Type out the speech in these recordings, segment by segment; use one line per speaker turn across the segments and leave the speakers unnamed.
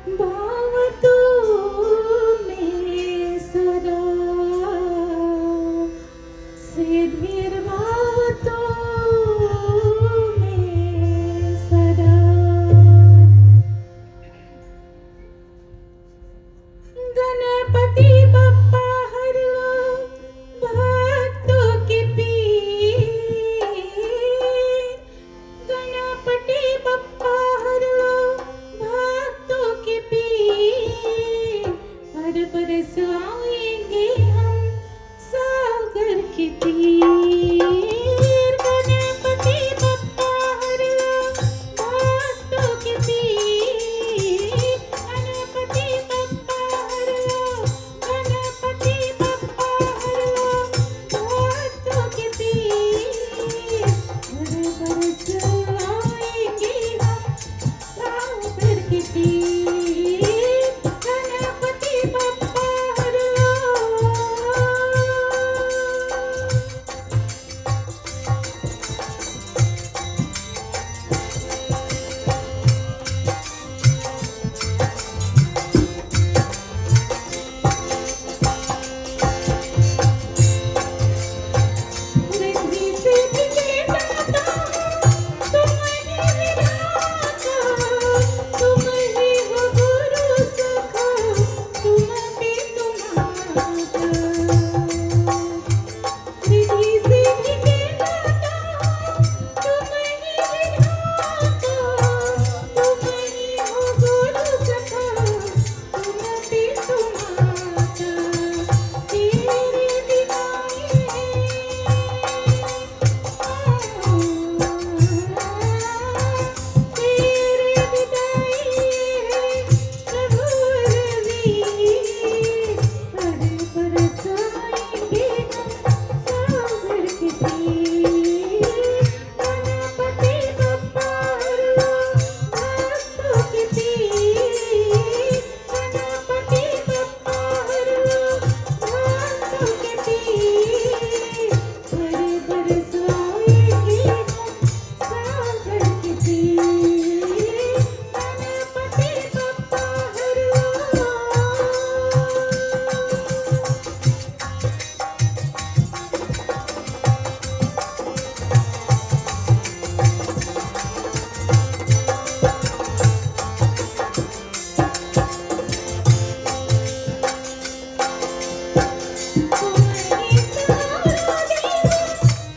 भाव तू में सदा सिद्धिर्भाव तू में सदा गणपति बप्पा हर लो भक्तों के पीर गणपति बप्पा हर लो भक्तों के पीर हर बरस आएंगे हम सागर के तीर गणपति बप्पा हर लो भक्तों के पीर गणपति बप्पा हर लो गणपति बप्पा हर लो भक्तों के पीर हर बरस आएंगे हम सागर के तीर गणपति बप्पा हर लो रिद्धि सिद्धि के दाता तुम ही विधाता तुम ही हो गुरु सखा तुम भी तुम्हारा रिद्धि सिद्धि के दाता तुम ही विधाता तुम ही हो गुरु सखा तुम भी तुम्हारा तेरे बिना तेरे विदाई है प्रभु रवि हर बरस आएंगे हम सागर के तीर गणपति बप्पा हर लो भक्तों के पीर गणपति बप्पा हर लो भक्तों के पीर हर बरस आएंगे हम सागर के तीर गणपति बप्पा हर लो तुम ही सहारा देवा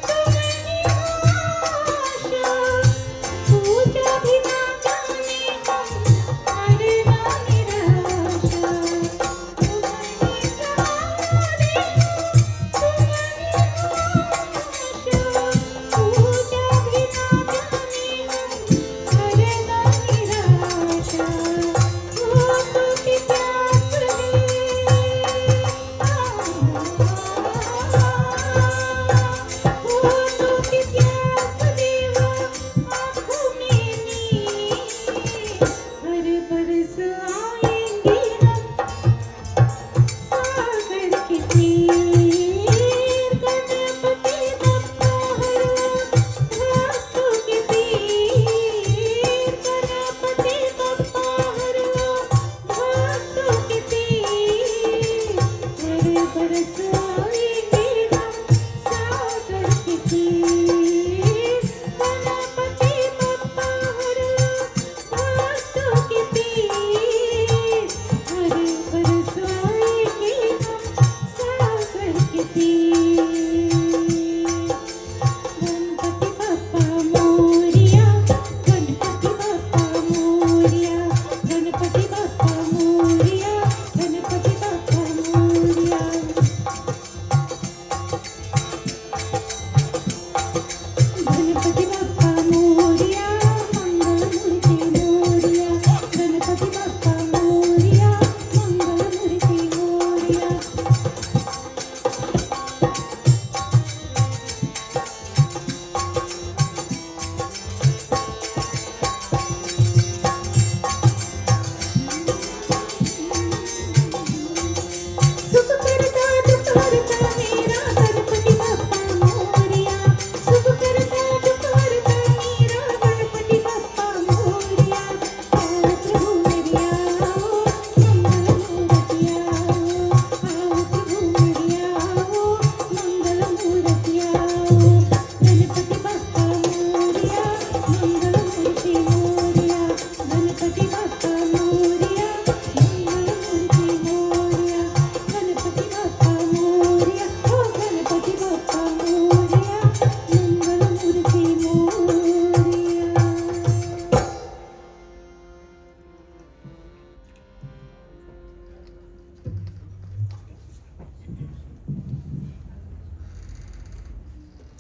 तुम ही आशा पूजा भी ना जाने हम करना निराशा तुम ही सहारा देवा तुम ही आशा पूजा भी ना जाने हम करना निराशा भूतों की प्यास भूतों की प्यास देवा आँखों में नीर हर बरस आएंगे हम सागर के तीर गणपति बप्पा हर लो भक्तों के पीर गणपति बप्पा हर लो भक्तों के पीर हर बरस आएंगे हम सागर के तीर गणपति बप्पा हर लो भक्तों के पीर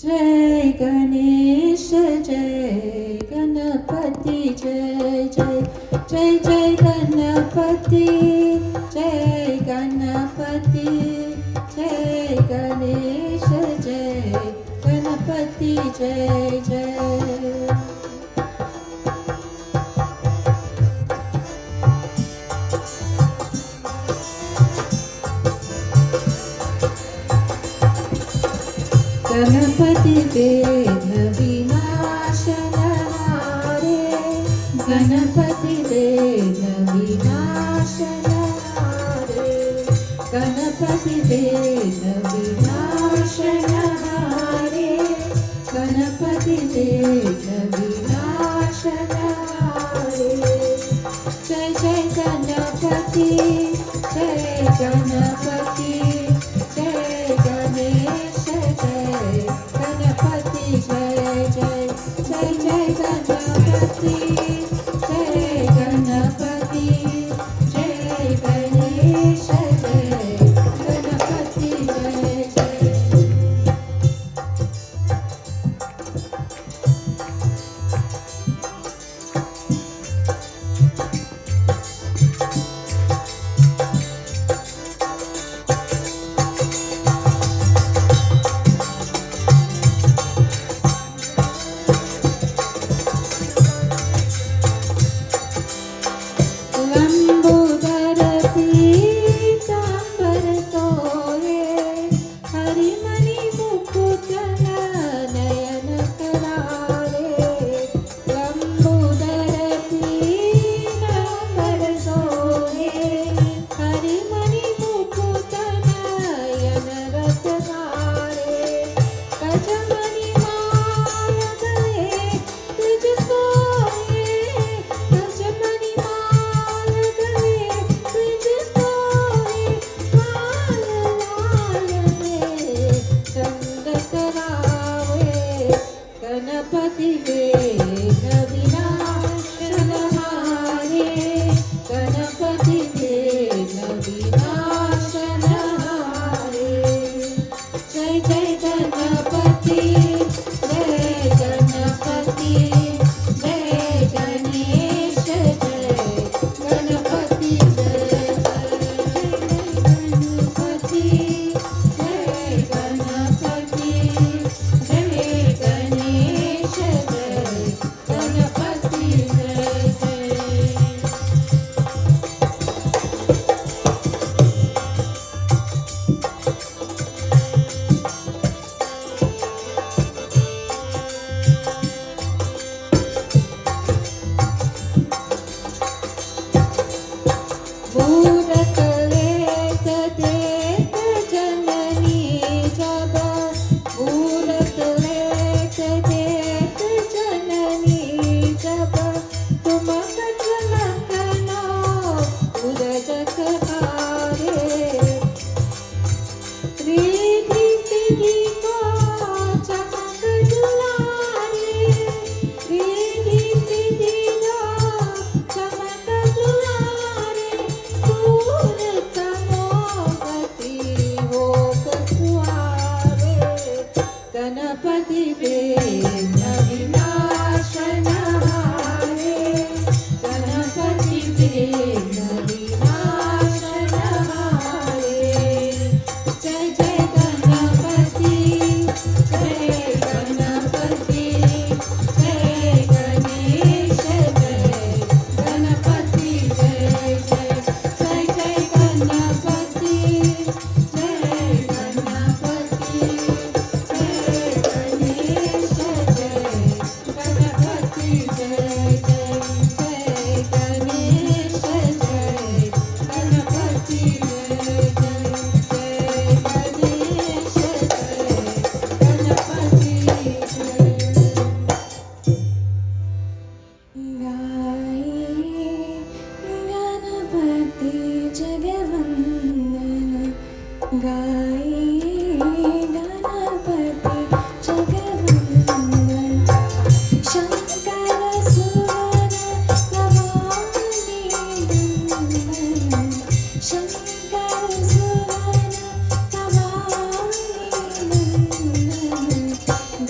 जय गणेश जय गणपती जय जय जय जय गणपती जय गणपती जय गणेश जय गणपती जय जय गणपती विघ्न विनाशनहारे गणपती विघ्न विनाशनहारे गणपती विघ्न विनाशनहारे गणपती विघ्न विनाशनहारे जय जय गणपती जय गणपती जय गणेश जय गणपती जय जय जय जय गणपती जय गणपती जय गणेश जय गणपती जय जय लंबोदर पीतांबर सोये हरिमणि मुकुट नयन करारे लंबोदर पीतांबर सोये हरिमणि मुकुट नयन रत्नारे गजमणि माय गए तुझ सोये गजमणि माय गए तुझ सोये लाल लाल रे चंद करावे गणपती विघ्न विनाशनहारे गणपती विघ्न विनाशनहारे जय जय गणपती जय गणपती जय गणेश जय गणपती जय जय गणपती जय गणपती जय गणेश जय गणपती जय जय भूतले देत जननी जब भूतले देत जननी जब तुम कचलकनो उदजक हारे रिद्धि सिद्धि को चमक दुलारे रिद्धि सिद्धि को चमक दुलारे सूर समोगति हो सुहावे गणपति विघ्न विनाशनहारे गणपति विघ्न विनाशनहारे जय जय गणपति जय गणपति जय गणेश जय गणपति जय जय जय जय गणपति जय गणपति जय गणेश जय गणपति जय जय जय गणेश जय गणपति जय जय जय गणेश जय गणपति गाये गणपति जगवंदन शंकर सुवन नमामि नंदन शंकर सुवन नमामि नंदन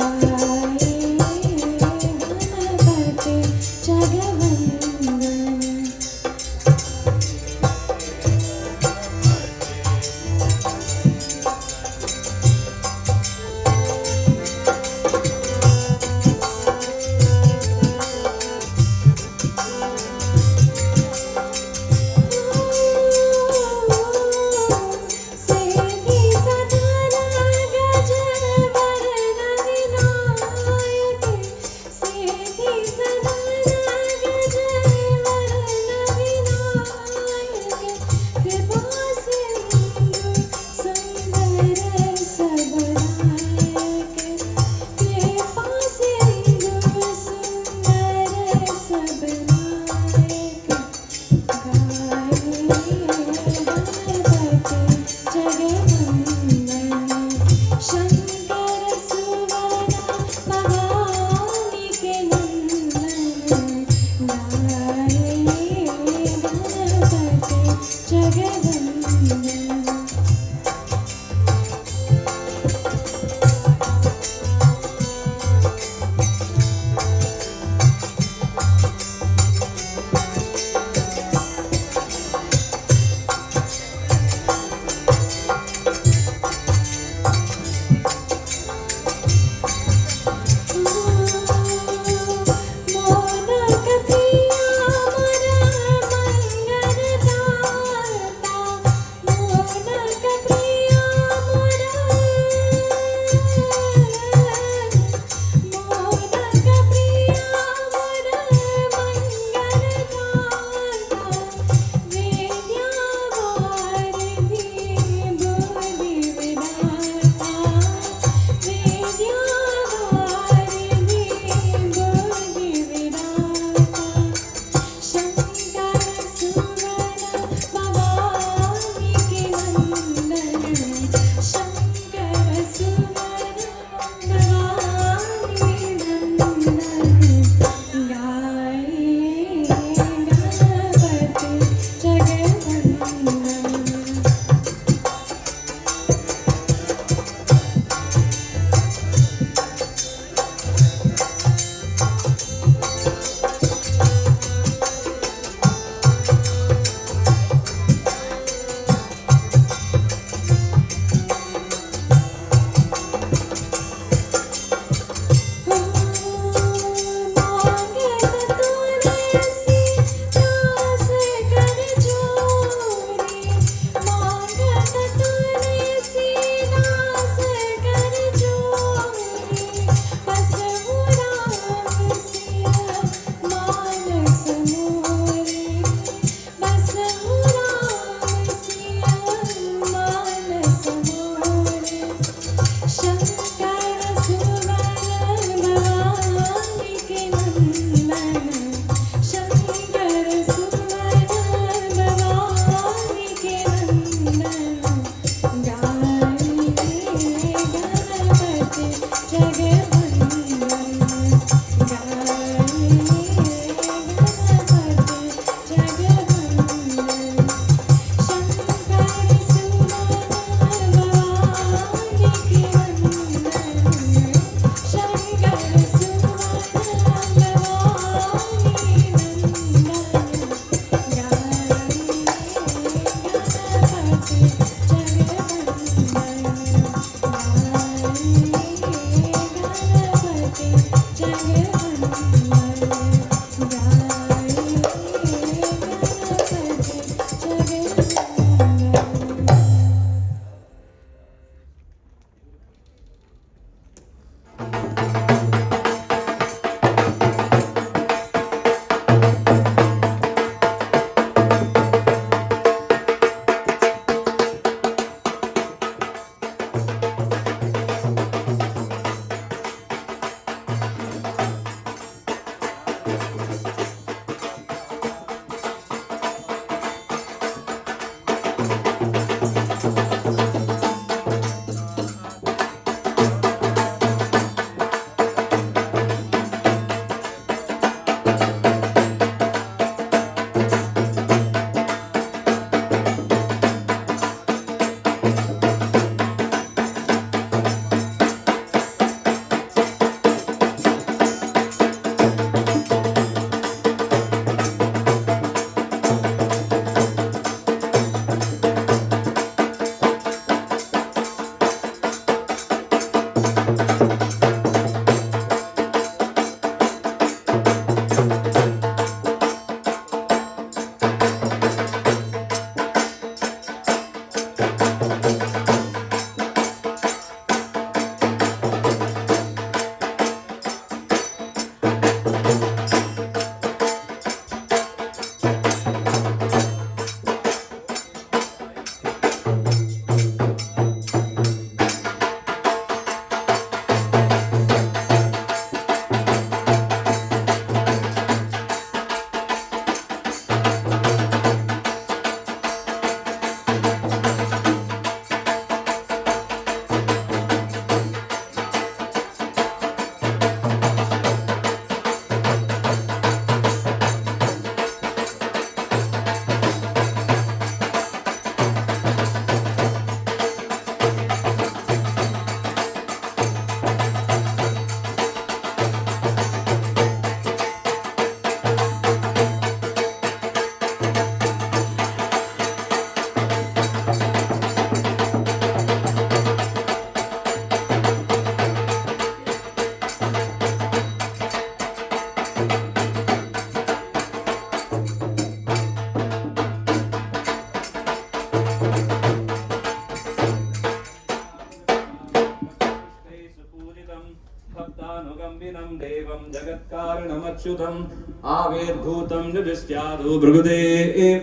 तच्युतम् आविर्भूतं निदृष्ट्यादो भृगुदे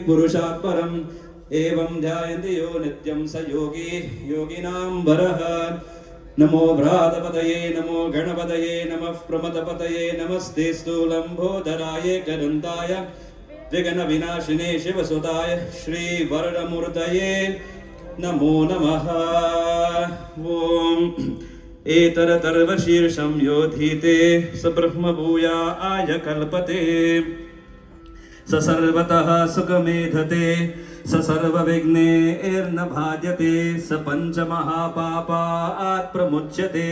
पुरुषात् परम् एवं ध्यायन्ति यो नित्यं स योगी योगिनां वरः नमो व्रातपतये नमो गणपतये नमः प्रमथपतये नमस्ते स्थूलम्भोदराय करन्ताय विघ्नविनाशिने शिवसुताय श्रीवरदमूर्तये नमो नमः ॐ एतरतर्वशीर्षं योधीते स ब्रह्मभूयाय कल्पते स सर्वतः सुखमेधते स सर्वविघ्नैर्न बाध्यते स पञ्चमहापापात् प्रमुच्यते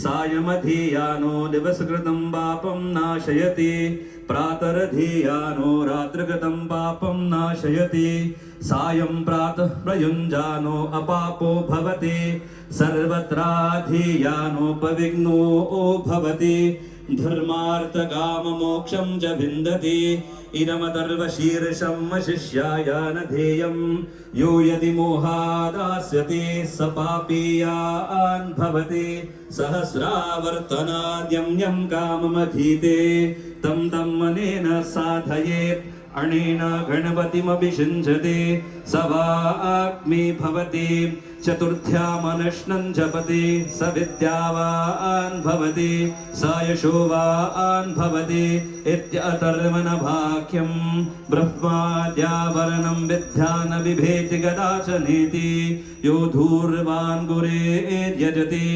सायमधीयानो दिवसकृतं पापं नाशयति प्रातरधीयानो रात्रिकृतं पापं नाशयति सायं प्रातः प्रयुञ्जानो अपापो भवति सर्वत्राधीयानोपविघ्नो भवति धर्मार्थकाममोक्षं च विन्दति इदमतर्वशीर्षं शिष्याय न ध्येयं यो यदि मोहादास्यति स पापीयान् भवति सहस्रावर्तनाद्यं यं काममधीते तं मनेन साधयेत् अनेन गणपतिमभिषिञ्चते स वाग्मी भवति चतुर्थ्यामनश्नं जपति स विद्यावान् भवति स यशोवान् भवति इत्यतर्वणभाख्यं ब्रह्माद्यावरणं विद्या न बिभेति कदाचनेति यो धूर्वान् गुरेर्यजति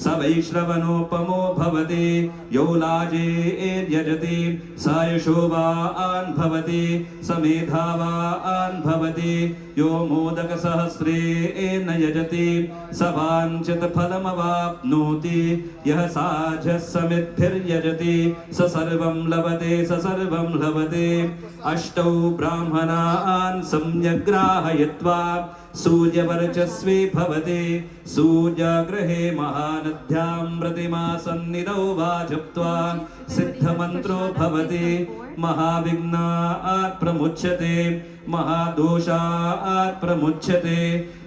स वैश्रवणोपमो भवति यो लाजेर्यजति स यशोवान् भवति स मेधावान् भवति यो मोदकसहस्रेण यजति स वाञ्छितफलमवाप्नोति यः साझः समिद्भिर्यजति स सर्वं लभते स सर्वं लभते अष्टौ ब्राह्मणान् सम्यग्राहयित्वा सूर्यवर्चस्वी भवति सूर्यगृहे महानद्यां प्रतिमासन्निधौ वा जप्त्वा सिद्धमन्त्रो भवति महाविघ्नात् प्रमुच्यते महादोषात् प्रमुच्यते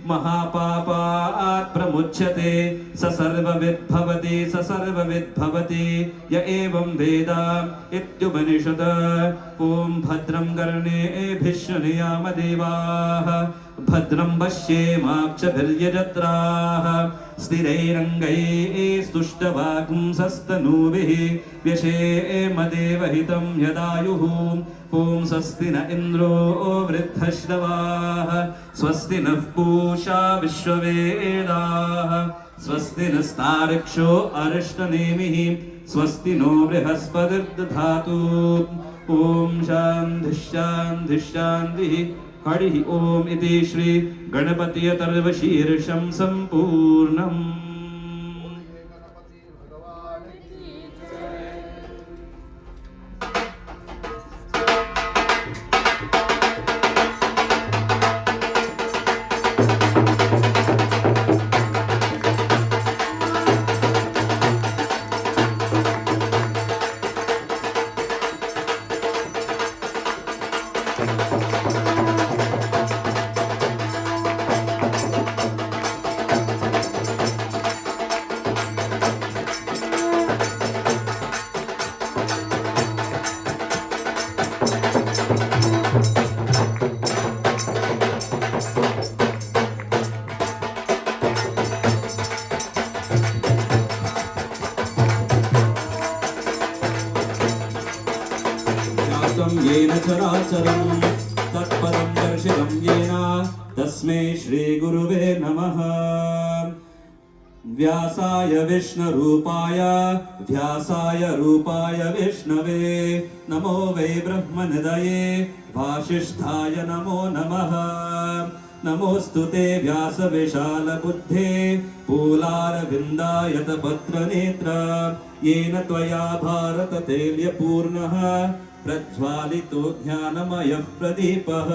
महापापात् प्रमुच्यते स सर्वविद् भवति स सर्वविद् भवति य एवं वेद इत्युपनिषत् ॐ भद्रं कर्णेभिः शृणुयाम देवाः भद्रं पश्येमाक्षभिर्यजत्राः स्थिरैरङ्गैः स्तुष्टवागुंसस्तनूभिः व्यशेमदेवहितं यदायुः ॐ स्वस्ति न इन्द्रो वृद्धश्रवाः स्वस्ति नः पूषा विश्ववेदाः स्वस्ति नस्तार्क्ष्यो अरिष्टनेमिः स्वस्ति नो बृहस्पतिर्दधातु ॐ शान्तिः शान्तिः शान्तिः हरिः ॐ इति श्री गणपतियतर्वशीर्षं सम्पूर्णम्। येन चराचरं तत्पदं दर्शितं येन तस्मै श्रीगुरुवे नमः। व्यासाय विष्णुरूपाय व्यासाय रूपाय विष्णवे नमो वै ब्रह्मनिधये वासिष्ठाय नमो नमः। नमोऽस्तु ते व्यासविशालबुद्धे पूलारविन्दायतपत्रनेत्र येन त्वया भारततैल्यपूर्णः प्रज्वालितो ज्ञानमयः प्रदीपः।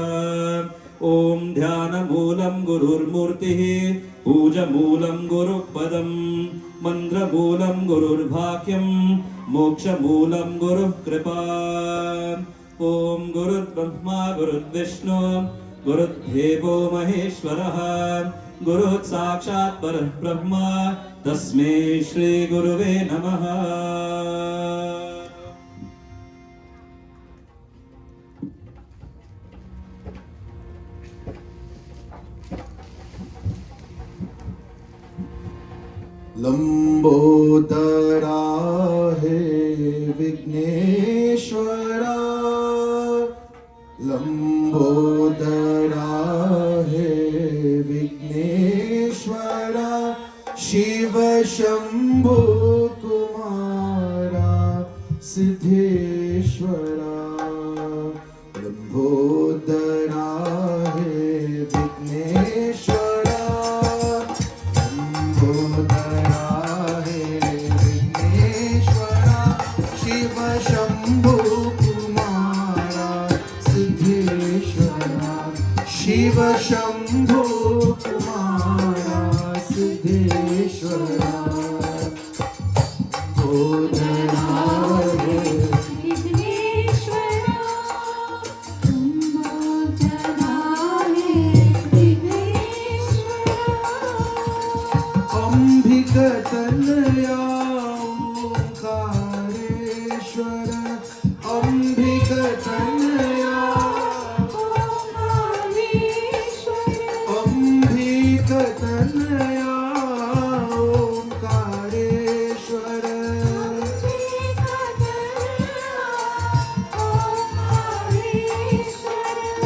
ॐ ध्यानमूलं गुरुर्मूर्तिः पूजमूलं गुरुपदं मन्त्रमूलं गुरुर्वाक्यं मोक्षमूलं गुरुः कृपा। ॐ गुरुर्ब्रह्मा गुरुर्विष्णु गुरुर्देवो महेश्वरः गुरुः साक्षात् परब्रह्म तस्मै श्रीगुरुवे नमः।
लंबोदरा हे विघ्नेश्वरा लंबोदरा हे विघ्नेश्वरा शिव शंभो कुमारा सिद्धेश्वरा लंबोदरा हे विघ्नेश्वरा लंबोदरा हे विघ्नेश्वरा शिव शंभो कुमारा सिद्धेश्वरा शिव शंभो कुमारा सिद्धेश्वरा लंबोदरा हे
विघ्नेश्वरा लंबोदरा हे विघ्नेश्वरा
अंबिकतनया ओंकारेश्वर अंबिकतनया अंबिकतनया ओंकारेश्वर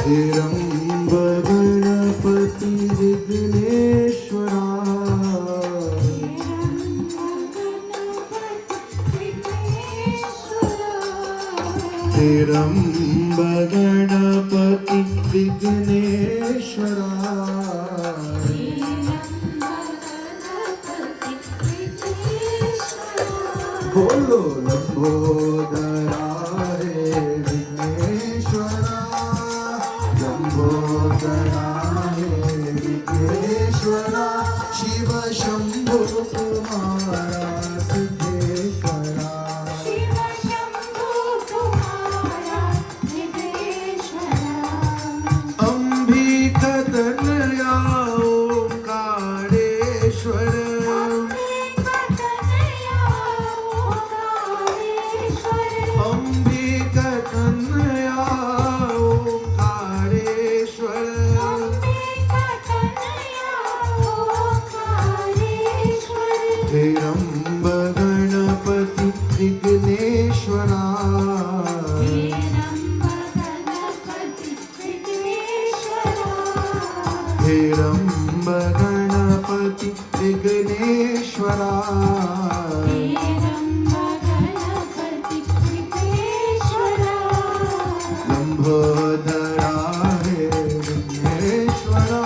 हिरंब गणपति विघ्नेश्वरा हिरंब गणपति विघ्नेश्वरा बोलो लंबोदरा हे विघ्नेश्वरा लंबोदरा हे विघ्नेश्वरा शिव शंभो कुमारा सिद्धेश्वरा
शिव शंभो कुमारा सिद्धेश्वरा
अंबिकतनया ओंकारेश्वर अंबिकतनया ओंकारेश्वर हिरंब गणपति विघ्नेश्वरा हिरंब गणपति विघ्नेश्वरा लंबोदरा हे विघ्नेश्वरा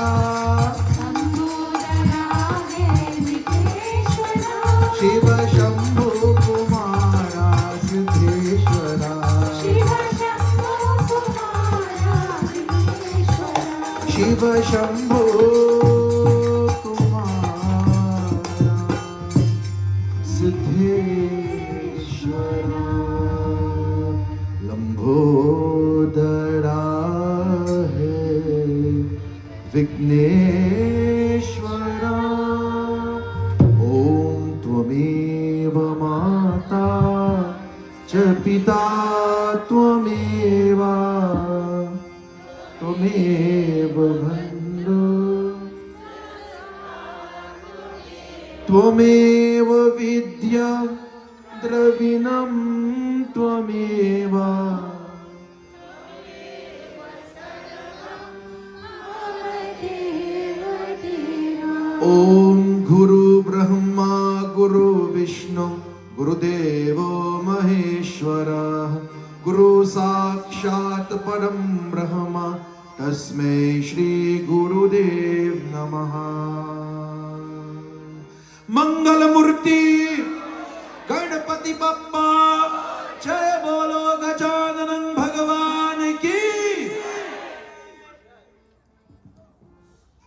शिव शंभो कुमारा सिद्धेश्वरा शिव शंभो कुमारा सिद्धेश्वरा लंबोदरा हे विघ्नेश्वरा ॐ त्वमेव माता च पिता त्वमेव त्वमेव बन्धु त्वमेव विद्या द्रविणं त्वमेव ॐ गुरु ब्रह्मा गुरु विष्णु गुरुदेवो महेश्वरः गुरु साक्षात् परं ब्रह्म तस्मै श्री गुरुदेव नमः मंगलमूर्ति गणपति बप्पा जय बोलो गजानन भगवान की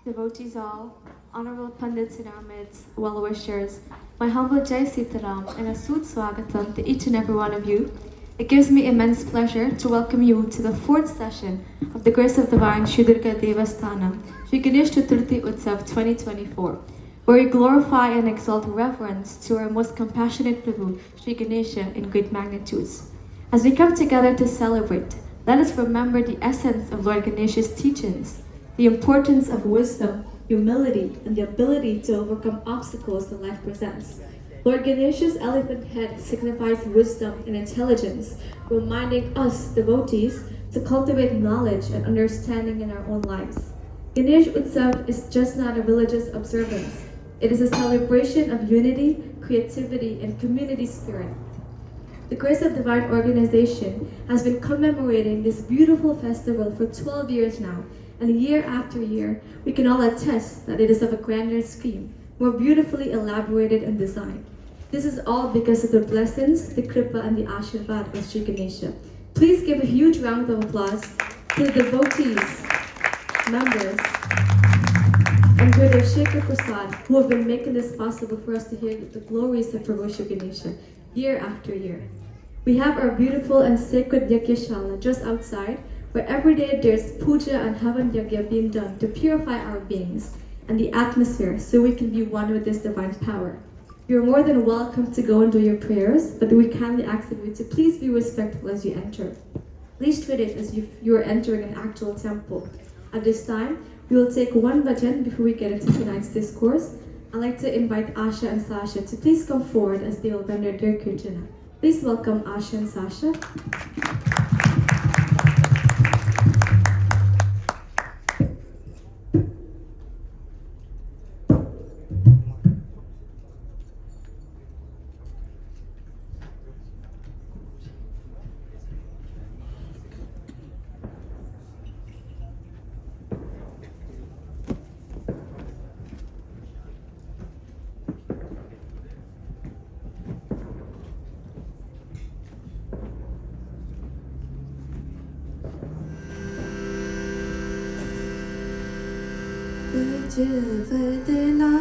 Devotees all, honorable Pandits in our midst, well-wishers, my humble Jai Sitaram and a Sud Swagatam to each and every one of you. It gives me immense pleasure to welcome you to the 4th session of the Grace of Divine Shri Durga Devasthanam, Shri Ganesh Chaturthi Utsav 2024, where we glorify and exalt reverence to our most compassionate Prabhu, Shri Ganesha, in great magnitudes. As we come together to celebrate, let us remember the essence of Lord Ganesha's teachings, the importance of wisdom, humility, and the ability to overcome obstacles that life presents. Lord Ganesha's elephant head signifies wisdom and intelligence, reminding us devotees to cultivate knowledge and understanding in our own lives. Ganesh Utsav is just not a religious observance. It is a celebration of unity, creativity, and community spirit. The Grace of Divine Organization has been commemorating this beautiful festival for 12 years now, and year after year, we can all attest that it is of a grander scheme, more beautifully elaborated and designed. This is all because of the blessings, the kripa, and the ashirvad of Sri Ganesha. Please give a huge round of applause to the devotees, members, and Brother Shekhar Prasad, who have been making this possible for us to hear the glories of Prabhu Sri Ganesha year after year. We have our beautiful and sacred Yagyashala just outside, where every day there's puja and Havan Yagya being done to purify our beings and the atmosphere so we can be one with this divine power. You're more than welcome to go and do your prayers, but we kindly ask of you to please be respectful as you enter. Please treat it as if you are entering an actual temple. At this time, we will take one bhajan before we get into tonight's discourse. I'd like to invite Asha and Sasha to please come forward as they will render their kirtana. Please welcome Asha and Sasha.
Gajavadana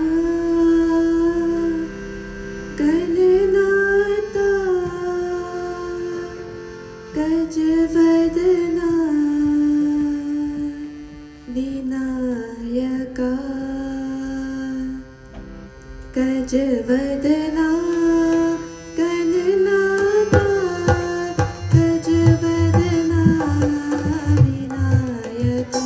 Gananata Gajavadana Vinayaka Gajavadana Gananata Gajavadana Vinayaka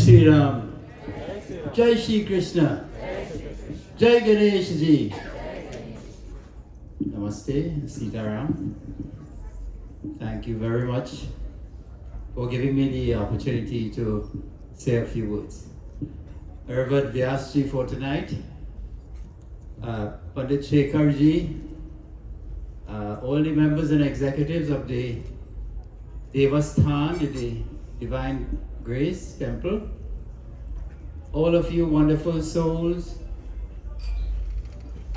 Sri Ram. Jai Shri Krishna. Jai Ganesh Ji. Namaste, Sitaram. Thank you very much for giving me the opportunity to say a few words. Reverend Vyaas Ji for tonight, Pandit Shekhar Ji, all the members and executives of the Devasthan, the Divine Grace Temple, all of you wonderful souls,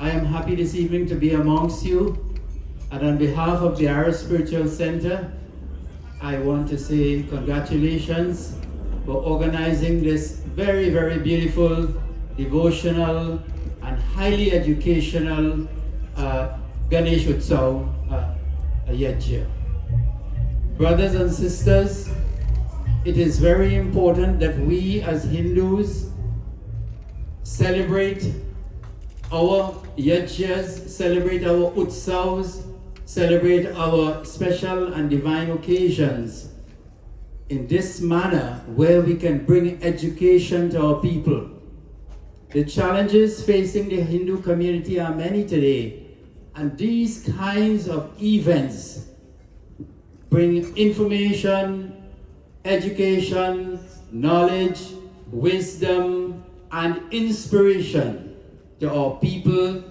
I am happy this evening to be amongst you, and on behalf of the Ara Spiritual Center, I want to say congratulations for organizing this very, very beautiful, devotional, and highly educational Ganesh Utsav Yajna. Brothers and sisters, it is very important that we as Hindus celebrate our yajnas, celebrate our utsavs, celebrate our special and divine occasions in this manner where we can bring education to our people. The challenges facing the Hindu community are many today, and these kinds of events bring information, education, knowledge, wisdom, and inspiration to our people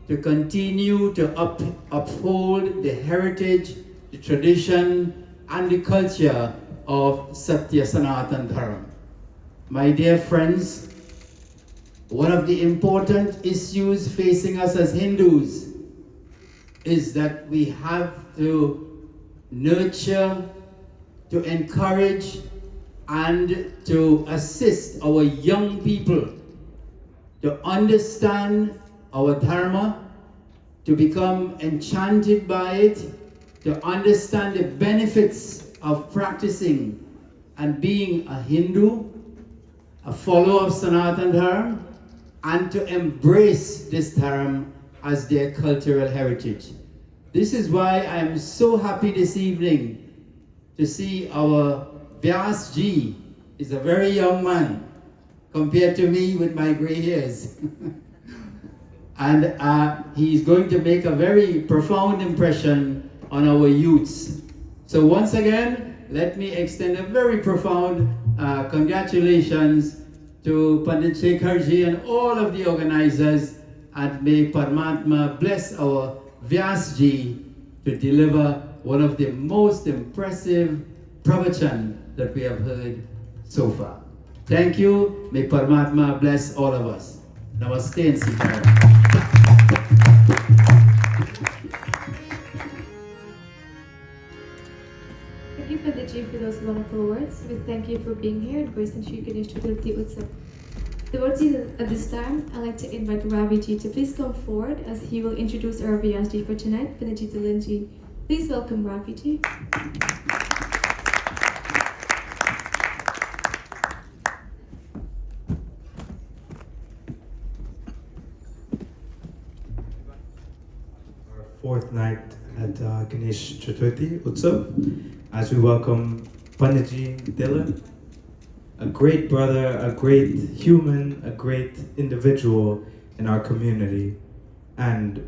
to continue to uphold the heritage, the tradition, and the culture of Satya Sanatan Dharma. My dear friends, one of the important issues facing us as Hindus is that we have to nurture, to encourage, and to assist our young people to understand our Dharma, to become enchanted by it, to understand the benefits of practicing and being a Hindu, a follower of Sanatan Dharma, and to embrace this Dharma as their cultural heritage. This is why I am so happy this evening to see our Vyaas Ji is a very young man compared to me with my gray hairs. And he's going to make a very profound impression on our youths. So once again, let me extend a very profound congratulations to Pandit Shekhar Ji and all of the organizers, and may Paramatma bless our Vyaas Ji to deliver one of the most impressive pravachan that we have heard so far. Thank you. May Paramatma bless all of us. Namaste and Sitaram.
Thank you, Pandit, for those wonderful words. We thank you for being here at Grace and Shri Ganesh Chaturthi Utsav. Devotees, at this time, I'd like to invite Ravi Ji to please come forward as he will introduce our Vyaas Ji for tonight. Pandit Ji, please welcome Ravi Ji.
Fourth night at Ganesh Chaturthi Utsav, as we welcome Pandit Dylan, a great brother, a great human, a great individual in our community. And,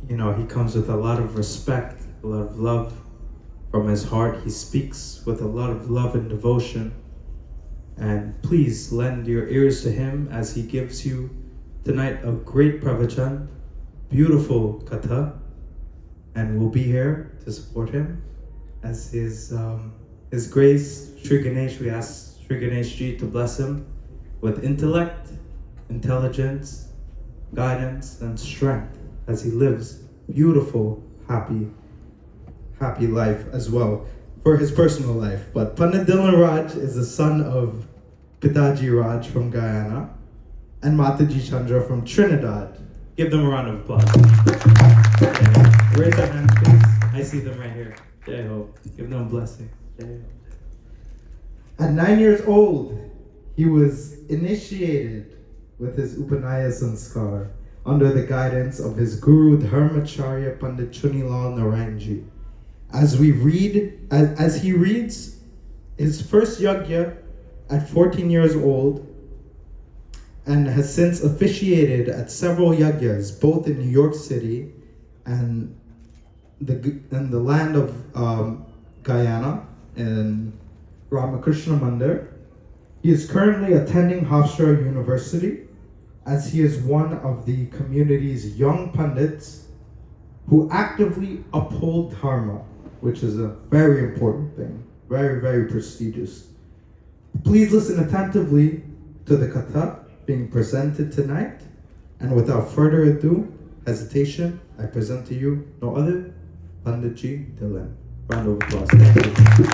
you know, he comes with a lot of respect, a lot of love from his heart. He speaks with a lot of love and devotion. And please lend your ears to him as he gives you tonight a great pravachan, beautiful katha, and we'll be here to support him as his grace, Sri Ganesh. We ask Sri Ganesh Ji to bless him with intellect, intelligence, guidance, and strength as he lives beautiful, happy life as well for his personal life. But Pandit Dylan Raj is the son of Pitaji Raj from Guyana and Mataji Chandra from Trinidad. Give them a round of applause. Yeah. Raise their hands, please. I see them right here. Jai Ho. Give them a blessing. Jai Ho. At 9 years old, he was initiated with his Upanaya Sanskar under the guidance of his Guru Dharmacharya Pandit Chunilal Narayanji. As he reads his first yajna at 14 years old and has since officiated at several yajnas, both in New York City and the land of Guyana in Ramakrishna Mandir. He is currently attending Hofstra University as he is one of the community's young Pandits who actively uphold Dharma, which is a very important thing, very, very prestigious. Please listen attentively to the Katha being presented tonight, and without further ado, hesitation, I present to you no other, Pandit Ji Dylan. Round of applause. Thank you.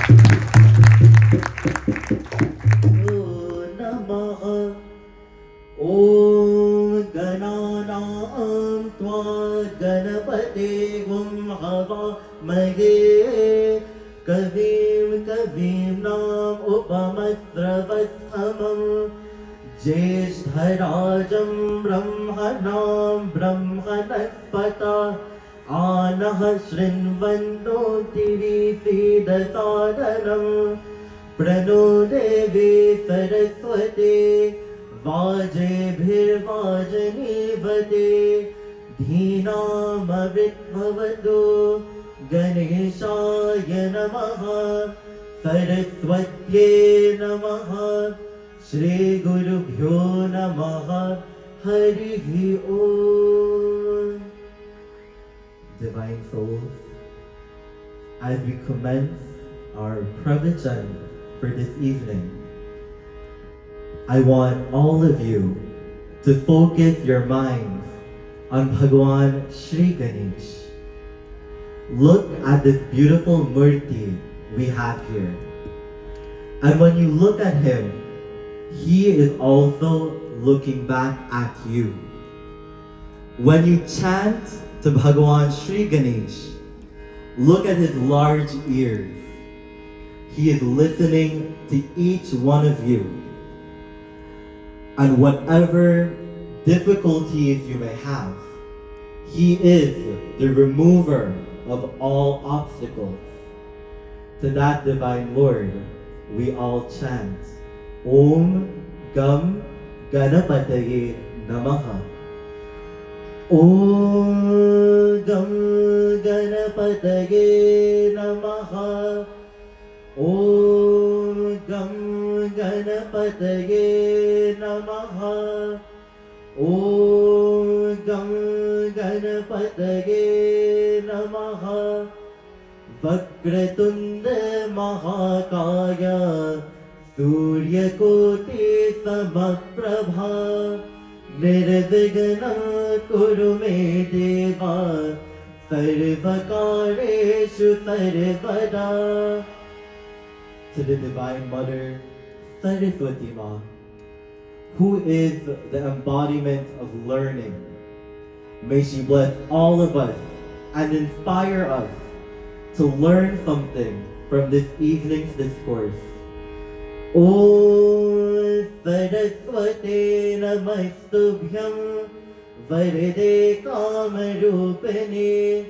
Namaha Om Gananam Tva Ganapate Gum Hava Mahe Kavim Kavim Nam Upamastravasthamam Jesdharajam Brahmanam Brahmanaspata Anah Shrinvanto Tivi Sidasadanam Prano Devi Saraswati Vajebhirvajanivate Dhinam Avitbhavadu Ganeshaya Namaha Saraswatye Namaha Shri Gurubhyo Namaha Harihi Om. Divine souls, as we commence our pravachan for this evening, I want all of you to focus your minds on Bhagwan Shri Ganesh. Look at this beautiful murti we have here. And when you look at him, he is also looking back at you. When you chant to Bhagwan Shri Ganesh, look at his large ears. He is listening to each one of you. And whatever difficulties you may have, he is the remover of all obstacles. To that divine Lord, we all chant, Om Gam Ganapataye Namaha. Om Gam Ganapataye Namaha. Om Gam Ganapataye Namaha. Om Gam Ganapataye Namaha. Vakratunda Mahakaya Surya Koti Samaprabha Nirvigna Kuru Me Deva Sarvakareshu Sarvada. To the Divine Mother, Saraswati Ma, who is the embodiment of learning, may she bless all of us and inspire us to learn something from this evening's discourse. Om Saraswati Namastubhyam Varade Kamarupini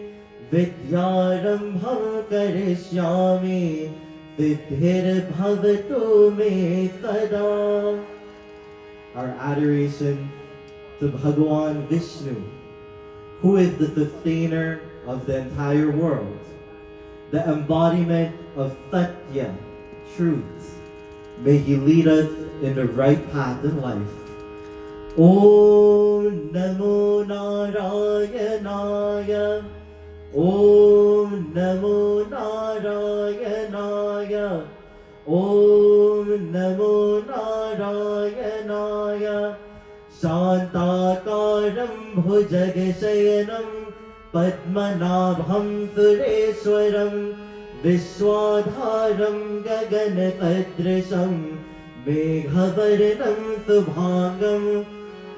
Vidyarambham Karishyami Siddhir Bhavatu Me Sada. Our adoration to Bhagwan Vishnu, who is the sustainer of the entire world, the embodiment of Satya, truth. May he lead us in the right path in life. Om Namo Narayanaya. Om Namo Narayanaya. Om Namo Narayanaya. Shantakaram Bhujagasayanam Padmanabham Sureshwaram Vishwadharam Gaganapadrisham Meghavarnam Subhangam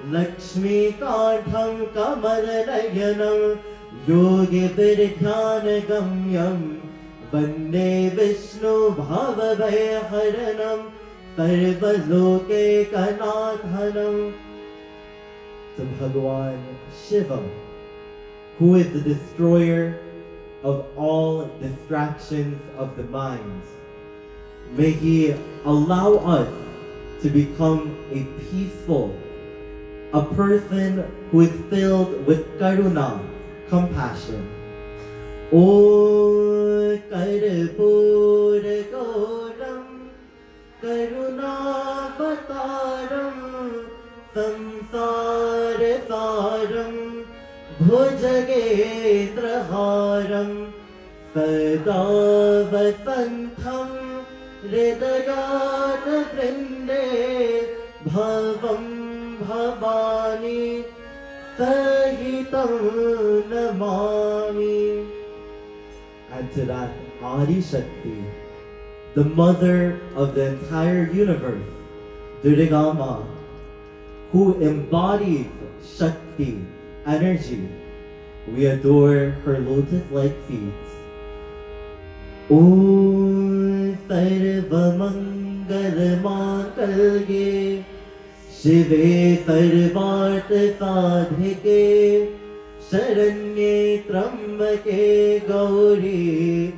Lakshmi Kantham Kamalanayanam Yogi Virdhyanagamyam Vande Vishnu Bhavabhayaharanam Sarvaloke Kanathanam. To Bhagwan Shiva, who is the destroyer of all distractions of the mind. May he allow us to become a peaceful, a person who is filled with karuna, compassion. O Karpura Gauram Karunavataram Samsara Saram Bhujagetraharam Sada Vasantham Hridayat Vrinde Bhavam Bhavani Sahitam Namami. And to that Adi Shakti, the mother of the entire universe, Durgama, who embodies Shakti, energy, we adore her lotus-like feet. Om Sarva Mangala Mangalye Shive Sarvartha Sadhike Sharanye Trambake Gauri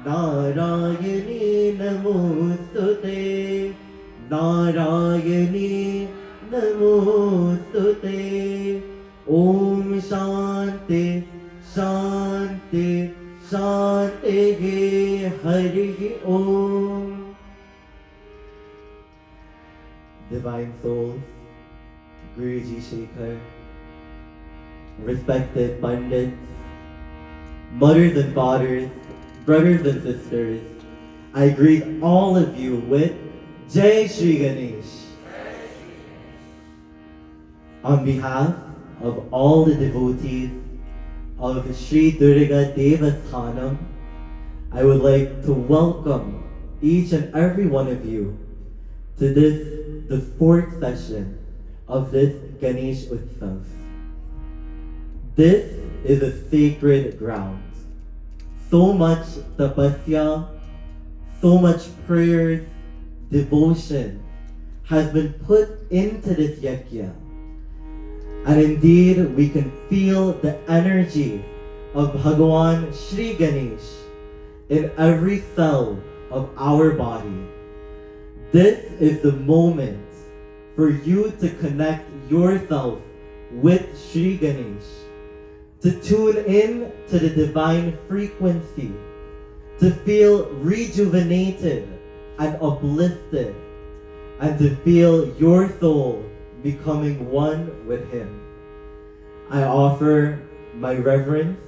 Narayani Namostute Narayani Namostute Om Shanti Shanti Shanti Hari Om. Divine souls, Guruji Shekhar, respected Pandits, mothers and fathers, brothers and sisters, I greet all of you with Jai Shri Ganesh. On behalf of all the devotees of Sri Durga Devasthanam, I would like to welcome each and every one of you to the fourth session of this Ganesh Utsav. This is a sacred ground. So much tapasya, so much prayers, devotion has been put into this yajna. And indeed, we can feel the energy of Bhagawan Shri Ganesh in every cell of our body. This is the moment for you to connect yourself with Shri Ganesh, to tune in to the divine frequency, to feel rejuvenated and uplifted, and to feel your soul becoming one with Him. I offer my reverence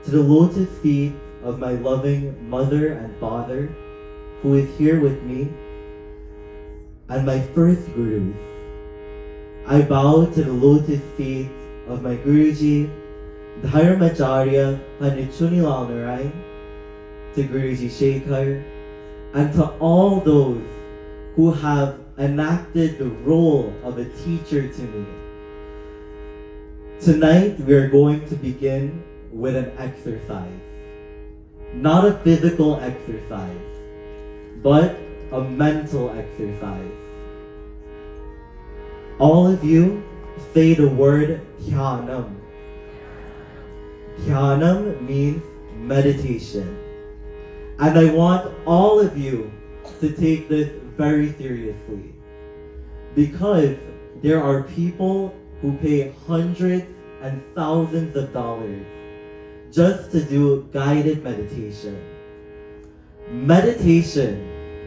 to the lotus feet of my loving mother and father who is here with me, and my first gurus. I bow to the lotus feet of my Guruji, Dharmacharya Pandit Chunilal Narayan, to Guruji Shekhar, and to all those who have enacted the role of a teacher to me. Tonight we are going to begin with an exercise. Not a physical exercise, but a mental exercise. All of you say the word dhyanam. Dhyanam means meditation. And I want all of you to take this very seriously, because there are people who pay hundreds and thousands of dollars just to do guided meditation. Meditation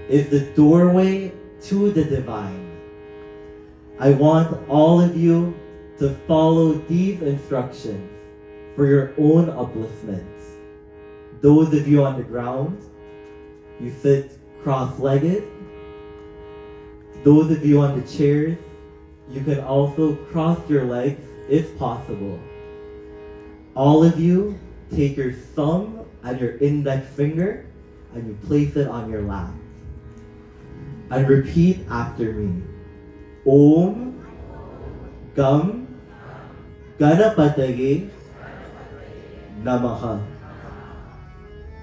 is the doorway to the divine. I want all of you to follow these instructions for your own upliftment. Those of you on the ground, you sit cross-legged. Those of you on the chairs, you can also cross your legs if possible. All of you, take your thumb and your index finger and you place it on your lap. And repeat after me. Om Gam Ganapataye Namaha.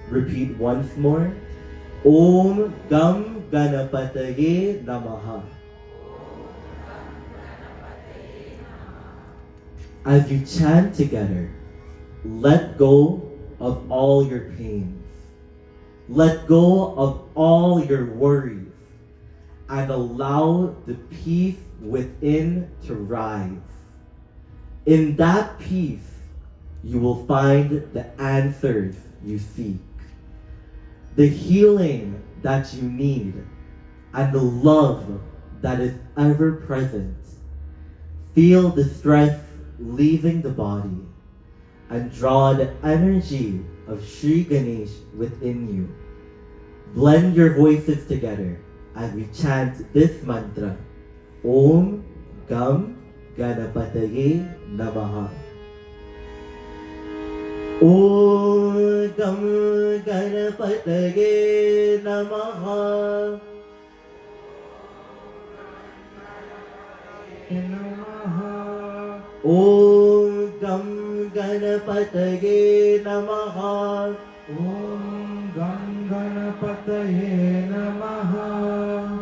Repeat once more. Om Gam Ganapataye Namaha. As you chant together, let go of all your pains. Let go of all your worries. and allow the peace within to rise. In that peace, you will find the answers you seek, the healing that you need, and the love that is ever present. Feel the stress leaving the body and draw the energy of Sri Ganesh within you. Blend your voices together as we chant this mantra. Om Gam Ganapataye Namaha. Om Gam Ganapataye Namaha. Om Gam Ganapataye Namaha.
Om Gam Ganapataye Namaha.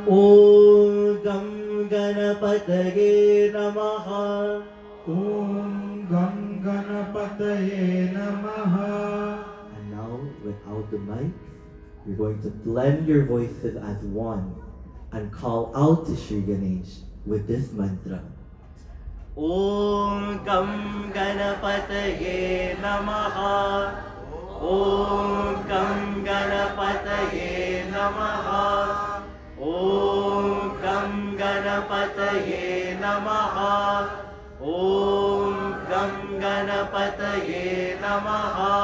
Om Gam Ganapataye Namaha.
Om Gam Ganapataye Namaha.
And now, without the mic, you're going to blend your voices as one and call out to Sri Ganesh with this mantra. Om Gam Ganapataye Namaha. Om Gam Ganapataye Namaha. Om Gam Ganapataye Namaha. Om Gam Ganapataye Namaha.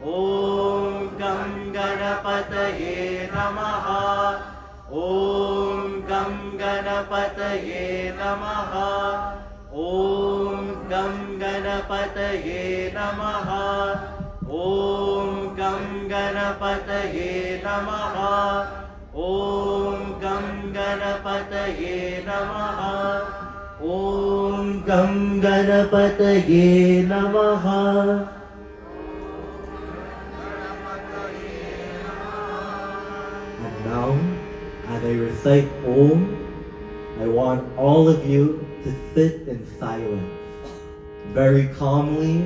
Om Gam Ganapataye Namaha. Om Gam Ganapataye Namaha. Om Gam Ganapataye Namaha. Om Gam Ganapataye Namaha. Om Gam Ganapataye Namaha. Om Gam Ganapataye Namaha. And now, as I recite Om, I want all of you to sit in silence, very calmly,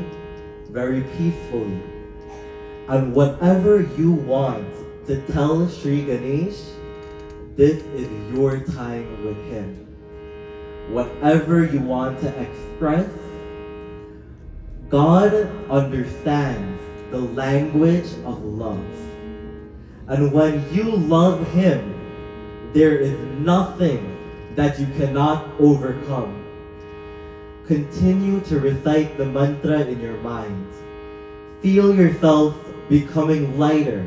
very peacefully. And whatever you want to tell Sri Ganesh, this is your time with him. Whatever you want to express, God understands the language of love. And when you love him, there is nothing that you cannot overcome. Continue to recite the mantra in your mind. Feel yourself becoming lighter.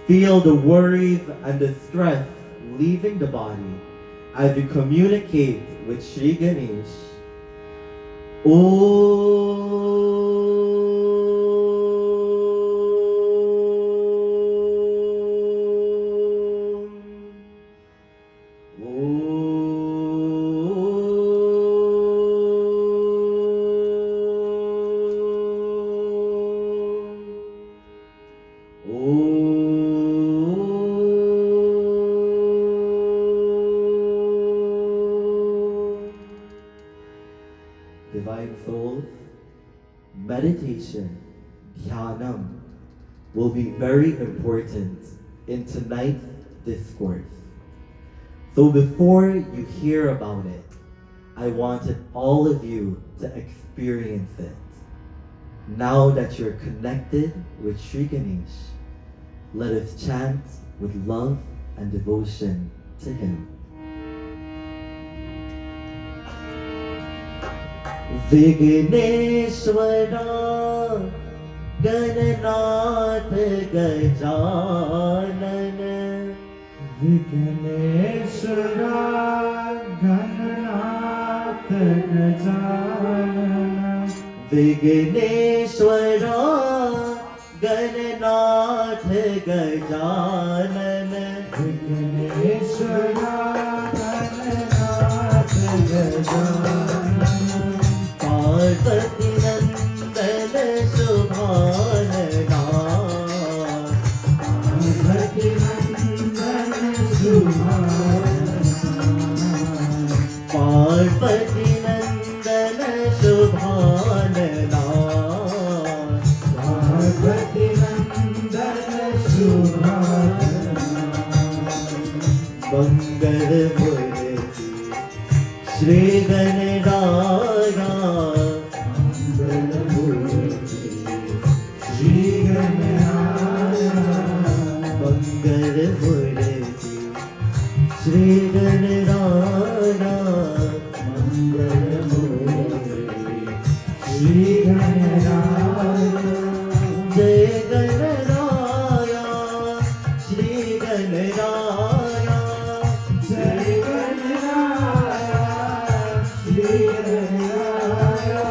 Feel the worries and the stress leaving the body as you communicate with Sri Ganesh. Divine souls, meditation, dhyanam, will be very important in tonight's discourse. So before you hear about it, I wanted all of you to experience it. Now that you're connected with Sri Ganesh, let us chant with love and devotion to him. Vigneshwara Gananath Gajanan.
Vigneshwara Gananath Gajanan.
Vigneshwara Gananath Gajanan.
Vigneshwara Gananath Gajanan.
Parvati Nandan Subhanana.
Parvati Nandan Subhanana.
Parvati Nandan Subhanana.
Parvati Nandan Subhanana.
Mangal Shri Ganaraya
Mangalamurti Shri Ganaraya
Mangalamurti Shri Ganaraya
Mangalamurti Shri Ganaraya
Jai Ganaraya Shri Ganaraya
Jai Ganaraya Shri Ganaraya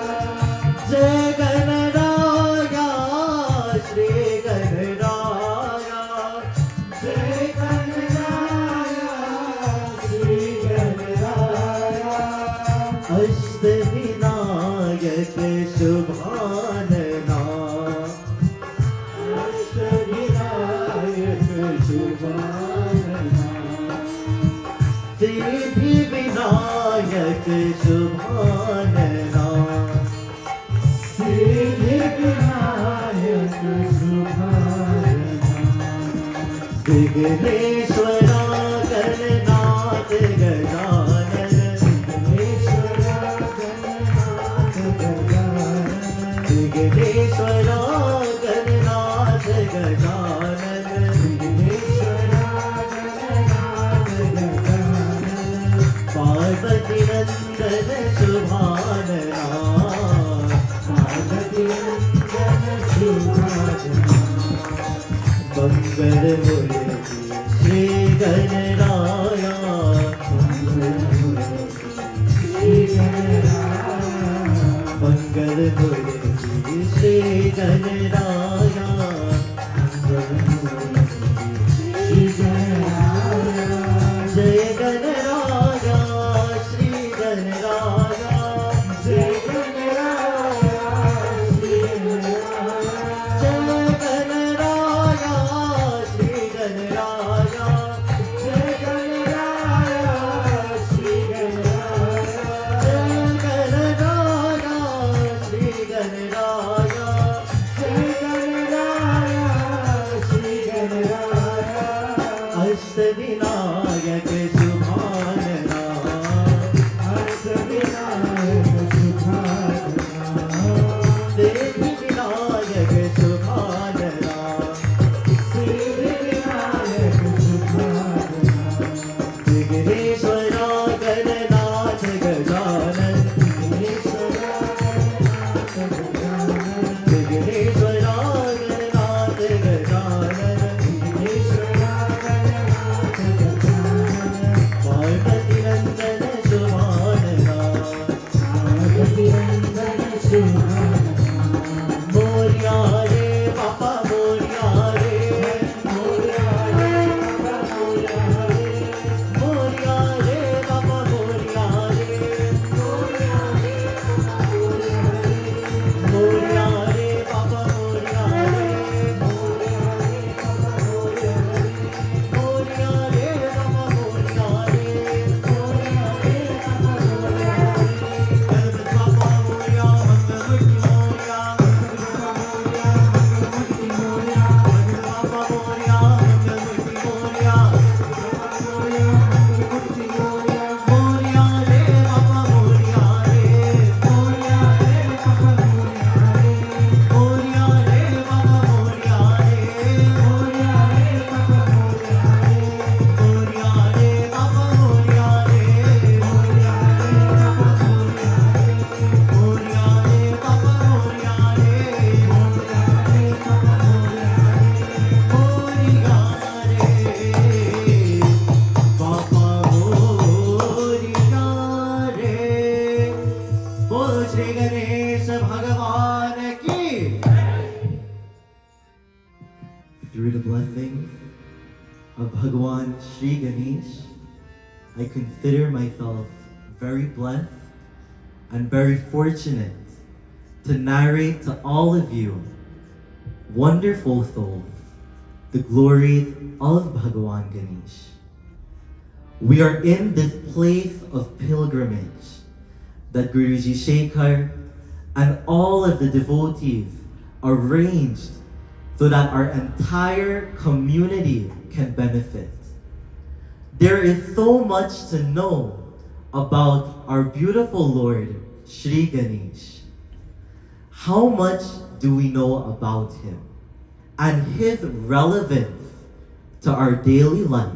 Jai Ganaraya Shri Ganaraya
Jai Ganaraya Shri Ganaraya
Ashtavinayak शुभानना
Ashtavinayak शुभानना
Siddhi Vinayak शुभानना
Siddhivinayak शुभानना
Vighneshwara Gananath Gajanan
Vighneshwara Gananath Gajanan
Vighneshwara Gananath Gajanan
Vighneshwara Gananath Gajanan
Parvati नंदन शुभानना
पार्वती नंदन शुभानना
मंगल मूर्ति श्री गणराया
श्री गणराया
मंगल मूर्ति श्री गणराया
श्री गणराया
जय गणराया श्री गणराया
जय गणराया श्री गणराया
जय गणराया श्री गणराया
जय गणराया श्री गणराया
जय गणराया श्री गणराया
जय गणराया श्री गणराया
अष्टविनायक शुभानना
अष्टविनायक शुभानना
देवी विनायक शुभानना
सिद्धिविनायक शुभानना
विघ्नेश्वरा गणनाथ गजानन
विघ्नेश्वरा गणनाथ गजानन
विघ्नेश्वरा गणनाथ गजानन
विघ्नेश्वरा गणनाथ गजानन
पार्वती नंदन शुभानना
पार्वती नंदन शुभानना
मोरिया रे बापा मोरिया रे
मोरिया रे बाबा मोरिया रे
मोरिया रे बाबा मोरिया रे
मोरिया रे बाबा मोरिया रे
मोरिया रे बाबा मोरिया रे
मोरिया रे बाबा मोरिया रे
मोरिया रे बाबा मोरिया रे
मोरिया रे बाबा मोरिया रे
गणपति बाबा मोरिया मंगलमूर्ति मोरिया
गणपति मोरिया
गणपति बाबा मोरिया मंगलमूर्ति मोरिया
मंगलमूर्ति मोरिया
मोरिया रे बाबा मोरिया रे
मोरिया रे बाबा मोरिया रे
मोरिया रे बाबा मोरिया रे
मोरिया रे बाबा मोरिया रे
मोरिया रे बाबा मोरिया रे
मोरिया रे बाबा मोरिया रे
मोरिया रे बाबा मोरिया रे
मोरिया रे बाबा मोरिया रे
मोरिया रे बाबा मोरिया रे बोल श्री गणेश भगवान की Through the blessings of Bhagwan Shri Ganesh, I consider myself very blessed and very fortunate to narrate to all of you, wonderful souls, the glories of Bhagwan Ganesh. We are in this place of pilgrimage that Guruji Shekhar and all of the devotees arranged so that our entire community can benefit. There is so much to know about our beautiful Lord, Shri Ganesh. How much do we know about him and his relevance to our daily life?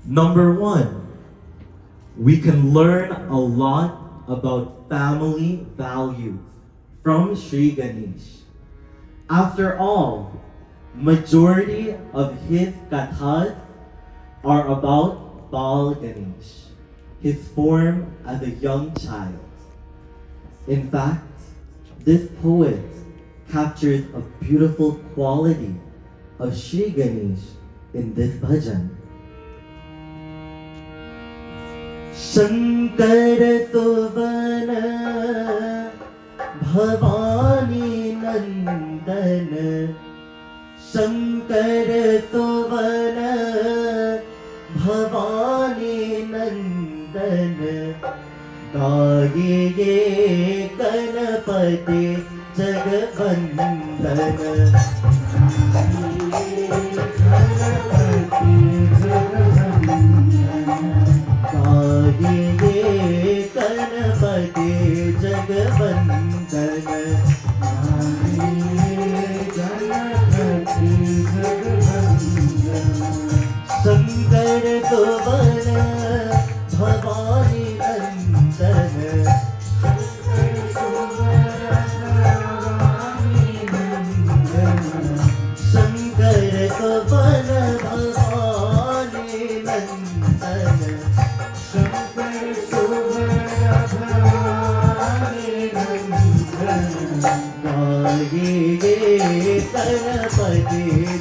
Number one, we can learn a lot about family values from Shri Ganesh. After all, majority of his kathas are about Bal Ganesh, his form as a young child. In fact, this poet captures a beautiful quality of Shri Ganesh in this bhajan. Shankar Suvana Bhavani Nandan, Shankar Suvana Bhavani Nandan, Gaye Ganapati Jagabandana. Gaye Ganapati Jagabandana. Shankar Suvana Bhavani Nandan, Shankar Suvana Bhavani Nandan, Shankar Suvana Bhavani Nandan, Gaye Ganapati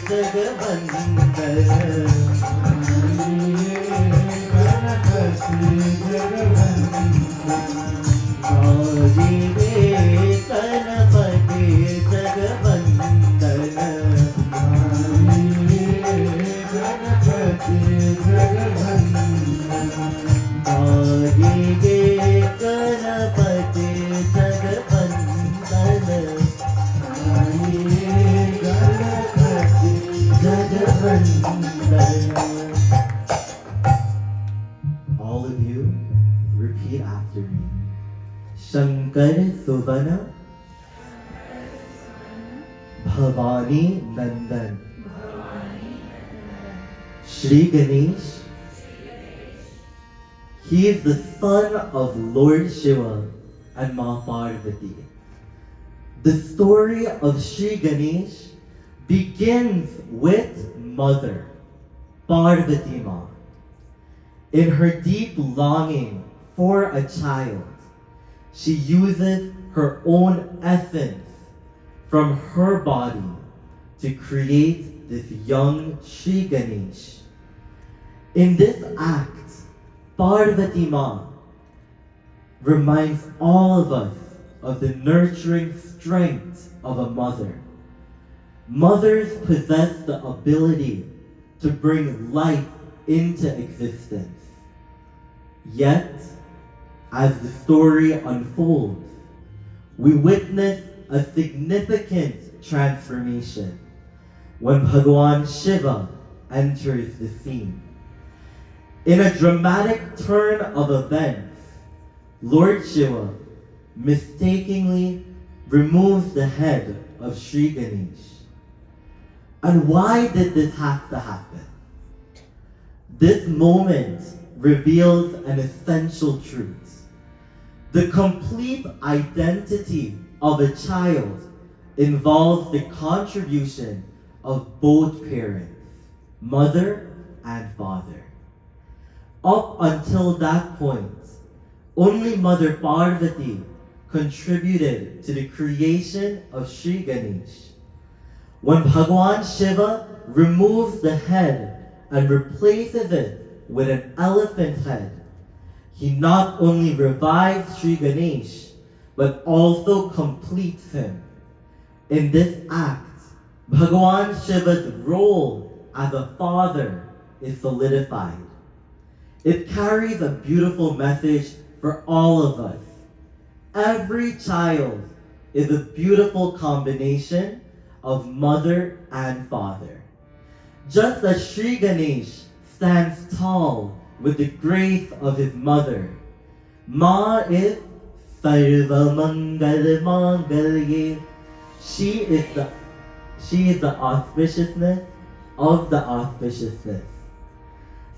Jagabandana. All of you, repeat after me. Shankar Suvana Bhavani Nandan, Shri Ganesh. He is the son of Lord Shiva and Ma Parvati. The story of Shri Ganesh begins with Mother Parvati Ma. In her deep longing for a child, she uses her own essence from her body to create this young Shri Ganesh. In this act, Parvati Ma reminds all of us of the nurturing strength of a mother. Mothers possess the ability to bring life into existence. Yet, as the story unfolds, we witness a significant transformation when Bhagwan Shiva enters the scene. In a dramatic turn of events, Lord Shiva mistakenly removes the head of Shri Ganesh. And why did this have to happen? This moment reveals an essential truth. The complete identity of a child involves the contribution of both parents, mother and father. Up until that point, only Mother Parvati contributed to the creation of Shri Ganesh. When Bhagwan Shiva removes the head and replaces it with an elephant head, he not only revives Shri Ganesh, but also completes him. In this act, Bhagwan Shiva's role as a father is solidified. It carries a beautiful message for all of us. Every child is a beautiful combination of mother and father. Just as Shri Ganesh stands tall with the grace of his mother. Ma is Sarva Mangal Mangalye. She is the auspiciousness of the auspiciousness.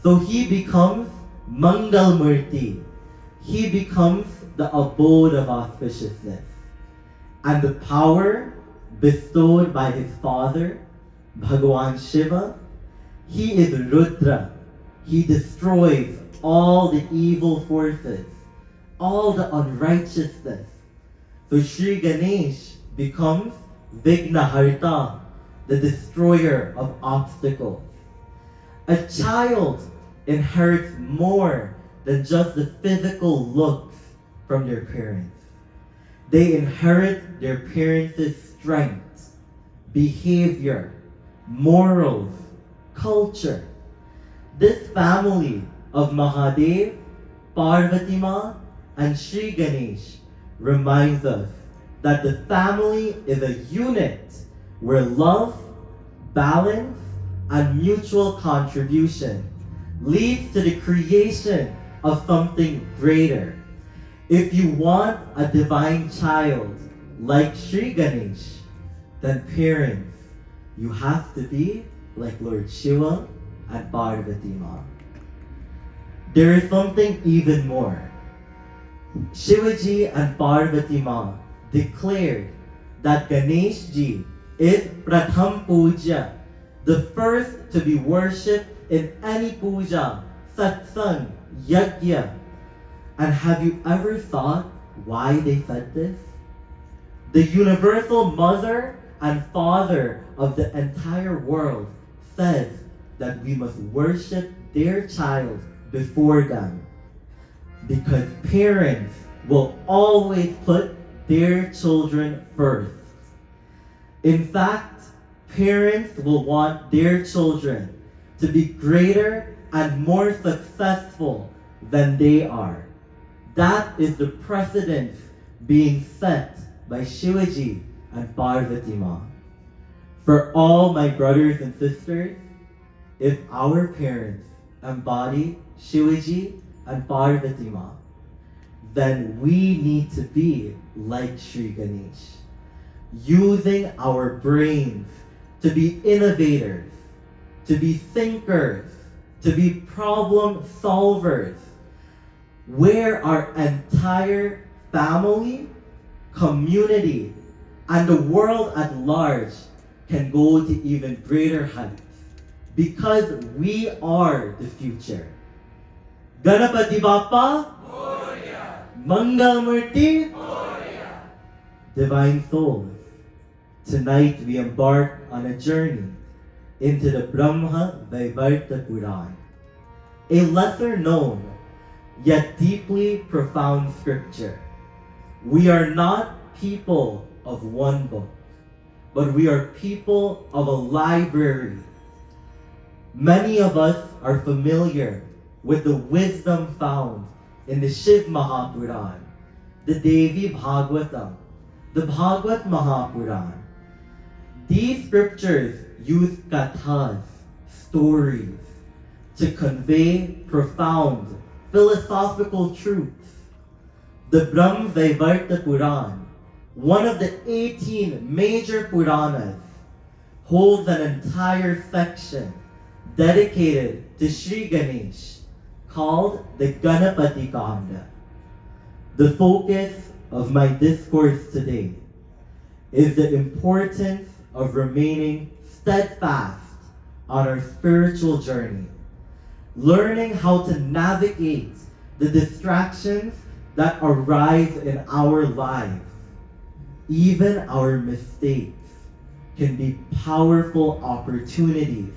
So he becomes Mangal Murti. He becomes the abode of auspiciousness. And the power bestowed by his father, Bhagavan Shiva, he is Rudra. He destroys all the evil forces, all the unrighteousness. So Sri Ganesh becomes Vignaharta, the destroyer of obstacles. A child inherits more than just the physical looks from their parents. They inherit their parents' strength, behavior, morals, culture. This family of Mahadev, Parvati Ma, and Sri Ganesh reminds us that the family is a unit where love, balance, and mutual contribution leads to the creation of something greater. If you want a divine child like Sri Ganesh, then parents, you have to be like Lord Shiva and Parvati Ma. There is something even more. Shivaji and Parvati Ma declared that Ganesh Ji is Pratham Puja, the first to be worshipped in any puja, satsang, yajna. And have you ever thought why they said this? The universal mother and father of the entire world says that we must worship their child before them, because parents will always put their children first. In fact, parents will want their children to be greater and more successful than they are. That is the precedent being set by Shivaji and Parvati Ma. For all my brothers and sisters, if our parents embody Shivaji and Parvati Ma, then we need to be like Sri Ganesh, using our brains to be innovators, to be thinkers, to be problem solvers, where our entire family, community, and the world at large can go to even greater heights, because we are the future. Ganapati Bappa, Mangal Murti, Divine Souls, tonight we embark on a journey into the Brahma Vaivarta Puran, a lesser known yet deeply profound scripture. We are not people of one book, but we are people of a library. Many of us are familiar with the wisdom found in the Shiv Mahapuran, the Devi Bhagavatam, the Bhagavad Mahapuran. These scriptures use kathas, stories, to convey profound philosophical truths. The Brahma Vaivarta Puran, one of the 18 major Puranas, holds an entire section dedicated to Sri Ganesh called the Ganapati Kanda. The focus of my discourse today is the importance of remaining steadfast on our spiritual journey, learning how to navigate the distractions that arise in our lives. Even our mistakes can be powerful opportunities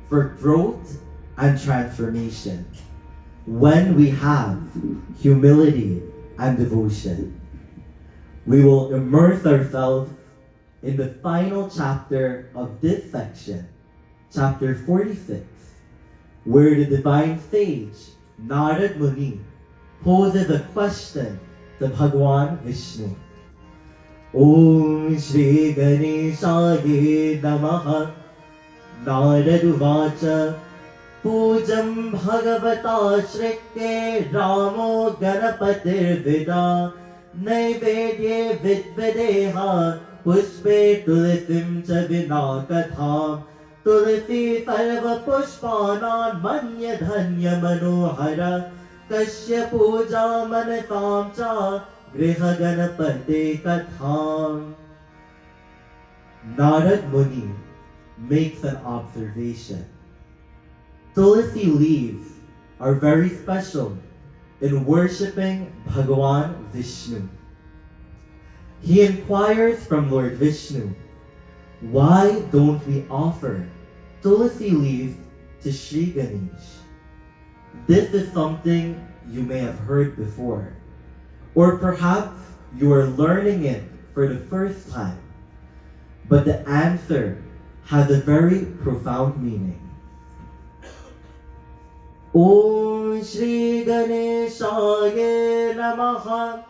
for growth and transformation when we have humility and devotion. We will immerse ourselves in the final chapter of this section, chapter 46, where the divine sage, Narad Muni, poses a question to Bhagwan Vishnu. Om Shri Ganeshaye Namaha. Narad Uvacha पूजं भगवता श्रीके रामो गणपतिर्विदा नैवेद्ये विद्विदेह पुष्पे तुलसीं च विना कथां तुलसी सर्वपुष्पाणां मन्य धन्य मनोहर कस्य पूजा मनसां च गृह गणपते कथां. Narad Muni makes an observation. Tulsi leaves are very special in worshipping Bhagavan Vishnu. He inquires from Lord Vishnu, why don't we offer Tulsi leaves to Sri Ganesh? This is something you may have heard before, or perhaps you are learning it for the first time. But the answer has a very profound meaning. Om Shri Ganeshaya Namaha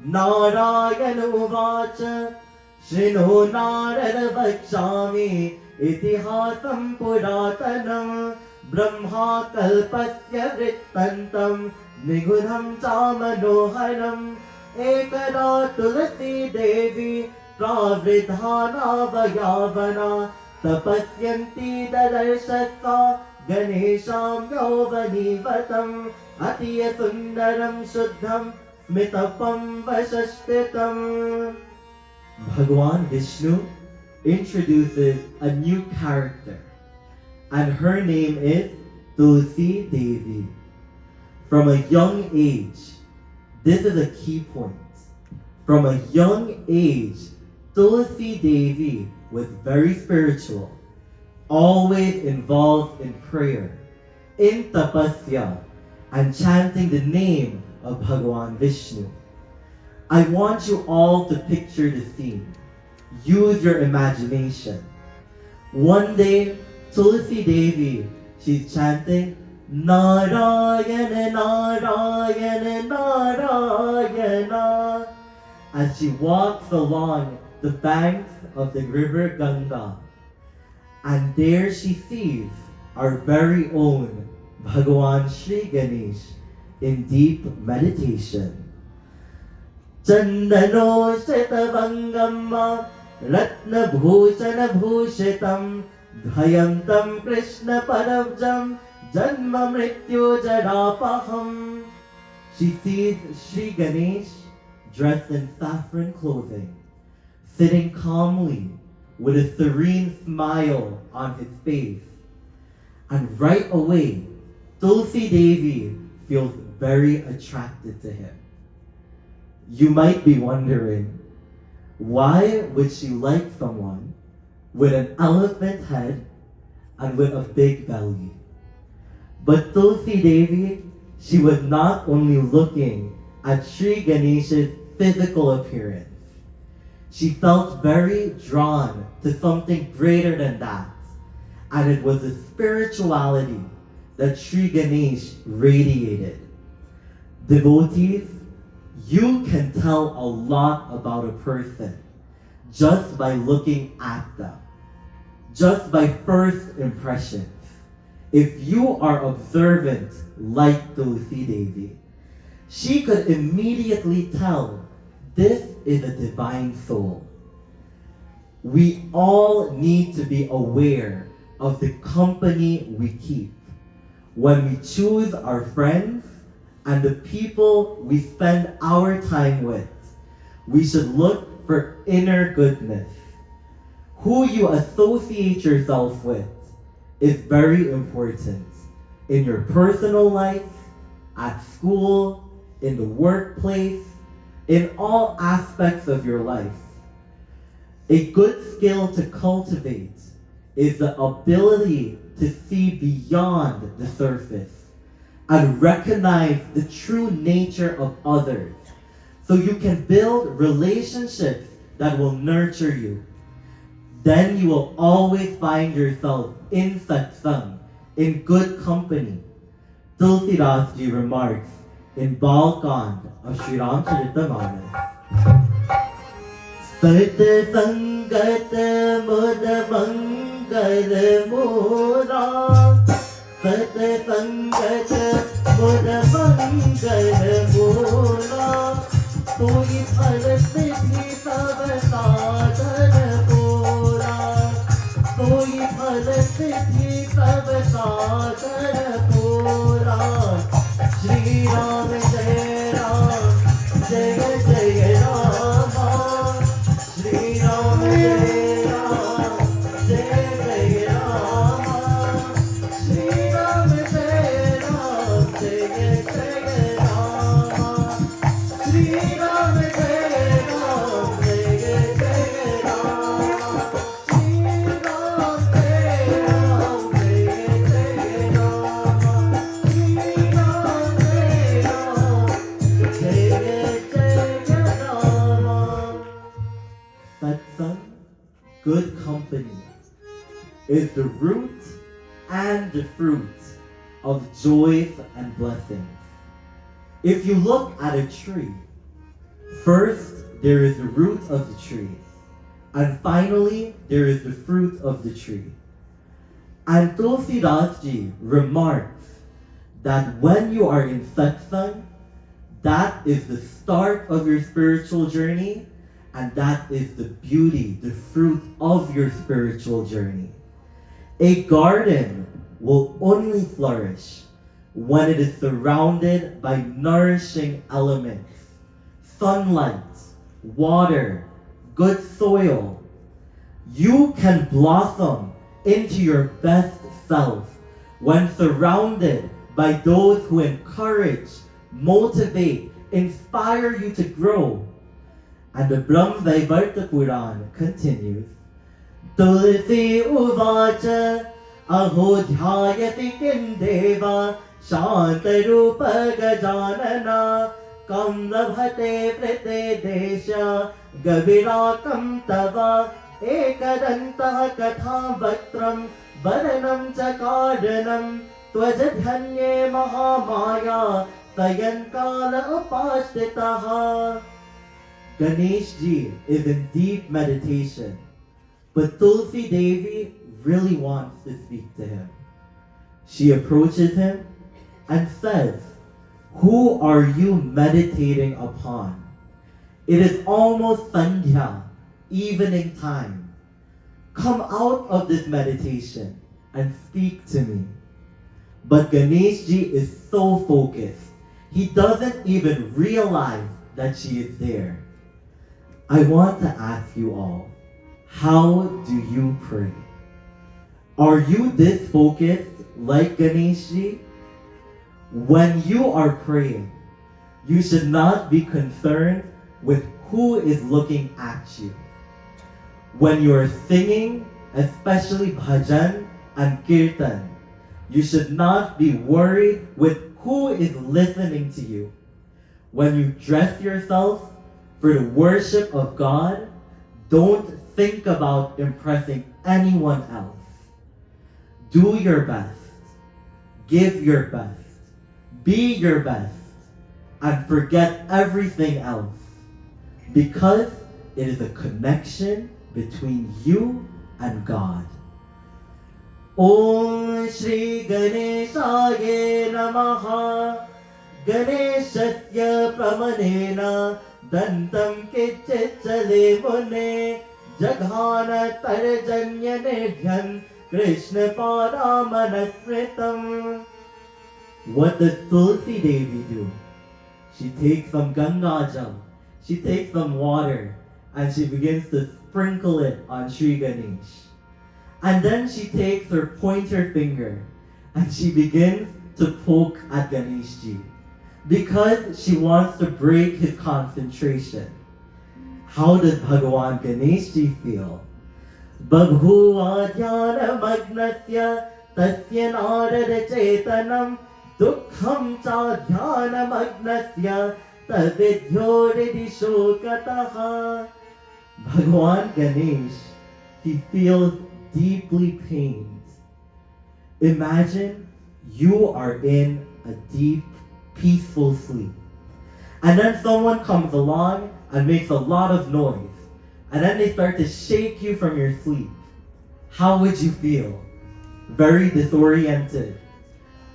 Narayana Uvacha Shino Narada Vakshami Itihasam Puratanam Brahma Kalpasya Vrittantam Nigudham Chamanoharam Ekada Tulasi Devi Pravridhana Vayavana Tapasyanti Dadarshasa Ganesham Yovanivatam Atiya Sundaram Shuddham Mitapam Vashashtitam. Bhagavan Vishnu introduces a new character, and her name is Tulsi Devi. From a young age, this is a key point. From a young age, Tulsi Devi was very spiritual, always involved in prayer, in tapasya, and chanting the name of Bhagavan Vishnu. I want you all to picture the scene. Use your imagination. One day, Tulsi Devi, she's chanting Narayana, Narayana, Narayana as she walks along the banks of the river Ganga. And there she sees our very own Bhagavan Sri Ganesh in deep meditation. Chandano Shetavangam Ratna Bhushana Bhushitam Dhayantam Krishna Paravjam Janma Mrityu Jarapaham. She sees Sri Ganesh dressed in saffron clothing, sitting calmly with a serene smile on his face. And right away, Tulsi Devi feels very attracted to him. You might be wondering, why would she like someone with an elephant head and with a big belly? But Tulsi Devi, she was not only looking at Sri Ganesh's physical appearance. She felt very drawn to something greater than that. And it was the spirituality that Sri Ganesh radiated. Devotees, you can tell a lot about a person just by looking at them, just by first impressions. If you are observant like Tulsi Devi, she could immediately tell this is a divine soul. We all need to be aware of the company we keep when we choose our friends and the people we spend our time with. We should look for inner goodness. Who you associate yourself with is very important in your personal life, at school, in the workplace, in all aspects of your life. A good skill to cultivate is the ability to see beyond the surface and recognize the true nature of others, so you can build relationships that will nurture you. Then you will always find yourself in satsang, in good company. Tulsi Das Ji remarks in Balkand of Sri Ramcharitamanas, Sat Sangat Mud Mangal Mura सतसंगत मुद मंगल मूला तोहि फल सिद्धि सब साधन पूरा तोहि फल सिद्धि सब साधन पूरा श्री राम जय जय राम श्री राम जय जय राम श्री राम जय जय राम श्री राम जय जय राम श्री राम जय Satsang, good company, is the root and the fruit of joys and blessings. If you look at a tree, first there is the root of the tree, and finally there is the fruit of the tree. And Tulsidas Ji remarks that when you are in satsang, that is the start of your spiritual journey, and that is the beauty, the fruit of your spiritual journey. A garden will only flourish when it is surrounded by nourishing elements, sunlight, water, good soil. You can blossom into your best self when surrounded by those who encourage, motivate, inspire you to grow. And the Brahmavaivarta Puran continues, Tulsi uvacha aho dhyayati kindeva shantarupa gajanana kam labhate prite desha gavirakam tava ekadantah katha vatram varanam chakaranam tvajadhanye mahamaya sayankala upashtitaha. Ganesh Ji is in deep meditation, but Tulsi Devi really wants to speak to him. She approaches him and says, "Who are you meditating upon? It is almost Sandhya, evening time. Come out of this meditation and speak to me." But Ganesh Ji is so focused, he doesn't even realize that she is there. I want to ask you all, how do you pray? Are you this focused like Ganesh Ji? When you are praying, you should not be concerned with who is looking at you. When you are singing, especially bhajan and kirtan, you should not be worried with who is listening to you. When you dress yourself for the worship of God, don't think about impressing anyone else. Do your best. Give your best. Be your best. And forget everything else. Because it is a connection between you and God. Om Shri Ganeshaya Namaha Ganeshasya Pramanena Dantam Kichchale Mune Jaghana Tarjanya Nidhyan Krishna Paramanasritam. What does Tulsi Devi do? She takes some Ganga Jal, she takes some water, and she begins to sprinkle it on Sri Ganesh. And then she takes her pointer finger and she begins to poke at Ganesh Ji because she wants to break his concentration. How does Bhagavan Ganesh Ji feel? Babhuva dhyana magnasya tasya narada chetanam dukkham cha dhyana magnasya tavidhyoridi shokataha. Bhagavan Ganesh, he feels deeply pained. Imagine you are in a deep, peaceful sleep. And then someone comes along and makes a lot of noise. And then they start to shake you from your sleep. How would you feel? Very disoriented.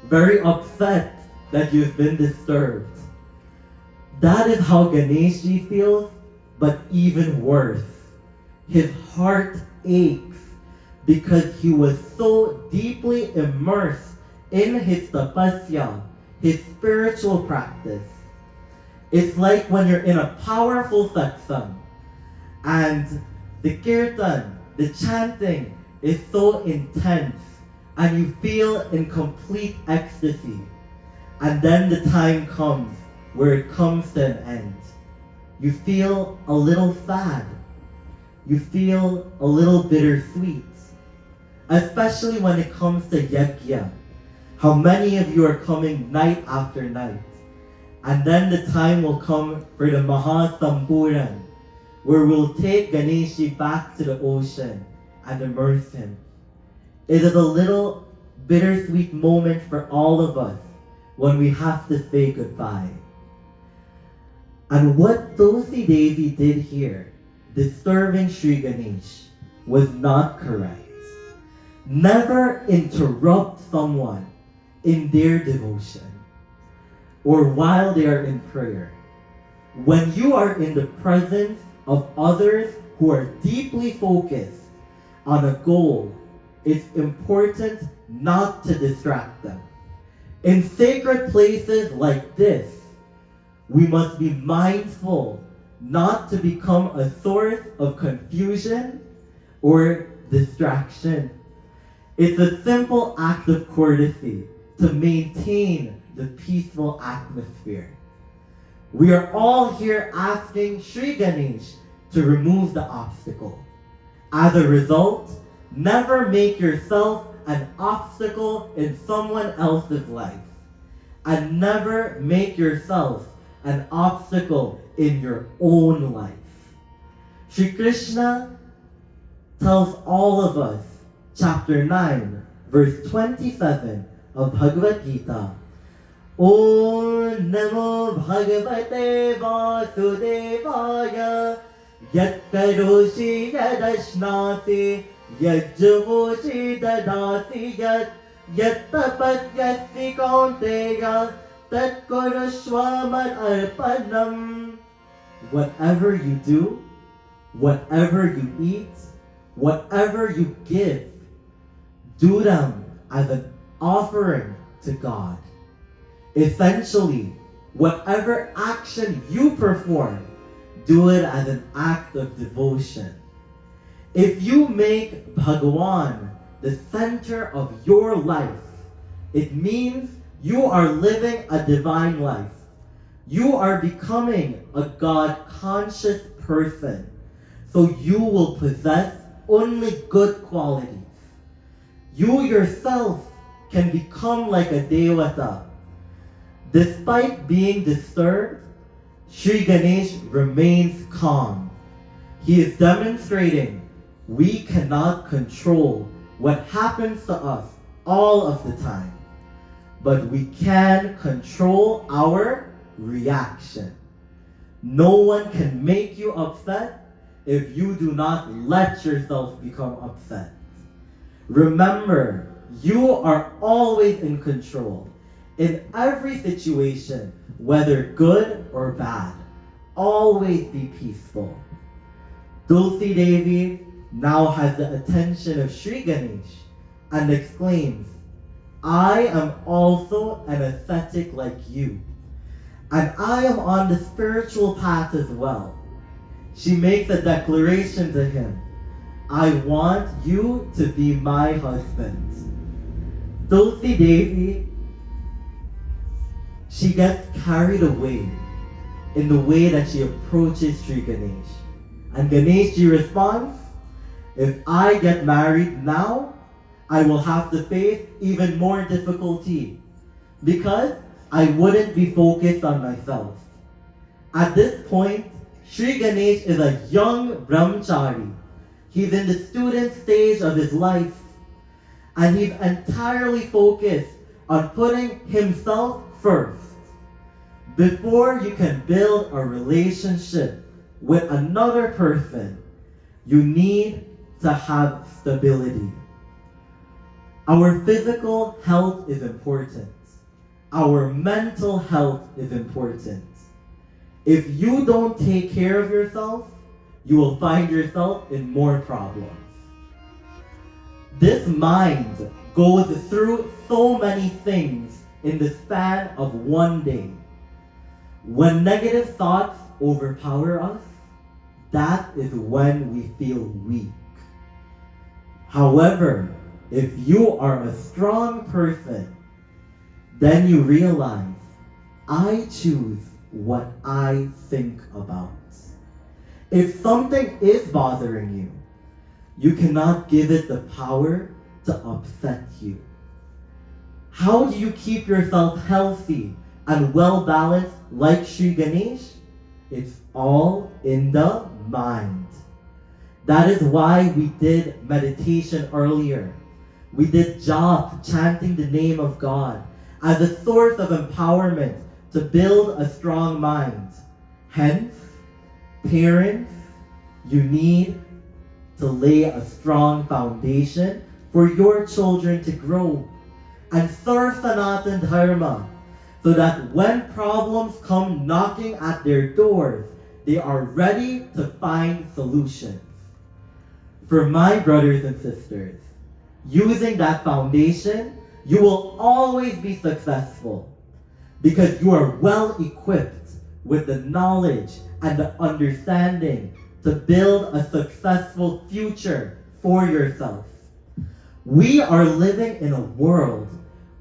very upset that you've been disturbed. That is how Ganeshji feels, but even worse. His heart aches because he was so deeply immersed in his tapasya, his spiritual practice. It's like when you're in a powerful satsang and the kirtan, the chanting is so intense and you feel in complete ecstasy. And then the time comes where it comes to an end. You feel a little sad. You feel a little bittersweet. Especially when it comes to yajna. How many of you are coming night after night? And then the time will come for the Mahasampuran, where we'll take Ganeshji back to the ocean and immerse him. It is a little bittersweet moment for all of us when we have to say goodbye. And what Tulsi Devi did here, disturbing Sri Ganesh, was not correct. Never interrupt someone in their devotion or while they are in prayer. When you are in the presence of others who are deeply focused on a goal, it's important not to distract them. In sacred places like this, we must be mindful not to become a source of confusion or distraction. It's a simple act of courtesy to maintain the peaceful atmosphere. We are all here asking Sri Ganesh to remove the obstacle. As a result, never make yourself an obstacle in someone else's life. And never make yourself an obstacle in your own life. Shri Krishna tells all of us, chapter 9, verse 27 of Bhagavad Gita, Om Namo Bhagavate Vasudevaya Yat Karoshi Yadashnasi Yat Javoshi Dadasi Yat Tapasyasi Kaunteya Tat Kuruswaman Arpanam. Whatever you do, whatever you eat, whatever you give, do them as an offering to God. Essentially, whatever action you perform, do it as an act of devotion. If you make Bhagawan the center of your life, it means you are living a divine life. You are becoming a God-conscious person. So you will possess only good qualities. You yourself can become like a Devata. Despite being disturbed, Sri Ganesh remains calm. He is demonstrating we cannot control what happens to us all of the time, but we can control our reaction. No one can make you upset if you do not let yourself become upset. Remember, you are always in control. In every situation, whether good or bad, always be peaceful. Tulsi Devi now has the attention of Sri Ganesh and exclaims, I am also an ascetic like you, and I am on the spiritual path as well. She makes a declaration to him, I want you to be my husband. Tulsi Devi, she gets carried away in the way that she approaches Sri Ganesh. And Ganeshji responds, if I get married now, I will have to face even more difficulty because I wouldn't be focused on myself. At this point, Sri Ganesh is a young brahmachari. He's in the student stage of his life, and he's entirely focused on putting himself first. Before you can build a relationship with another person, you need to have stability. Our physical health is important. Our mental health is important. If you don't take care of yourself, you will find yourself in more problems. This mind goes through so many things in the span of one day. When negative thoughts overpower us, that is when we feel weak. However, if you are a strong person, then you realize, I choose what I think about. If something is bothering you, you cannot give it the power to upset you. How do you keep yourself healthy and well-balanced like Sri Ganesh? It's all in the mind. That is why we did meditation earlier. We did jap, chanting the name of God, as a source of empowerment to build a strong mind. Hence, parents, you need to lay a strong foundation for your children to grow and serve Sanatan Dharma, so that when problems come knocking at their doors, they are ready to find solutions. For my brothers and sisters, using that foundation, you will always be successful because you are well equipped with the knowledge and the understanding to build a successful future for yourself. We are living in a world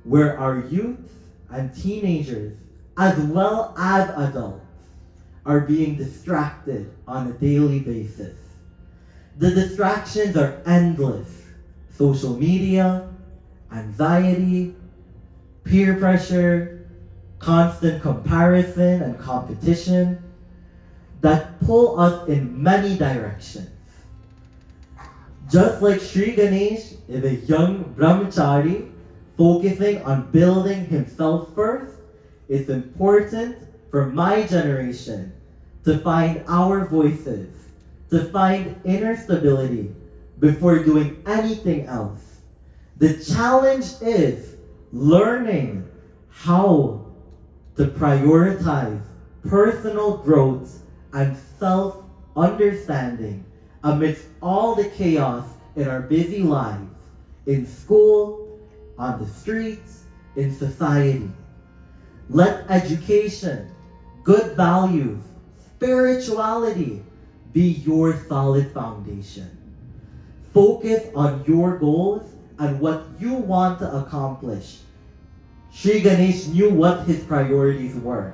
where our youth and teenagers, as well as adults, are being distracted on a daily basis. The distractions are endless. Social media, anxiety, peer pressure, constant comparison and competition that pull us in many directions. Just like Sri Ganesh is a young brahmachari focusing on building himself first, it's important for my generation to find our voices, to find inner stability before doing anything else. The challenge is learning how to prioritize personal growth and self-understanding amidst all the chaos in our busy lives, in school, on the streets, in society. Let education, good values, spirituality be your solid foundation. Focus on your goals and what you want to accomplish. Sri Ganesh knew what his priorities were,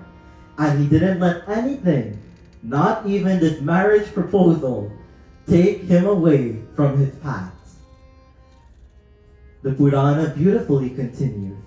and he didn't let anything, not even this marriage proposal, take him away from his path. The Purana beautifully continues.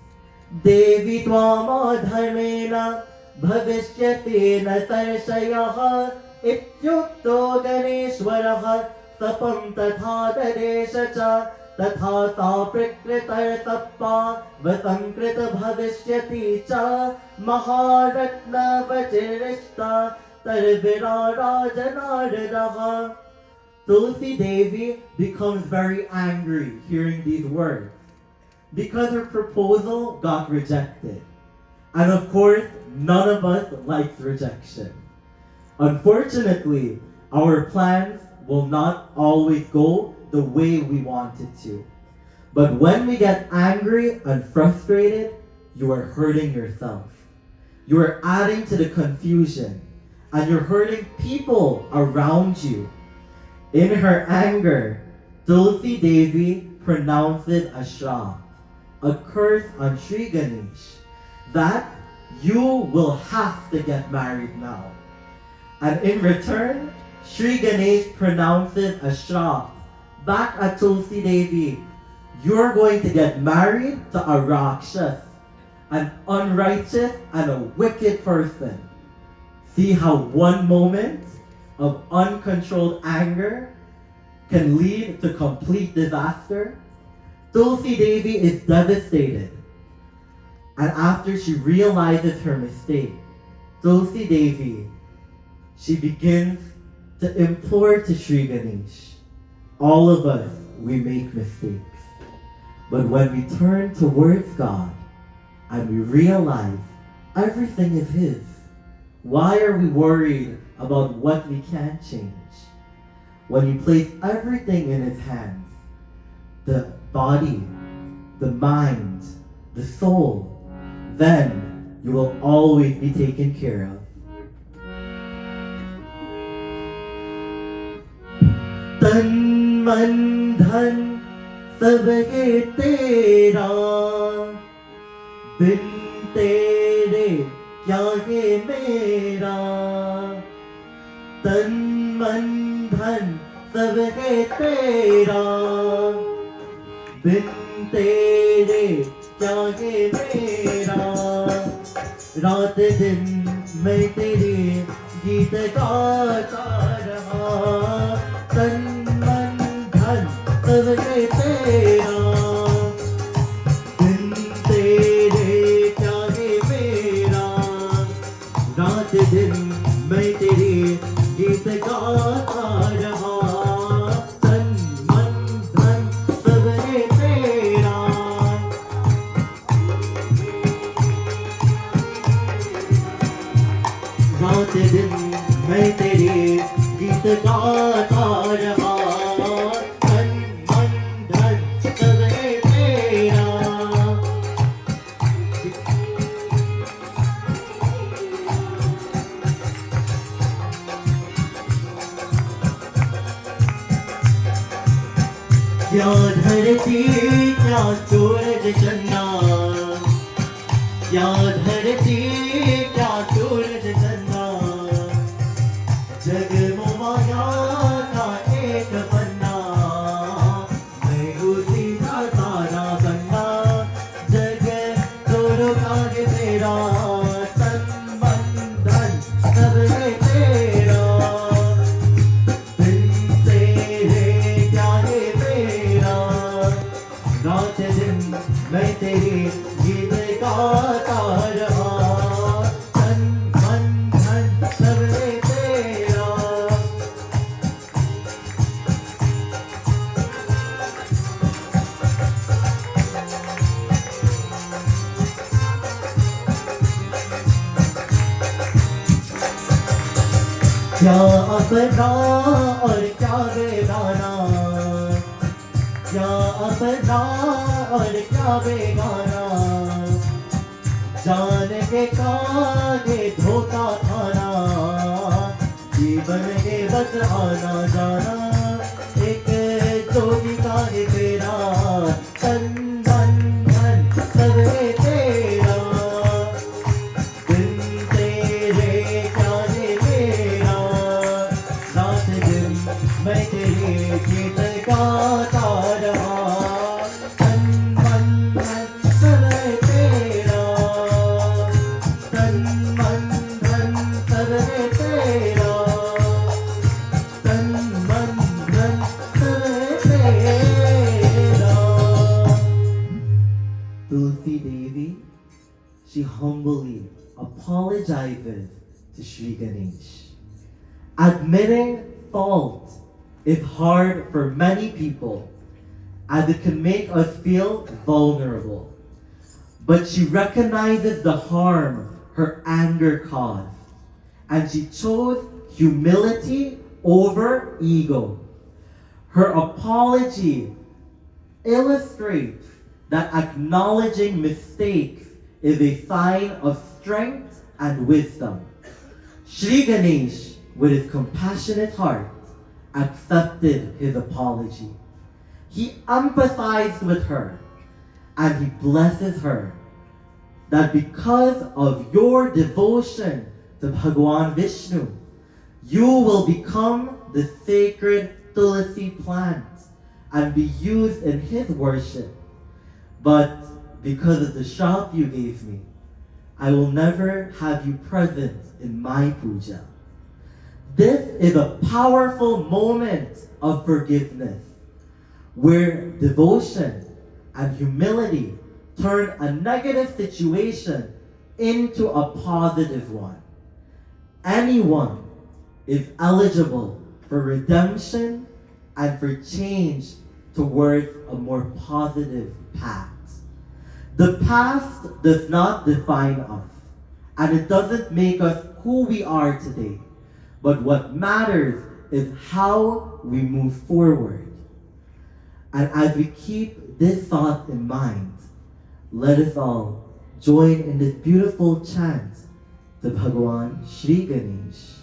Devi tvama dharmena bhavishyatena sarshayah ityukto ganeshwarah sapam tatha dadesha cha tatha sa prakritar tappa vasankrita bhavishyati cha maharatna vajirishta tarvira rajanaradaha. Tulsi Devi becomes very angry hearing these words because her proposal got rejected. And of course, none of us likes rejection. Unfortunately, our plans will not always go the way we want it to. But when we get angry and frustrated, you are hurting yourself. You are adding to the confusion, and you're hurting people around you. In her anger, Tulsi Devi pronounces a shrap, a curse on Sri Ganesh, that you will have to get married now. And in return, Sri Ganesh pronounces a shrap back at Tulsi Devi. You're going to get married to a Rakshas, an unrighteous and a wicked person. See how one moment of uncontrolled anger can lead to complete disaster? Tulsi Devi is devastated. And after she realizes her mistake, Tulsi Devi, she begins to implore to Sri Ganesh. All of us, we make mistakes. But when we turn towards God and we realize everything is His, why are we worried about what we can't change? When you place everything in His hands, the body, the mind, the soul, then you will always be taken care of. तन मन धन सब है तेरा, बिन तेरे क्या है मेरा. तन मन धन सब है तेरा, बिन तेरे क्या है मेरा. रात दिन मैं तेरे गीत गाता रहा. तन मन धन सब है तेरा, बिन तेरे क्या है मेरा. रात दिन मैं तेरे गीत गाता रहा. तन मन धन सब है तेरा. रात दिन मैं तेरे गीत गाता रहा. तन मन धन सब है तेरा. क्या धरती क्या सूरज चंदा, क्या धरती क्या सूरज चंदा. जगमगाया का एक पन्ना, मैं उसी का तारा बन्ना. जग तोरो काग तेरा. तन मन धन सब है तेरा, बिन तेरे क्या है मेरा. रात दिन मैं तेरे गीत गाता रहा. तन मन धन सब है तेरा. क्या अपना और क्या बेगाना, क्या अपना और क्या बेगाना. जान के कागे धोखा खाना, जीवन के बस आना जाना. एक जोगी कागे तेरा. तन मन धन सब है तेरा, बिन तेरे क्या है मेरा. रात दिन मैं तेरे गीत गाता रहा. तन मन धन सब है तेरा. तन मन धन सब है तेरा. तन मन धन सब है तेरा. Tulsi Devi, she humbly apologizes to Shri Ganesh. Admitting fault is hard for many people, as it can make us feel vulnerable. But she recognizes the harm her anger caused, and she chose humility over ego. Her apology illustrates that acknowledging mistakes is a sign of strength and wisdom. Shri Ganesh, with his compassionate heart, accepted his apology. He empathized with her, and he blesses her that because of your devotion to Bhagwan Vishnu, you will become the sacred Tulsi plant and be used in his worship. But because of the shop you gave me, I will never have you present in my puja. This is a powerful moment of forgiveness, where devotion and humility turn a negative situation into a positive one. Anyone is eligible for redemption and for change towards a more positive path. The past does not define us, and it doesn't make us who we are today. But what matters is how we move forward. And as we keep this thought in mind, let us all join in this beautiful chant to Bhagawan Shri Ganesh.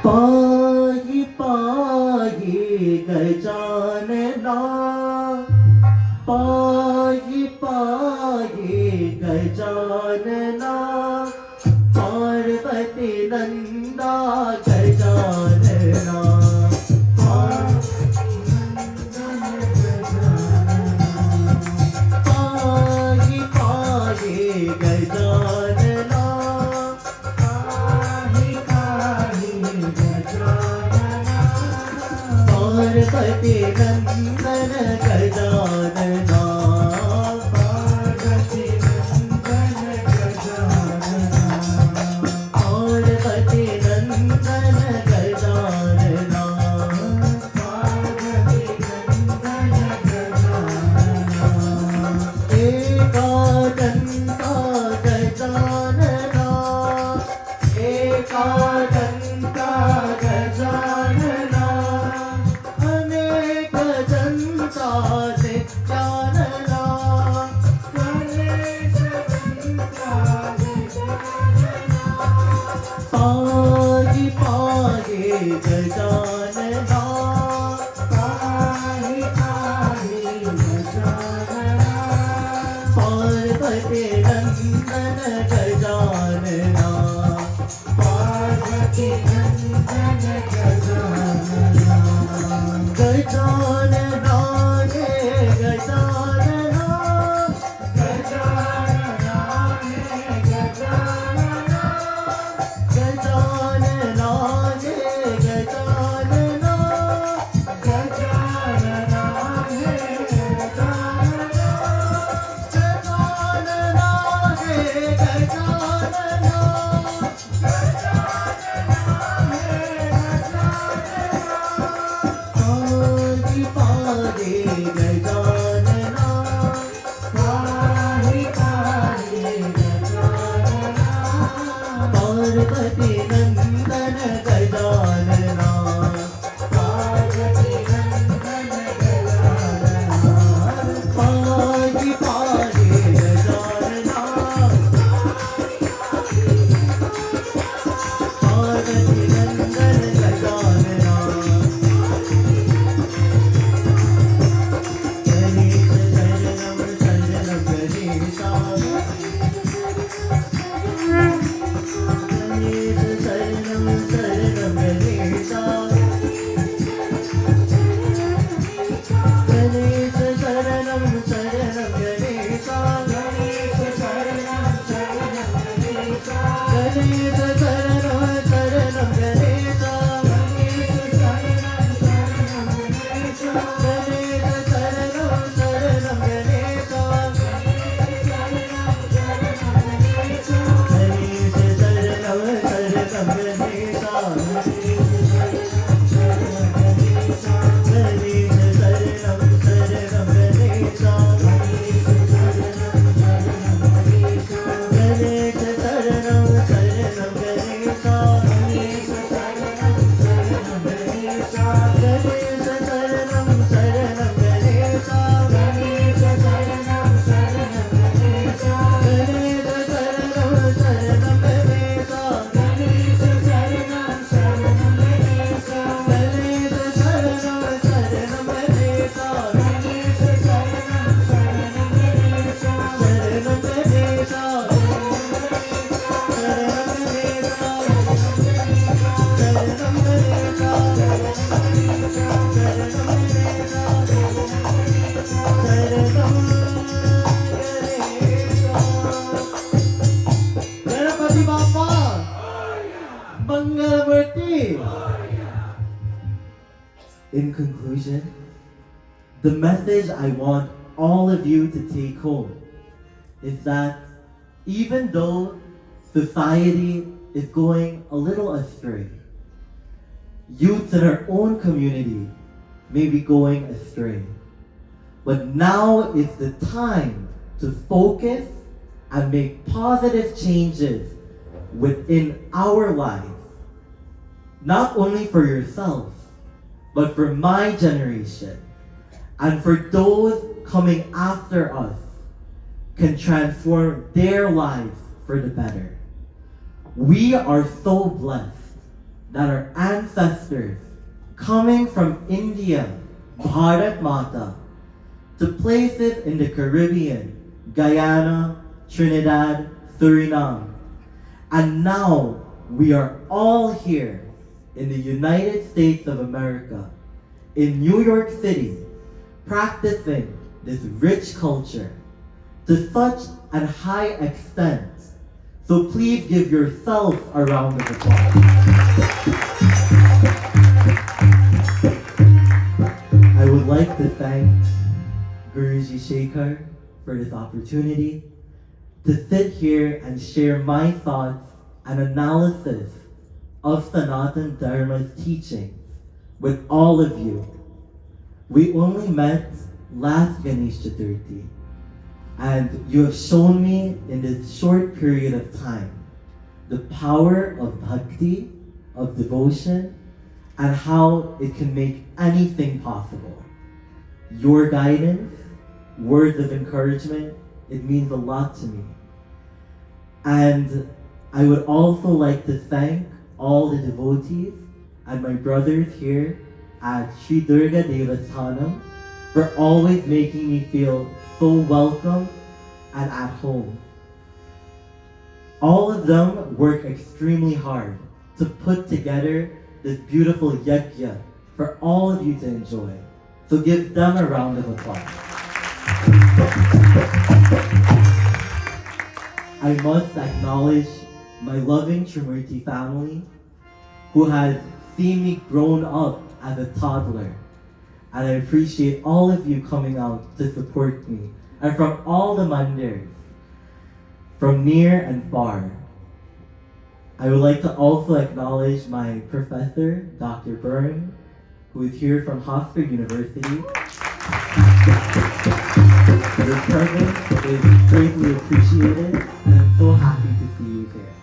Pahi pahi gajanana, pahi pahi gajanana, Parvati nanda gajanana, pahi pahi gajanana, Parvati nandan gajanana, Parvati nandan gajanana, Parvati nandan gajanana, Parvati nandan gajanana, Ekadanta gajanana, Ekadanta gajanana, Pahi pahi gajanana, pahi pahi gajanana, Parvati nandan gajanana, Parvati nandan gajanana, gajanana he gajanana, gajanana he gajanana, gajanana he gajanana, gajanana he gajanana, gajanana he gajanana, pahi pahi gajanana, pahi pahi gajanana, Parvati nandan gajanana, Parvati nandan gajanana, pahi pahi gajanana, Parvati nandan gajanana, Ganesh Saranam Saranam Ganesha, Ganesh Saranam Saranam Ganesha, Ganesh Saranam Saranam Ganesha, Ganesh Saranam Saranam Ganesha, Ganesh Saranam Saranam Ganesha, Ganesh Saranam Saranam Ganesha, Ganesh Saranam Saranam Ganesha, Ganesh Saranam Saranam Ganesha, Ganesh Saranam Saranam Ganesha, Ganesh Saranam Saranam Ganesha, Ganesh Saranam Saranam Ganesha, Ganesh Saranam Saranam Ganesha, Ganesh Saranam Saranam Ganesha, Ganesh Saranam Saranam Ganesha, Ganesh Saranam Saranam Ganesha, Ganesh Saranam Saranam Ganesha, Ganesh Saranam Saranam Ganesha, Saranam Ganesha, Ganapati Bappa, Mangalamurti. In conclusion, the message I want all of you to take home is that even though society is going a little astray, youths in our own community may be going astray. But now is the time to focus and make positive changes within our lives. Not only for yourself, but for my generation and for those coming after us can transform their lives for the better. We are so blessed that our ancestors coming from India, Bharat Mata, to places in the Caribbean, Guyana, Trinidad, Suriname, and now we are all here in the United States of America, in New York City, practicing this rich culture to such a high extent. So please give yourself a round of applause. I would like to thank Guruji Shekhar for this opportunity to sit here and share my thoughts and analysis of Sanatan Dharma's teachings with all of you. We only met last Ganesh Chaturthi, and you have shown me in this short period of time the power of bhakti, of devotion, and how it can make anything possible. Your guidance, words of encouragement, it means a lot to me. And I would also like to thank all the devotees and my brothers here at Sri Durga Devasthanam for always making me feel so welcome and at home. All of them work extremely hard to put together this beautiful yajna for all of you to enjoy. So give them a round of applause. I must acknowledge my loving Trimurti family who has seen me grown up as a toddler. And I appreciate all of you coming out to support me. And from all the manders, from near and far. I would like to also acknowledge my professor, Dr. Byrne, who is here from Hofstra University. Your presence is greatly appreciated, and I'm so happy to see you here.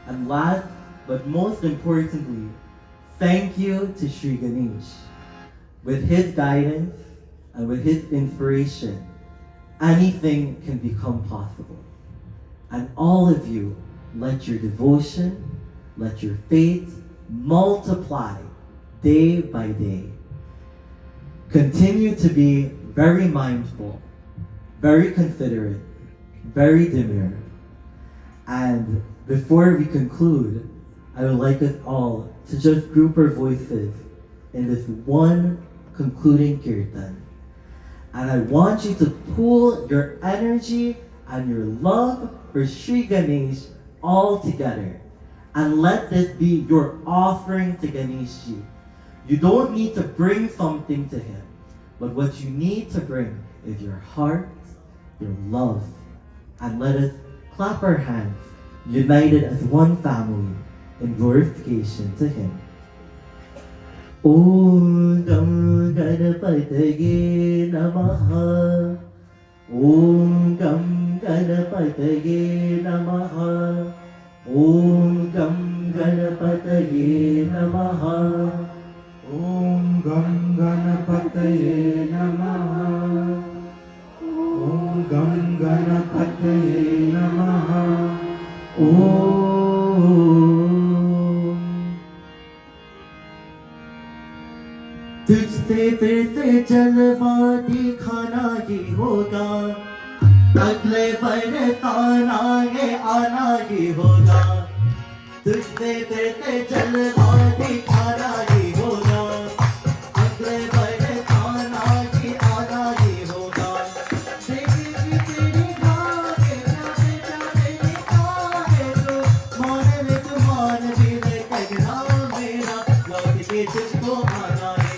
And last, but most importantly, thank you to Sri Ganesh. With his guidance and with his inspiration, anything can become possible. And all of you, let your devotion, let your faith multiply day by day. Continue to be very mindful, very considerate, very demure. And before we conclude, I would like us all to just group our voices in this one concluding kirtan. And I want you to pool your energy and your love for Sri Ganesh all together. And let this be your offering to Ganeshji. You don't need to bring something to him, but what you need to bring is your heart, your love. And let us clap our hands, united as one family, in glorification to him. Om Gam Ganapataye Namaha. Om Gam Ganapataye Namaha. Om Gam Ganapataye Namaha.
Om Gam Ganapataye Namaha. Om Gam Ganapataye Namaha.
Om. तुझसे फिर से जलवा दिखाना ही होगा, अगले बरसाना ये आना ही होगा। तुझसे फिर से जलवा दिखाना ही होगा, अगले बरसाना ये आना ही होगा। देखेगी तेरी भागे ना बेटा तेरी आगे तो मान विच मान भी ले कहना मेरा लौट के तुझको आना है।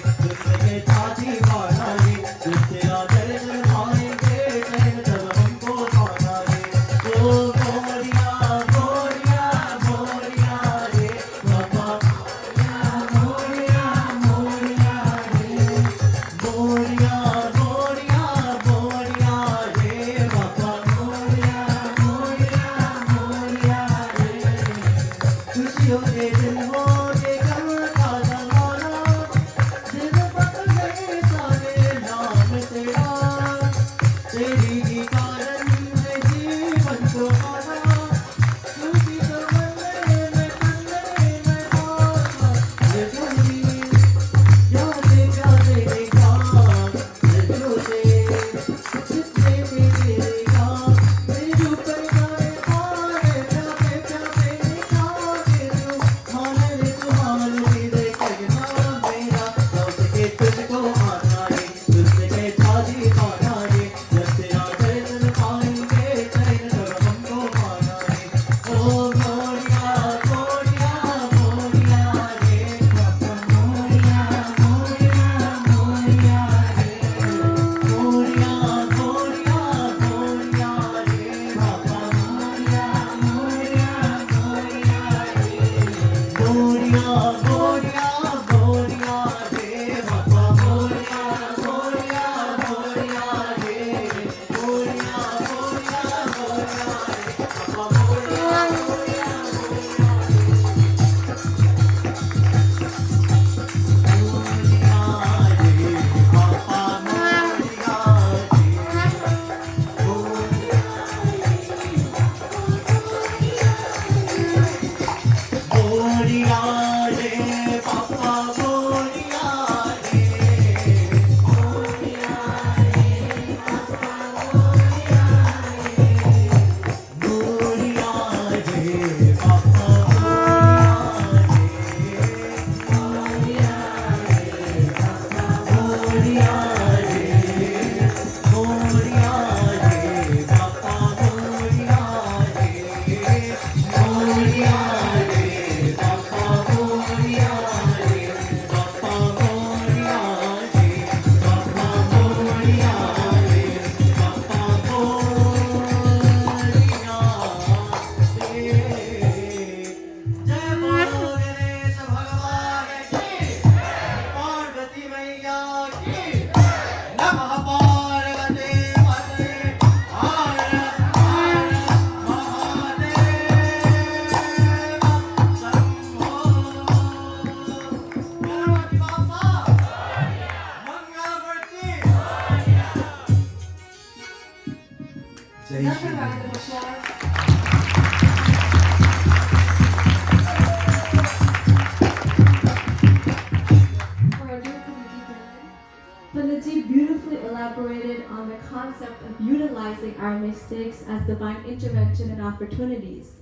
on the concept of utilizing our mistakes as divine intervention and opportunities.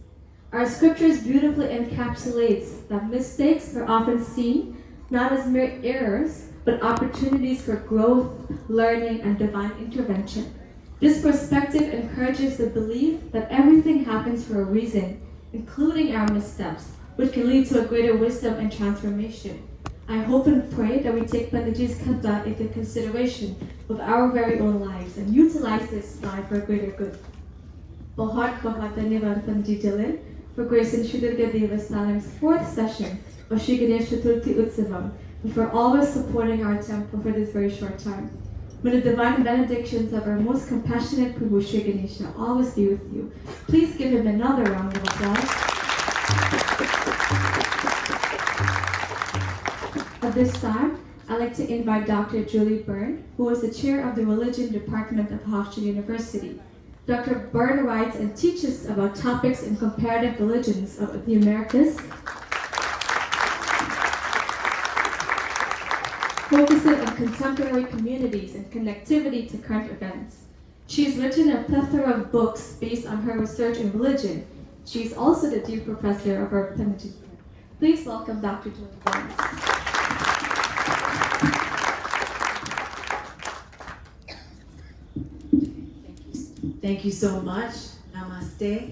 Our scriptures beautifully encapsulates that mistakes are often seen not as mere errors, but opportunities for growth, learning, and divine intervention. This perspective encourages the belief that everything happens for a reason, including our missteps, which can lead to a greater wisdom and transformation. I hope and pray that we take Panditji's kata into consideration of our very own lives and utilize this life for greater good. Bahut bahut dhanyavad Pandit Dylan for gracing Sri Durga Devasthanam's 4th session of Sri Ganesh Chaturthi Utsavam and for always supporting our temple for this very short time. May the divine benedictions of our most compassionate Prabhu Sri Ganesha always be with you. Please give him another round of applause. At this time, I'd like to invite Dr. Julie Byrne, who is the chair of the Religion Department of Hofstra University. Dr. Byrne writes and teaches about topics in comparative religions of the Americas, focusing on contemporary communities and connectivity to current events. She's written a plethora of books based on her research in religion. She's also the dean professor of our Pandit. Please welcome Dr. Julie Byrne.
Thank you so much. Namaste.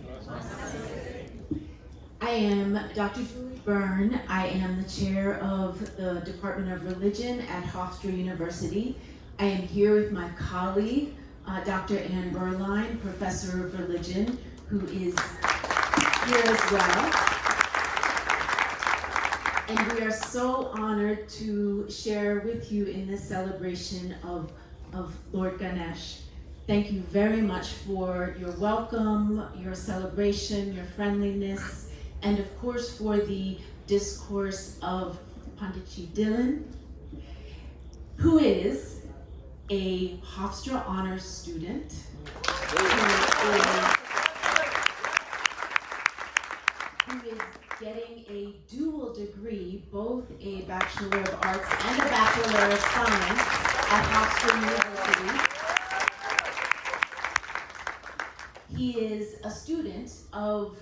I am Dr. Julie Byrne. I am the chair of the Department of Religion at Hofstra University. I am here with my colleague, Dr. Ann Berline, Professor of Religion, who is here as well. And we are so honored to share with you in this celebration of Lord Ganesh. Thank you very much for your welcome, your celebration, your friendliness, and of course for the discourse of Panditji Dylan, who is a Hofstra Honors student, who is getting a dual degree, both a Bachelor of Arts and a Bachelor of Science at Hofstra University. He is a student of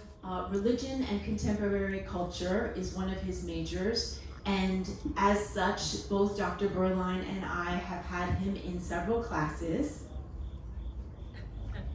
religion and contemporary culture is one of his majors, and as such, both Dr. Berline and I have had him in several classes.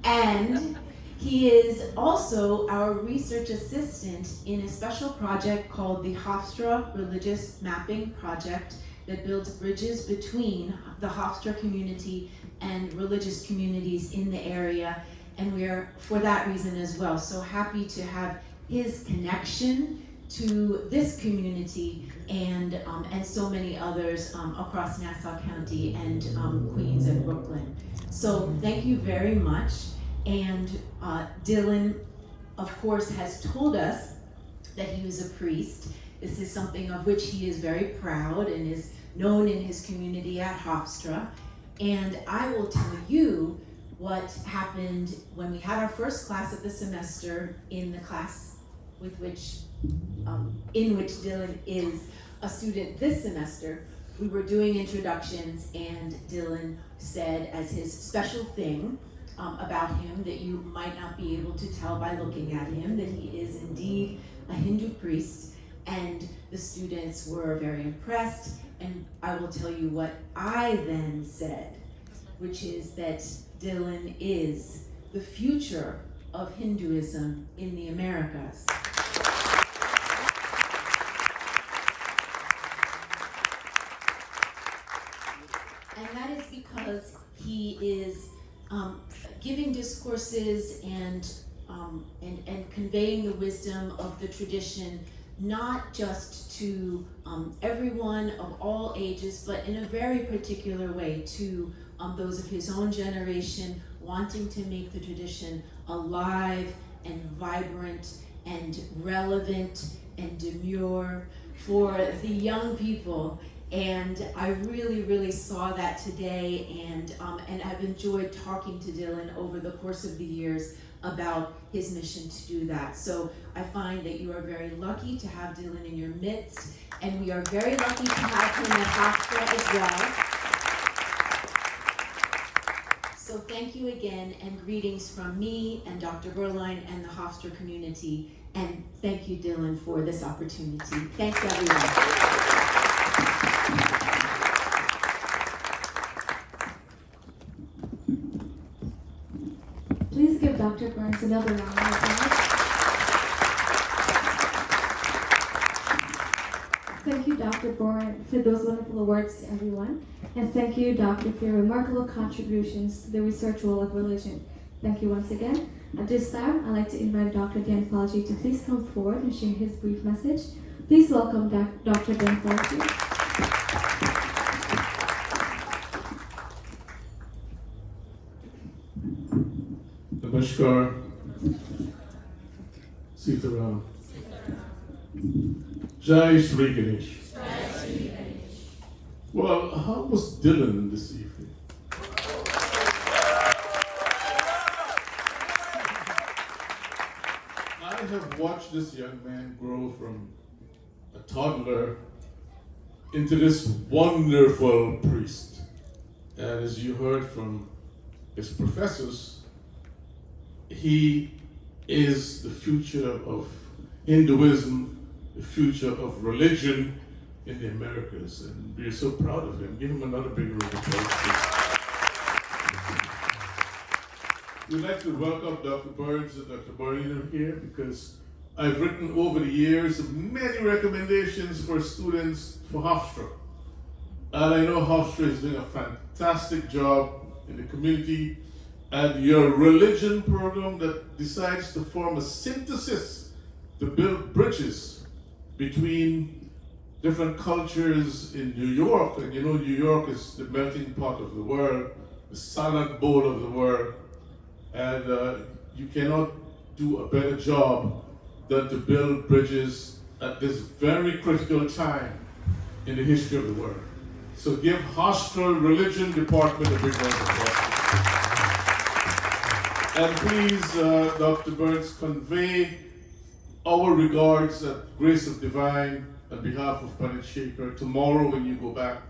And he is also our research assistant in a special project called the Hofstra Religious Mapping Project that builds bridges between the Hofstra community and religious communities in the area. And we are, for that reason as well, so happy to have his connection to this community and so many others across Nassau County and Queens and Brooklyn. So thank you very much. And Dylan, of course, has told us that he was a priest. This is something of which he is very proud and is known in his community at Hofstra. And I will tell you what happened when we had our first class of the semester in the class with which, in which Dylan is a student this semester. We were doing introductions and Dylan said as his special thing about him that you might not be able to tell by looking at him that he is indeed a Hindu priest, and the students were very impressed. And I will tell you what I then said, which is that Dylan is the future of Hinduism in the Americas. And that is because he is giving discourses and conveying the wisdom of the tradition, not just to everyone of all ages, but in a very particular way to those of his own generation, wanting to make the tradition alive and vibrant and relevant and demure for the young people. And I really, really saw that today, and I've enjoyed talking to Dylan over the course of the years about his mission to do that. So I find that you are very lucky to have Dylan in your midst, and we are very lucky to have him at Hofstra as well. So thank you again, and greetings from me and Dr. Berline and the Hofstra community. And thank you, Dylan, for this opportunity. Thanks, everyone.
Please give Dr. Burns another round of applause. Thank you, Dr. Bourne, for those wonderful words to everyone. And thank you, Doctor, for your remarkable contributions to the research role of religion. Thank you once again. At this time, I'd like to invite Dr. Dan Palji to please come forward and share his brief message. Please welcome Dr. Dan Palji.
Namaskar. Sitaram. Jai Shri Ganesh. Well, how was Dylan this evening? I have watched this young man grow from a toddler into this wonderful priest. And as you heard from his professors, he is the future of Hinduism, the future of religion in the Americas, and we're so proud of him. Give him another big round of applause, please. We'd like to welcome Dr. Burns and Dr. Barlino here because I've written over the years many recommendations for students for Hofstra. And I know Hofstra is doing a fantastic job in the community, and your religion program that decides to form a synthesis to build bridges between different cultures in New York. And you know, New York is the melting pot of the world, the salad bowl of the world. And you cannot do a better job than to build bridges at this very critical time in the history of the world. So give Hofstra Religion Department a big round of applause. And please, Dr. Burns, convey our regards at Grace of Divine on behalf of Pandit Shekhar tomorrow when you go back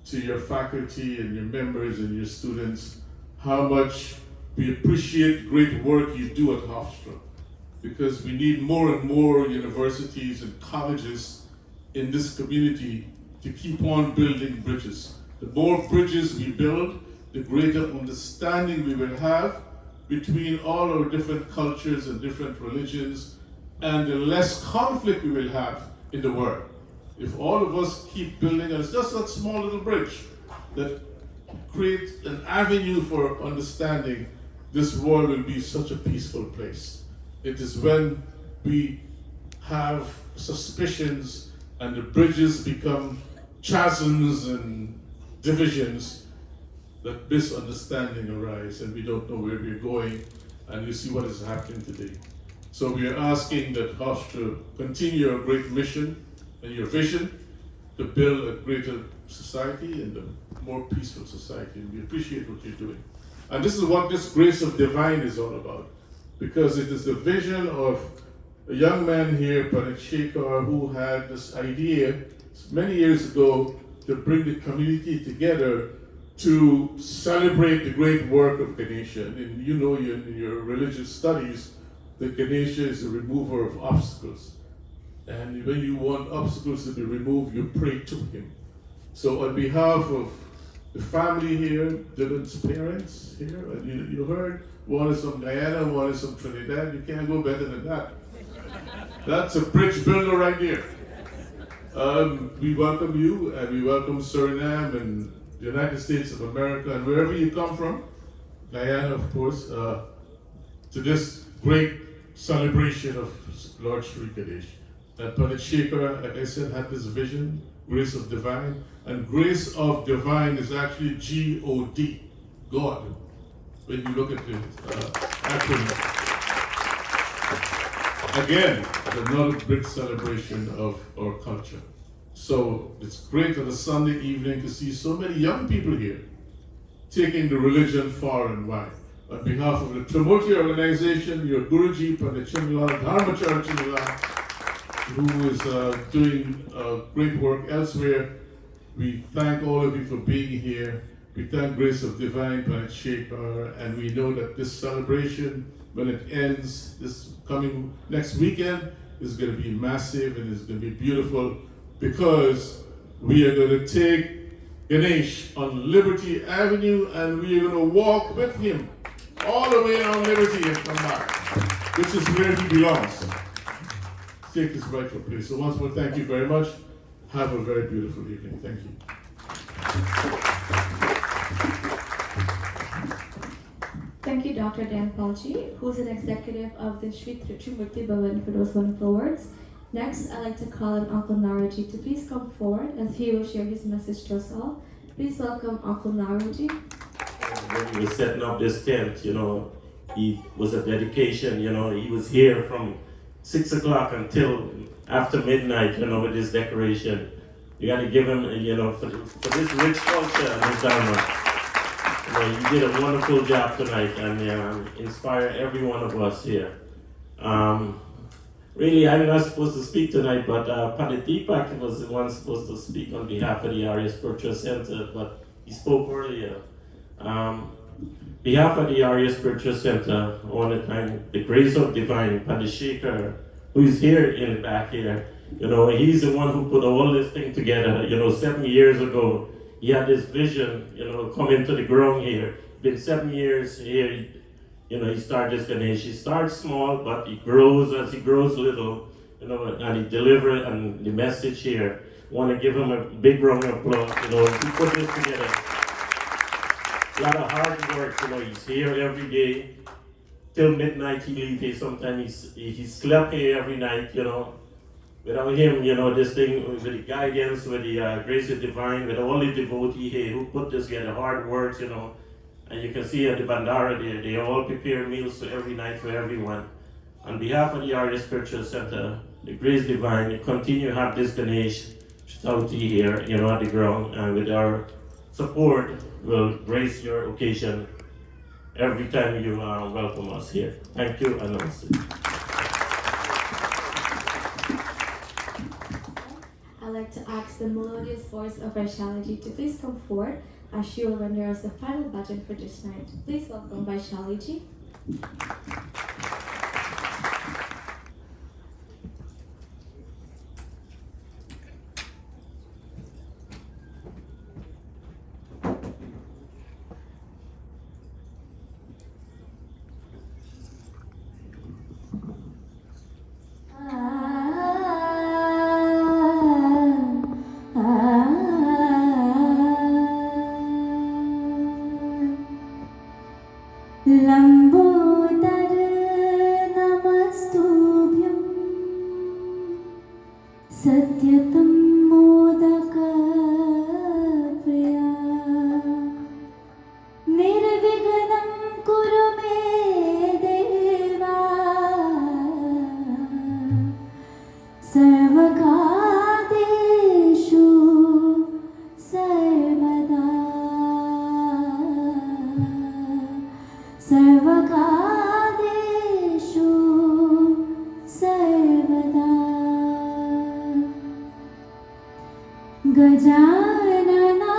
to your faculty and your members and your students, how much we appreciate the great work you do at Hofstra, because we need more and more universities and colleges in this community to keep on building bridges. The more bridges we build, the greater understanding we will have between all our different cultures and different religions, and the less conflict we will have in the world. If all of us keep building, and it's just that small little bridge that creates an avenue for understanding, this world will be such a peaceful place. It is when we have suspicions and the bridges become chasms and divisions that misunderstanding arise, and we don't know where we're going, and you see what is happening today. So we are asking that Hofstra continue your great mission and your vision to build a greater society and a more peaceful society, and we appreciate what you're doing. And this is what this Grace of Divine is all about, because it is the vision of a young man here, Pandit Shekhar, who had this idea many years ago to bring the community together to celebrate the great work of Ganesha. And you know, in your religious studies, that Ganesha is the remover of obstacles. And when you want obstacles to be removed, you pray to him. So on behalf of the family here, Dylan's parents here, and you heard, one is from Guyana, one is from Trinidad, you can't go better than that. That's a bridge builder right there. We welcome you, and we welcome Suriname and the United States of America, and wherever you come from, Guyana, of course, to this great celebration of Lord Sri Ganesh. And Pandit Shekhar, like I said, had this vision, Grace of Divine, and Grace of Divine is actually G-O-D, God, when you look at the acronym. Again, another big celebration of our culture. So it's great on a Sunday evening to see so many young people here taking the religion far and wide. On behalf of the Trimurti organization, your Guruji, Pandit Chinlal, Dharmacharya Chinlal, who is doing great work elsewhere, we thank all of you for being here. We thank Grace of Divine Planet Shaker, and we know that this celebration, when it ends this coming next weekend, is going to be massive and it's going to be beautiful because we are going to take Ganesh on Liberty Avenue and we are going to walk with him all the way down Liberty and come back, which is where he belongs. Take his rightful place. So once more, thank you very much. Have a very beautiful evening. Thank you.
Thank you, Dr. Dan Palchi, who's an executive of the Sri Trichamurti Bhavan, for those wonderful words. Next, I'd like to call on Uncle Naruji to please come forward as he will share his message to us all. Please welcome Uncle Naruji.
When he was setting up this tent, he was a dedication, he was here from 6 o'clock until after midnight, with this decoration. You got to give him, for this rich culture and his dharma. You did a wonderful job tonight and inspire every one of us here. Really, I'm not supposed to speak tonight, but Pandit Deepak was the one supposed to speak on behalf of the Arya Spiritual Center, but he spoke earlier. Behalf of the Arya Spiritual Center, I want to thank the Grace of Divine, Pandit Shekhar, who is here in the back here. He's the one who put all this thing together. 7 years ago, he had this vision, come into the ground here. Been 7 years here, he started this Ganesh. He starts small, but he grows as he grows little, and he delivers and the message here. Want to give him a big round of applause, he put this together. A lot of hard work, he's here every day. Till midnight he leaves. Sometimes he slept here every night, Without him, this thing with the guidance, with the grace of divine, with all the devotees here who put this together, hard work, and you can see at the Bandara there, they all prepare meals for every night for everyone. On behalf of the Arya Spiritual Center, the grace divine, continue to have this Ganesh Chaturthi here, at the ground, and with our support, we'll grace your occasion every time you welcome us here. Thank you, and namaste.
I'd like to ask the melodious voice of Vaishali to please come forward as she will render us the final bhajan for this night. Please welcome Vaishali ji.
Lambodar नमस्तुभ्यं सत्यतं मोदक प्रिया निर्विघ्नं कुरु मे देवा सर्वकार्येषु सर्वदा सर्वकार्येषु सर्वदा गजानना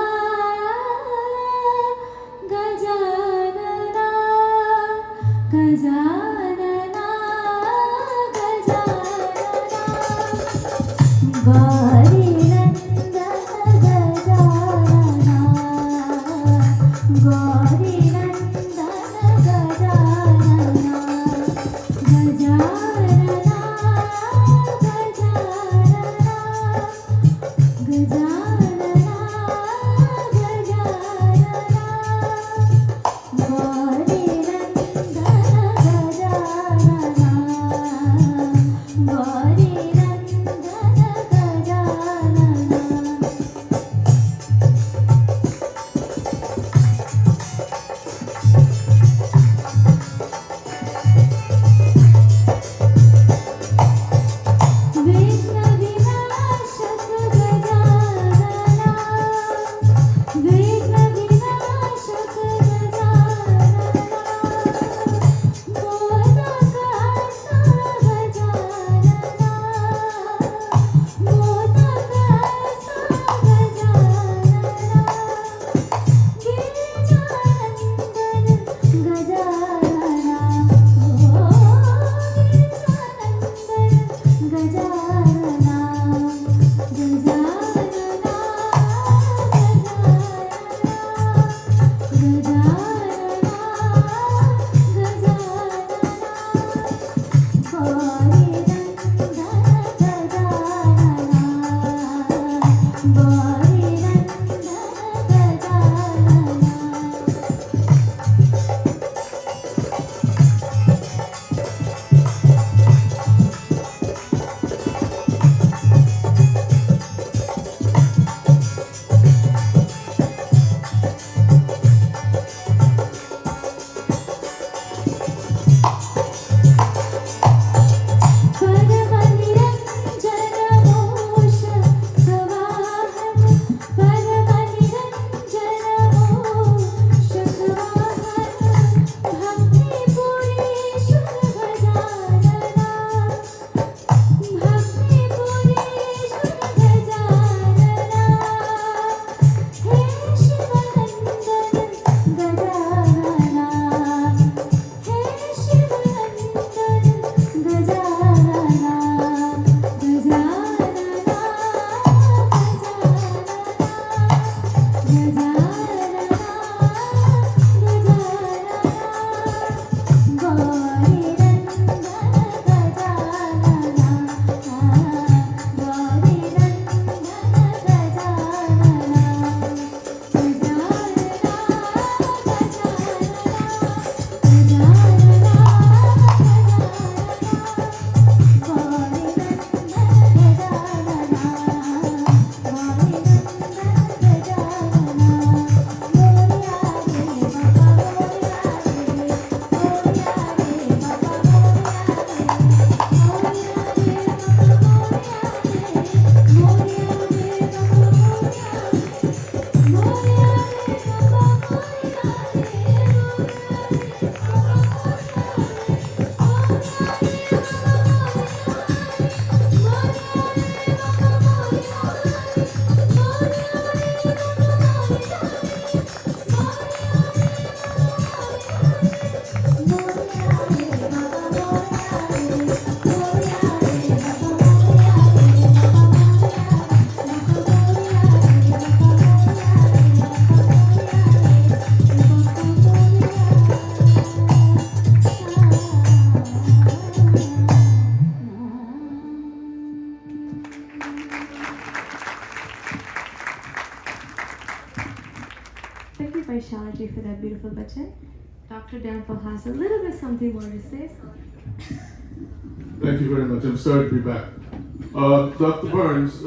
गजानना गजानना गजानना गौरीनन्दन गजानना गौरीनन्दन गजानना गजानना विघ्न विनाशक Gajanana
Paji for that beautiful bhajan. Dr. Danpal has a little bit something more to say.
Thank you very much. I'm sorry to be back. Dr. Burns,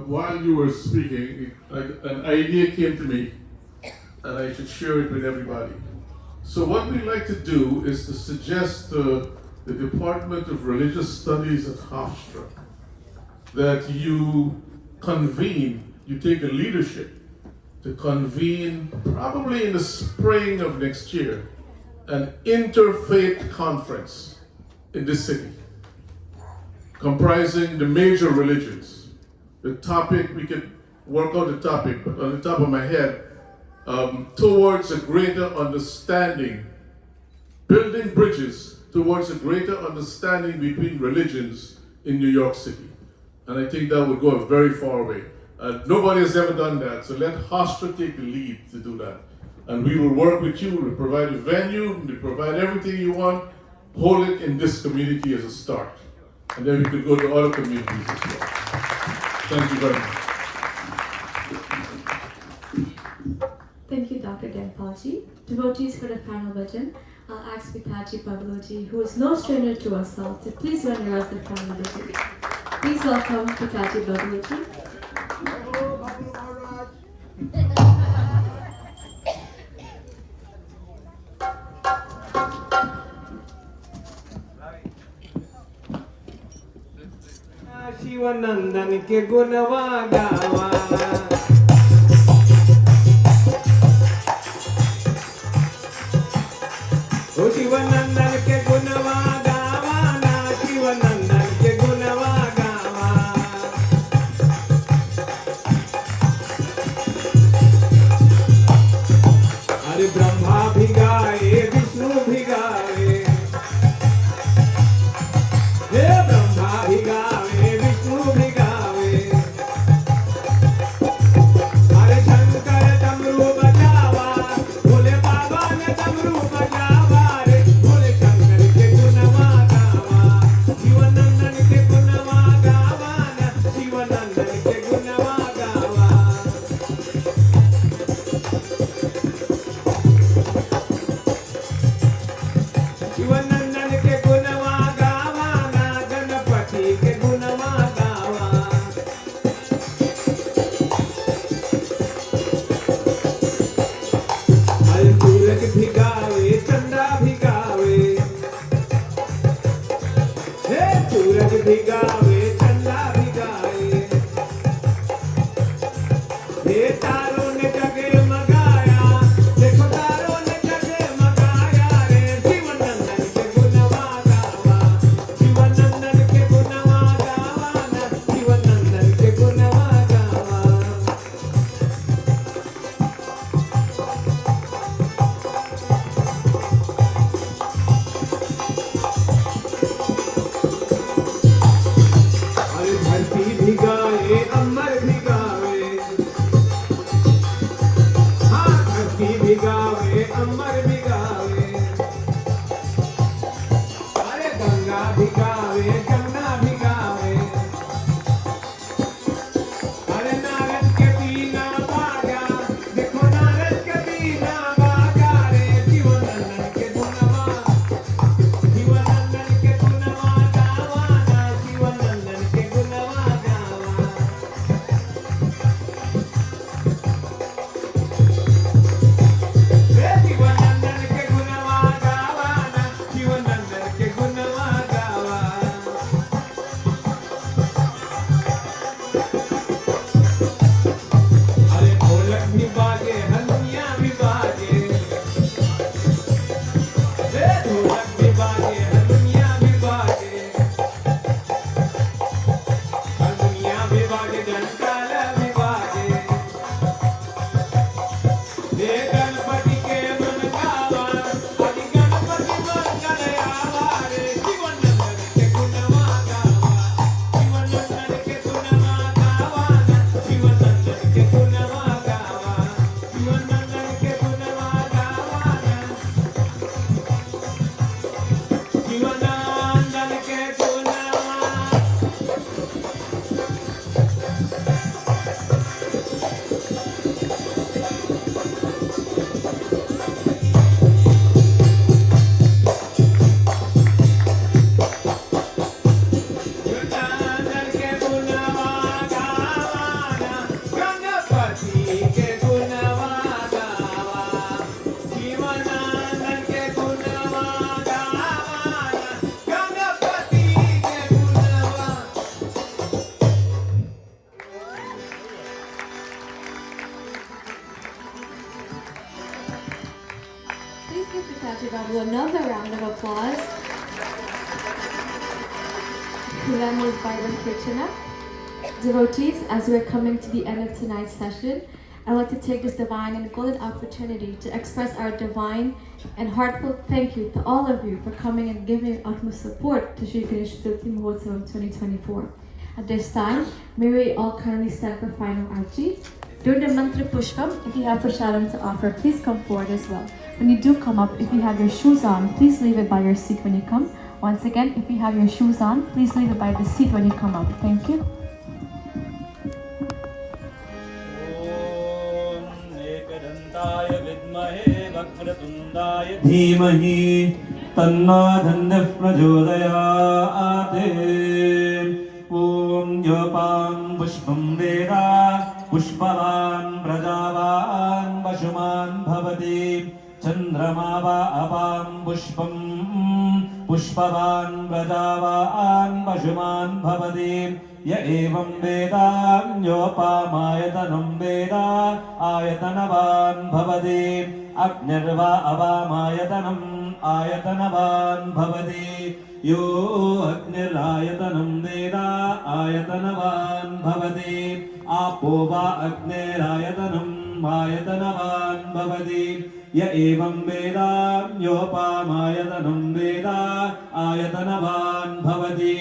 while you were speaking, an idea came to me, and I should share it with everybody. So what we'd like to do is to suggest to the Department of Religious Studies at Hofstra that you take the leadership to convene, probably in the spring of next year, an interfaith conference in this city, comprising the major religions. The topic, we could work out the topic, but on the top of my head, towards a greater understanding, building bridges towards a greater understanding between religions in New York City. And I think that would go a very far way. Nobody has ever done that, so let Hofstra take the lead to do that. And we will work with you, we'll provide a venue, we'll provide everything you want, hold it in this community as a start. And then we could go to other communities as well. Thank you very much.
Thank you, Dr. Danpalji. Devotees for the final bhajan, I'll ask Pitaji Babaluji, who is no stranger to us all, to please render us the final bhajan. Please welcome Pitaji Babaluji.
Sivanandan के गुणवा गावा ओ शिवानंदन के गुणवा गावा ना शिवानंदन के गुणवा गावा अरे ब्रह्मा भी गाए विष्णु भी गाए हे ब्रह्मा भी गावे विष्णु भी गावे अरे शंकर डमरू बजावा भोले बाबा ने डमरू बजावा रे भोले शंकर के गुणवा गावा शिवानंदन के गुणवा गावा ना शिवानंदन के गुणवा गावा शिवानंदन के गुणवा गावा ना गणपति के गुणवा गावा हर सूरज भी गावे चंदा भी गावे हे सूरज भी गावे चंदा भी गावे हे तारों ने जगमगाया देखो तारों ने जगमगाया रे शिवानंदन के गुणवा गावा शिवानंदन के गुणवा गावा ना शिवानंदन के गुणवा गावा
applause. Kulam is Vibrant Kirtana. Devotees, as we're coming to the end of tonight's session, I'd like to take this divine and golden opportunity to express our divine and heartfelt thank you to all of you for coming and giving utmost support to Shri Ganesh Chaturthi Mahotsavam 2024. At this time, may we all kindly stand for final arti. During the mantra pushpam, if you have prasadam to offer, please come forward as well. When you do come up, if you have your shoes on, please leave it by your seat when you come. Once again, if you have your shoes on, please leave it by the seat when you come up. Thank you.
धीमहि तन्नो धन्यः प्रचोदयात् ॐ योपां पुष्पं वेद पुष्पवान् प्रजावान् पशुमान् भवति चन्द्रमा वा अपां पुष्पं पुष्पवान् प्रजावान् पशुमान् भवति य एवं वेद योपामायतनं वेद आयतनवान् भवति अग्निर्वा अवामायतनम् आयतनवान् भवति यो अग्निरायतनं वेद आयतनवान् भवति आपो वा अग्निरायतनम् आयतनवान् भवति य एवं वेद योपामायतनं वेद आयतनवान् भवति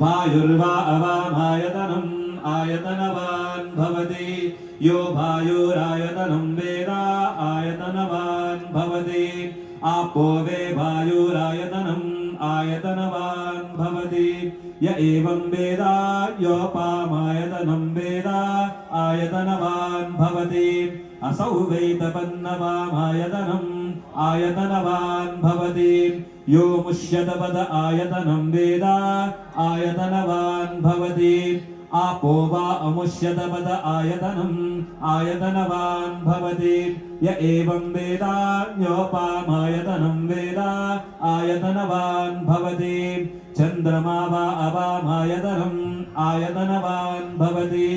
वायुर्वा अवामायतनम् आयतनवान् भवति यो वायुरायतनं वेद आयतनवान् भवति आपो वे वायुरायतनम् आयतनवान् भवति य एवं वेद योपामायतनं वेद आयतनवान् भवति असौ वै तपन्नवामायतनम् आयतनवान् भवति यो मुष्यतपद आयतनं वेद आयतनवान् भवति आपो वा अमुष्यतपद आयतनम् आयतनवान् भवति य एवं वेद योपामायतनं वेद आयतनवान् भवति चन्द्रमा वा अवामायतनम् आयतनवान् भवति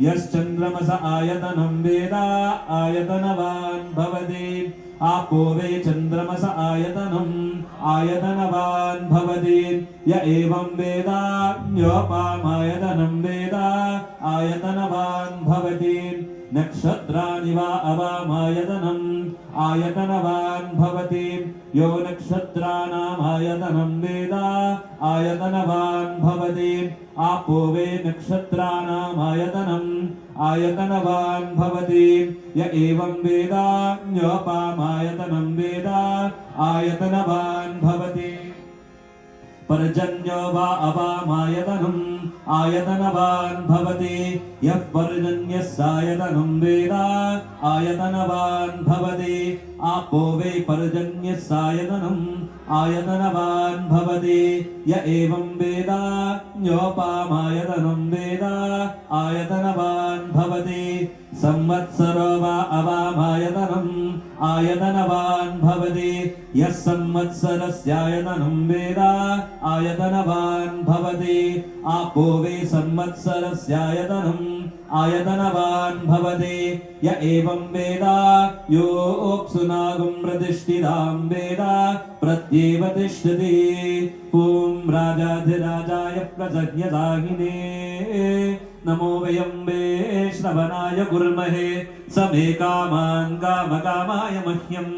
यश्चन्द्रमस आयतनं वेद आयतनवान् भवति आपो वे चन्द्रमस आयतनम् आयतनवान् भवति य एवं वेद योपामायतनं वेद आयतनवान् भवति नक्षत्राणि वा अवामायतनम् आयतनवान् भवति यो नक्षत्राणाम् आयतनं वेद आयतनवान् भवति आपो वे नक्षत्राणाम् आयतनम् आयतनवान् भवति य एवं वेद योपामायतनं वेद आयतनवान् भवति पर्जन्यो वा अवामायतनम् आयतनवान् भवति यः पर्जन्यस्यायतनं वेद आयतनवान् भवति आपो वे पर्जन्यस्यायतनम् आयतनवान् भवति य एवं वेद योपामायतनं वेद आयतनवान् भवति संवत्सरो वा अवामायतनम् आयतनवान् भवति यः संवत्सरस्यायतनं वेद आयतनवान् भवति आपो वे संवत्सरस्यायतनम् आयतनवान् भवति य एवं वेद योऽप्सुनागुं प्रतिष्ठितां वेद प्रत्येव तिष्ठति ॐ राजाधिराजाय प्रसज्ञदाहिने नमो वयं वे श्रवणाय कुर्महे समे कामान् कामकामाय मह्यम्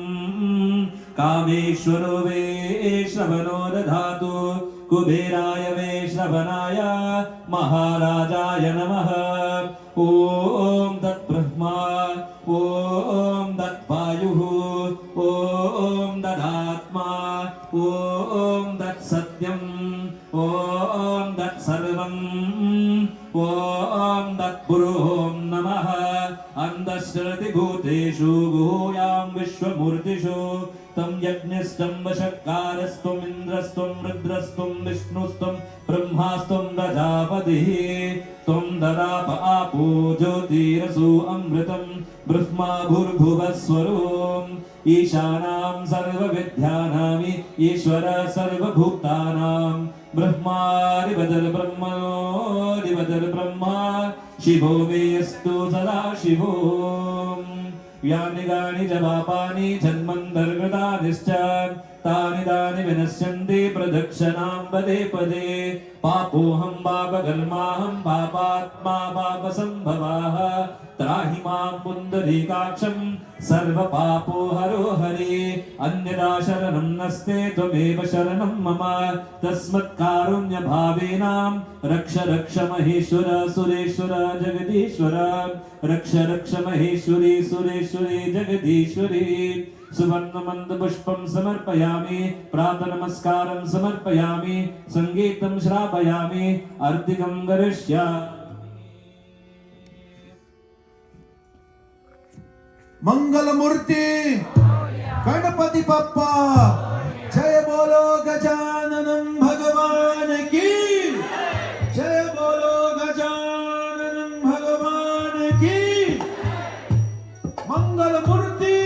कामेश्वरो वे श्रवणो दधातु कुबेराय वे श्रवणाय महाराजाय नमः ॐ तद्ब्रह्मा ॐ तद्वायुः ॐ तदात्मा ॐ तत्सत्यम् ॐ तत्सर्वम् ॐ तत्पुरुषं नमः अन्तःश्रुतिभूतेषु गुहोयां विश्वमूर्तिषु तं यज्ञस्तं वशकारस्त्वम् इन्द्रस्त्वं रुद्रस्त्वं विष्णुस्त्वं ब्रह्मास्त्वं प्रजापतिः त्वं ददाप आपो ज्योतिरसो अमृतं ब्रह्मा भूर्भुवस्वरोम् ईशानां सर्वविद्यानामि ईश्वर सर्वभूतानां ब्रह्मादिवदल ब्रह्मणोदिवदल ब्रह्मा शिवो मे अस्तु सदा शिवो यानि गानि च पापानि जन्मन्तर्गतानिश्च तानि तानि विनश्यन्ति प्रदक्षिणां पदे पदे पापोऽहं पापकर्माहं पापात्मा पापसम्भवः त्राहि मां पुण्डरीकाक्षं सर्वपापो हरो हरे अन्यदा शरणं नस्ते त्वमेव शरणं मम तस्मत्कारुण्यभावेन रक्ष रक्ष महेश्वर सुरेश्वर जगदीश्वर रक्ष रक्ष महेश्वरी सुरेश्वरी जगदीश्वरी सुवर्णमन्दपुष्पं समर्पयामि प्रातनमस्कारं समर्पयामि सङ्गीतं श्रावयामि अर्तिकं करिष्यामि
मंगल मूर्ति गणपति पप्पा जय बोलो गजाननं भगवान की जय बोलो गजाननं भगवान की मंगल मूर्ति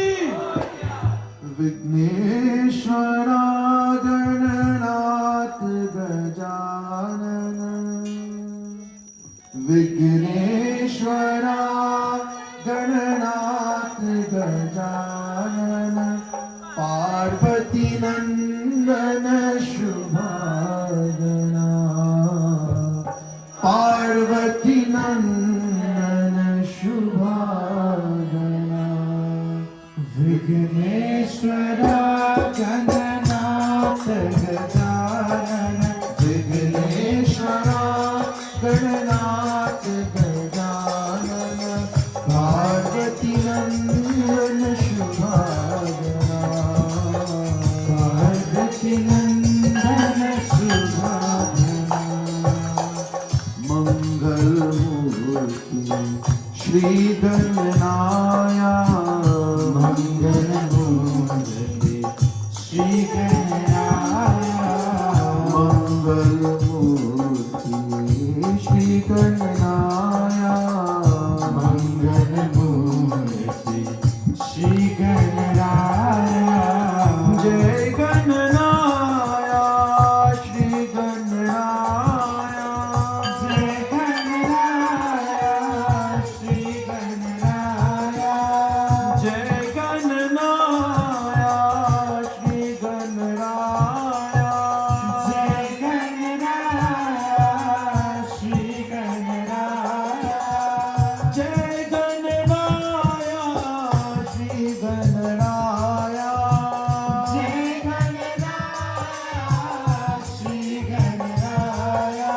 विघ्नेश्वरा गणनाथ गजानन विघ्नेश्वरा गणनाथ गजानन पार्वती नंदन शुभागना पार्वती नंदन शुभागना विघ्नेश्वरा गणनाथ गजानन विघ्नेश्वरा गणनाथ गजानन पार्वती नंदन शुभागना पार्वती नंदन शुभागना मंगल मूर्ति श्री गणनाया मंगल मूर्ति श्री गणनाया मंगल मूर्ति श्री गणनाया मंगल मूर्ति श्री गणराया जय गणनाया श्री गणराया जय गणराया श्री गणराया जय गणनाया श्री गणराया जय गणराया श्री गणराया जय गणराया श्री गणराया जय गणराया श्री गणराया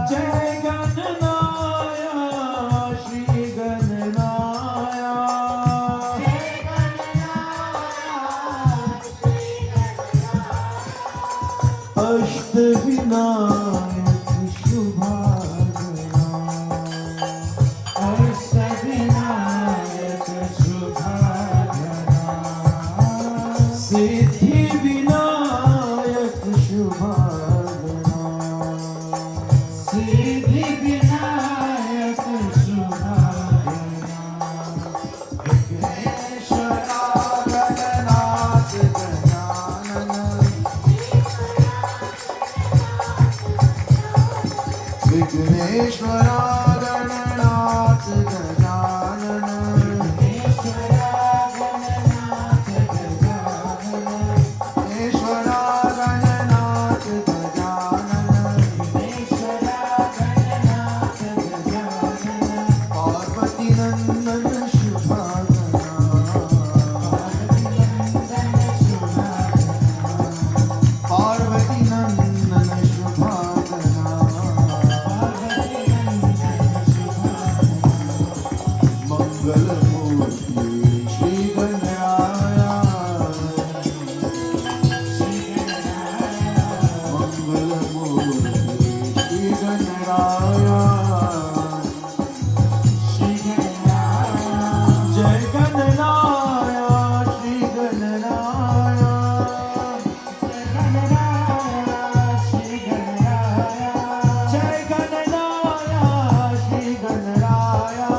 जय गणनाया श्री गणनाया जय गणनाया अष्टविनायक शुभागना अष्टविनायक शुभागना सिद्धि विनायक शुभागना सिद्धि विनायक शुभागना विघ्नेश्वरा गणनाथ गजानन विघ्नेश्वरा गणनाथ गजानन विघ्नेश्वरा गणनाथ गजानन विघ्नेश्वरा गणनाथ गजानन विघ्नेश्वरा गणनाथ गजानन पार्वती नंदन शुभागना पार्वती नंदन शुभागना मंगल मूर्ति श्री गणराया मंगल मूर्ति श्री गणराया जय गणनाया श्री गणराया जय गणनाया श्री गणराया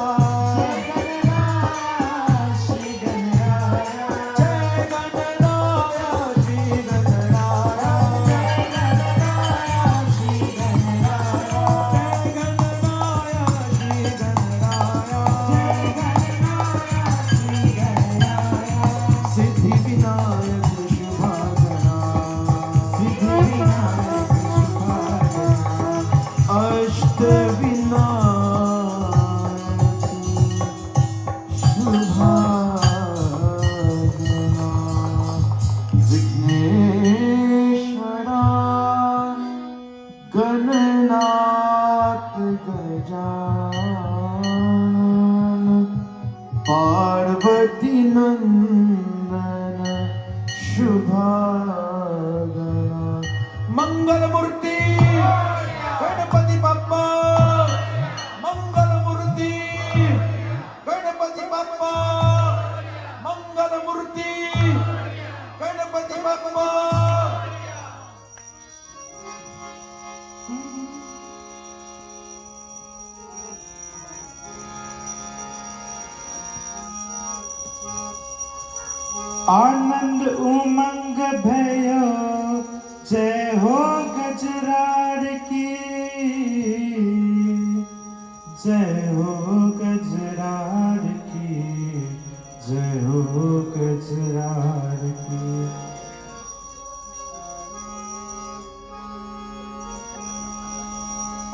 श्री गणराया जय गणनाया श्री गणराया जय गणनाया श्री गणराया जय गणनाया गणनाथ गजानन पार्वती नंदन शुभागना मंगलमूर्ती गणपती बाप्पा मंगलमूर्ती गणपती बाप्पा मंगलमूर्ती गणपती बाप्पा आनंद उमंग भयो जय हो गजरार की जय हो गजरार की जय हो गजरार की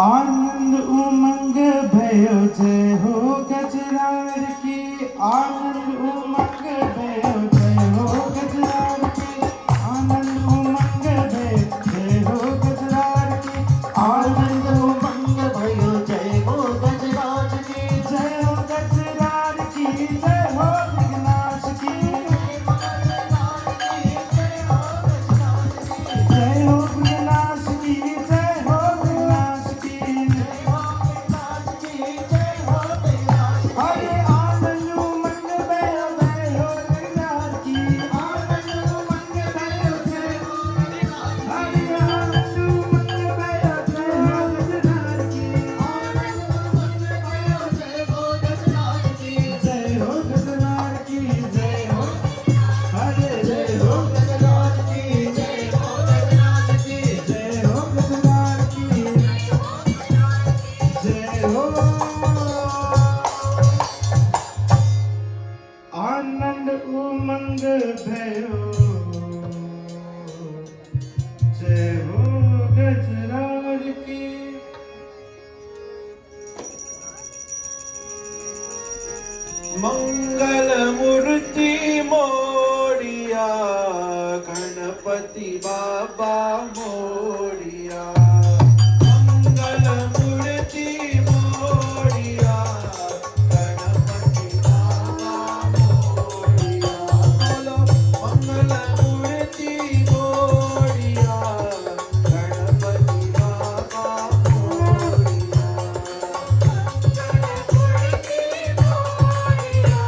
आनंद उमंग भयो जय हो गजरार की आनंद उमंग भयो जय हो गजरार की आनंद उमंग भयो जय हो गजरार की आनंद उमंग भयो जय हो गजरार की जय हो गजरार की जय हो विघ्नाश की जय हो विघ्नाश की जय हो विघ्नाश की हरे आनंद उमंग भयो जय हो गजरार की आनंद उमंग भयो जय हो हरे आनंद उमंग भयो जय हो गजरार की आनंद उमंग भयो जय हो गजरार की जय हो गजरार की जय हो हरे जय हो गजरार की जय हो गजरार की जय हो गजरार की जय हो आनंद उमंग भयो जय हो गजरार की मंगल मूर्ति मोरिया गणपति बाबा मोरिया मंगल मूर्ति मोरिया गणपति बाबा मोरिया बोलो मंगल मूर्ति मोरिया गणपति बाबा मोरिया मंगल मूर्ति Moriya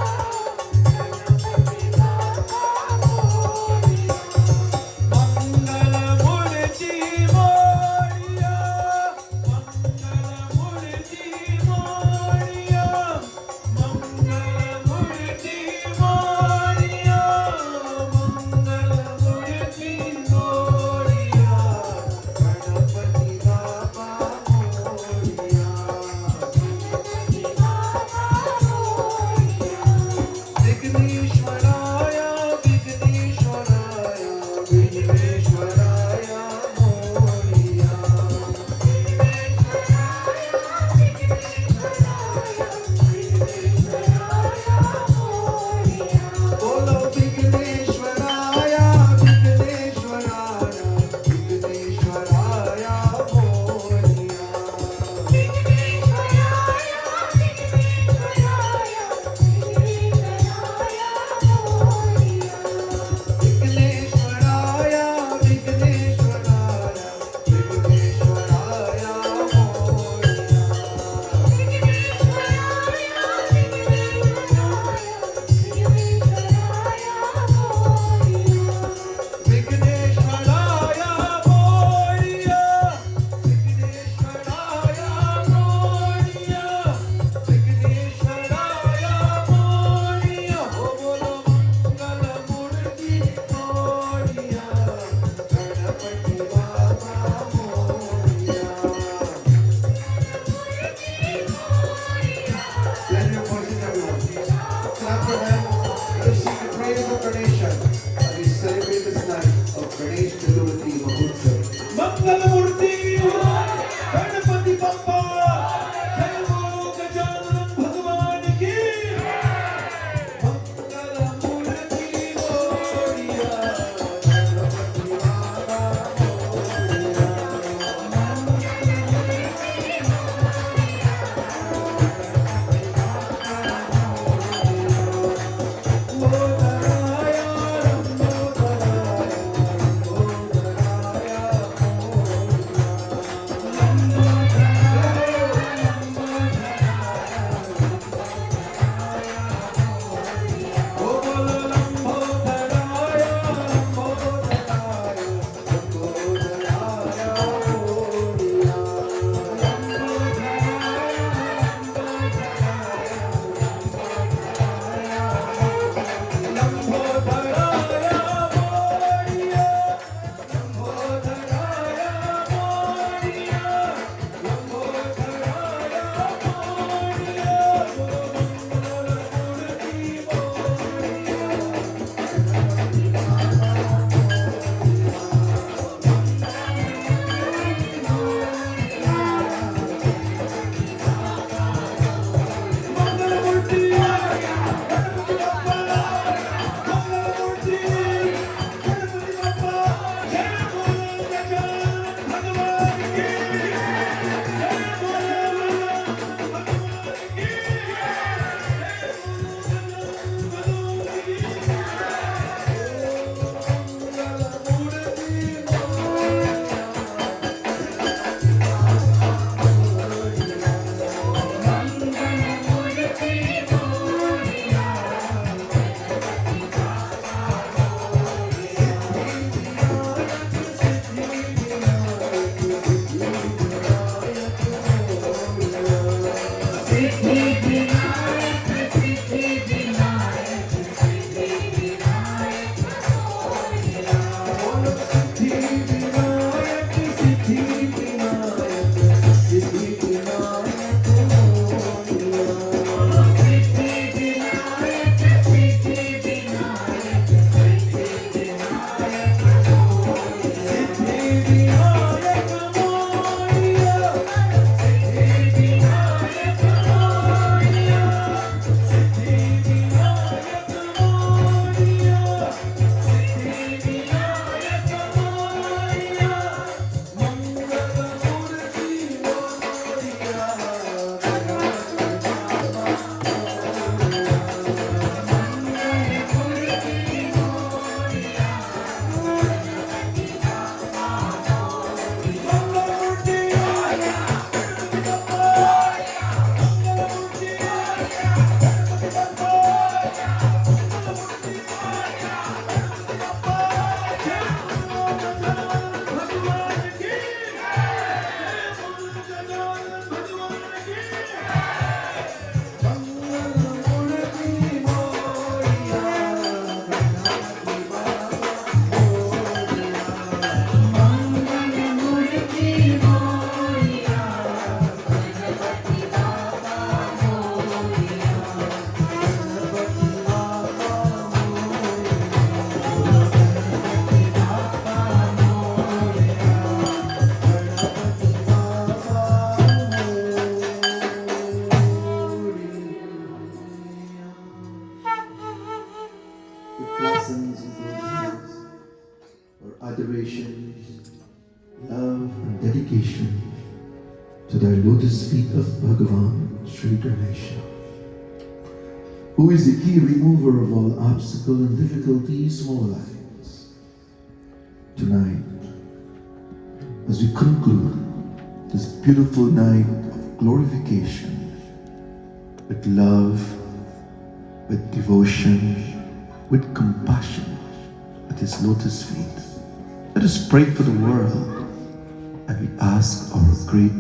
lotus feet of Bhagavan Sri Ganesha, who is the key remover of all obstacles and difficulties in our lives. Tonight, as we conclude this beautiful night of glorification with love, with devotion, with compassion at His lotus feet, let us pray for the world and we ask our great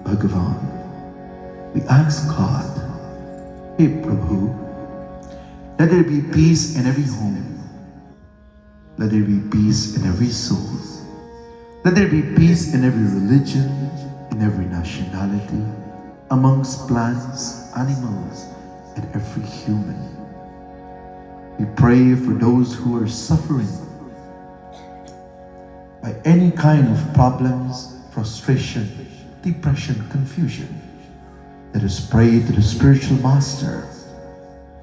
Bhagavan. We ask God, Hey Prabhu, let there be peace in every home. Let there be peace in every soul. Let there be peace in every religion, in every nationality, amongst plants, animals, and every human. We pray for those who are suffering by any kind of problems, frustration, depression, confusion. Let us pray to the spiritual master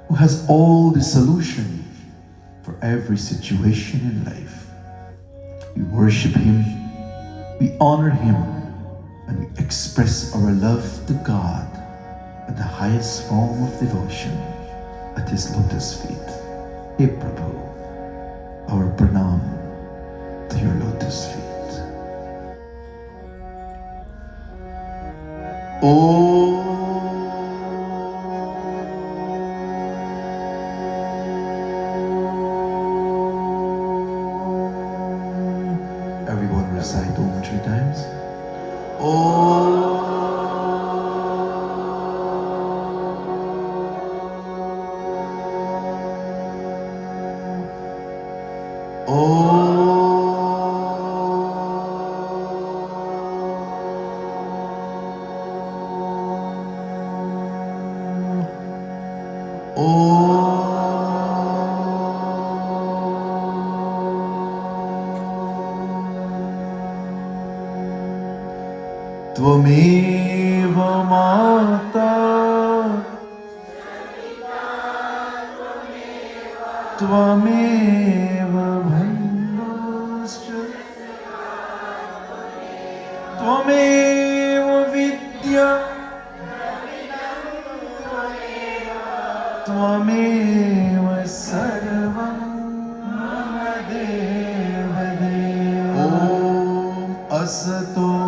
who has all the solution for every situation in life. We worship Him, we honor Him, and we express our love to God in the highest form of devotion at His lotus feet. Hey Prabhu, our pranam to your lotus feet. Everyone recite Om 3 times. Tvameva Mata Tvameva Bandhuscha Tvameva Vidya Tvameva Sarvam Mama Deva Deva Om Asato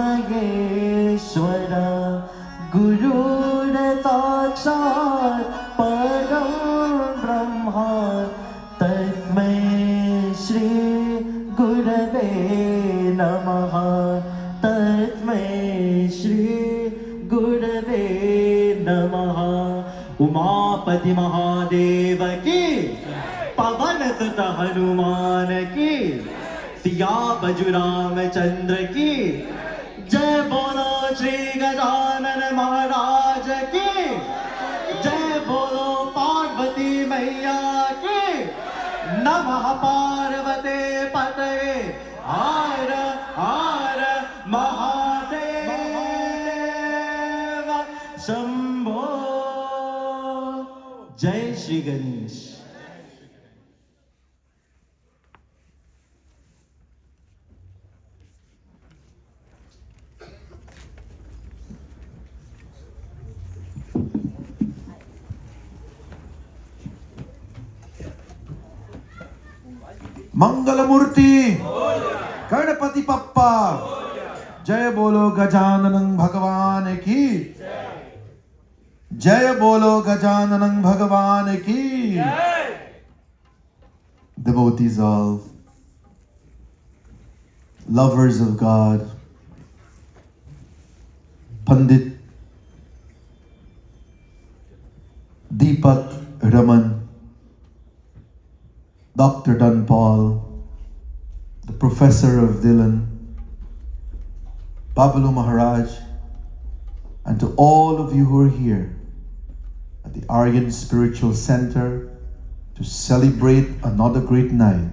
Maheshwar गुरुर साक्षात् परं ब्रह्मा तस्मै श्री गुरवे नमः तस्मै श्री गुरवे नमः उमापति महादेव की पवन सुत हनुमान की सिया बजु रामचंद्र की जय बोलो श्री गजानन महाराज की जय बोलो पार्वती मैया की नमः पार्वते पतये हर हर महादेव शंभो जय श्री गणेश
मंगलमूर्ति गणपति पप्पा जय बोलो गजाननं भगवान की जय बोलो गजाननं भगवान की devotees all, lovers of God, Pandit Deepak Raman, Dr. Don Paul, the professor of Dylan, Babalu Maharaj, and to all of you who are here at the Aryan Spiritual Center to celebrate another great night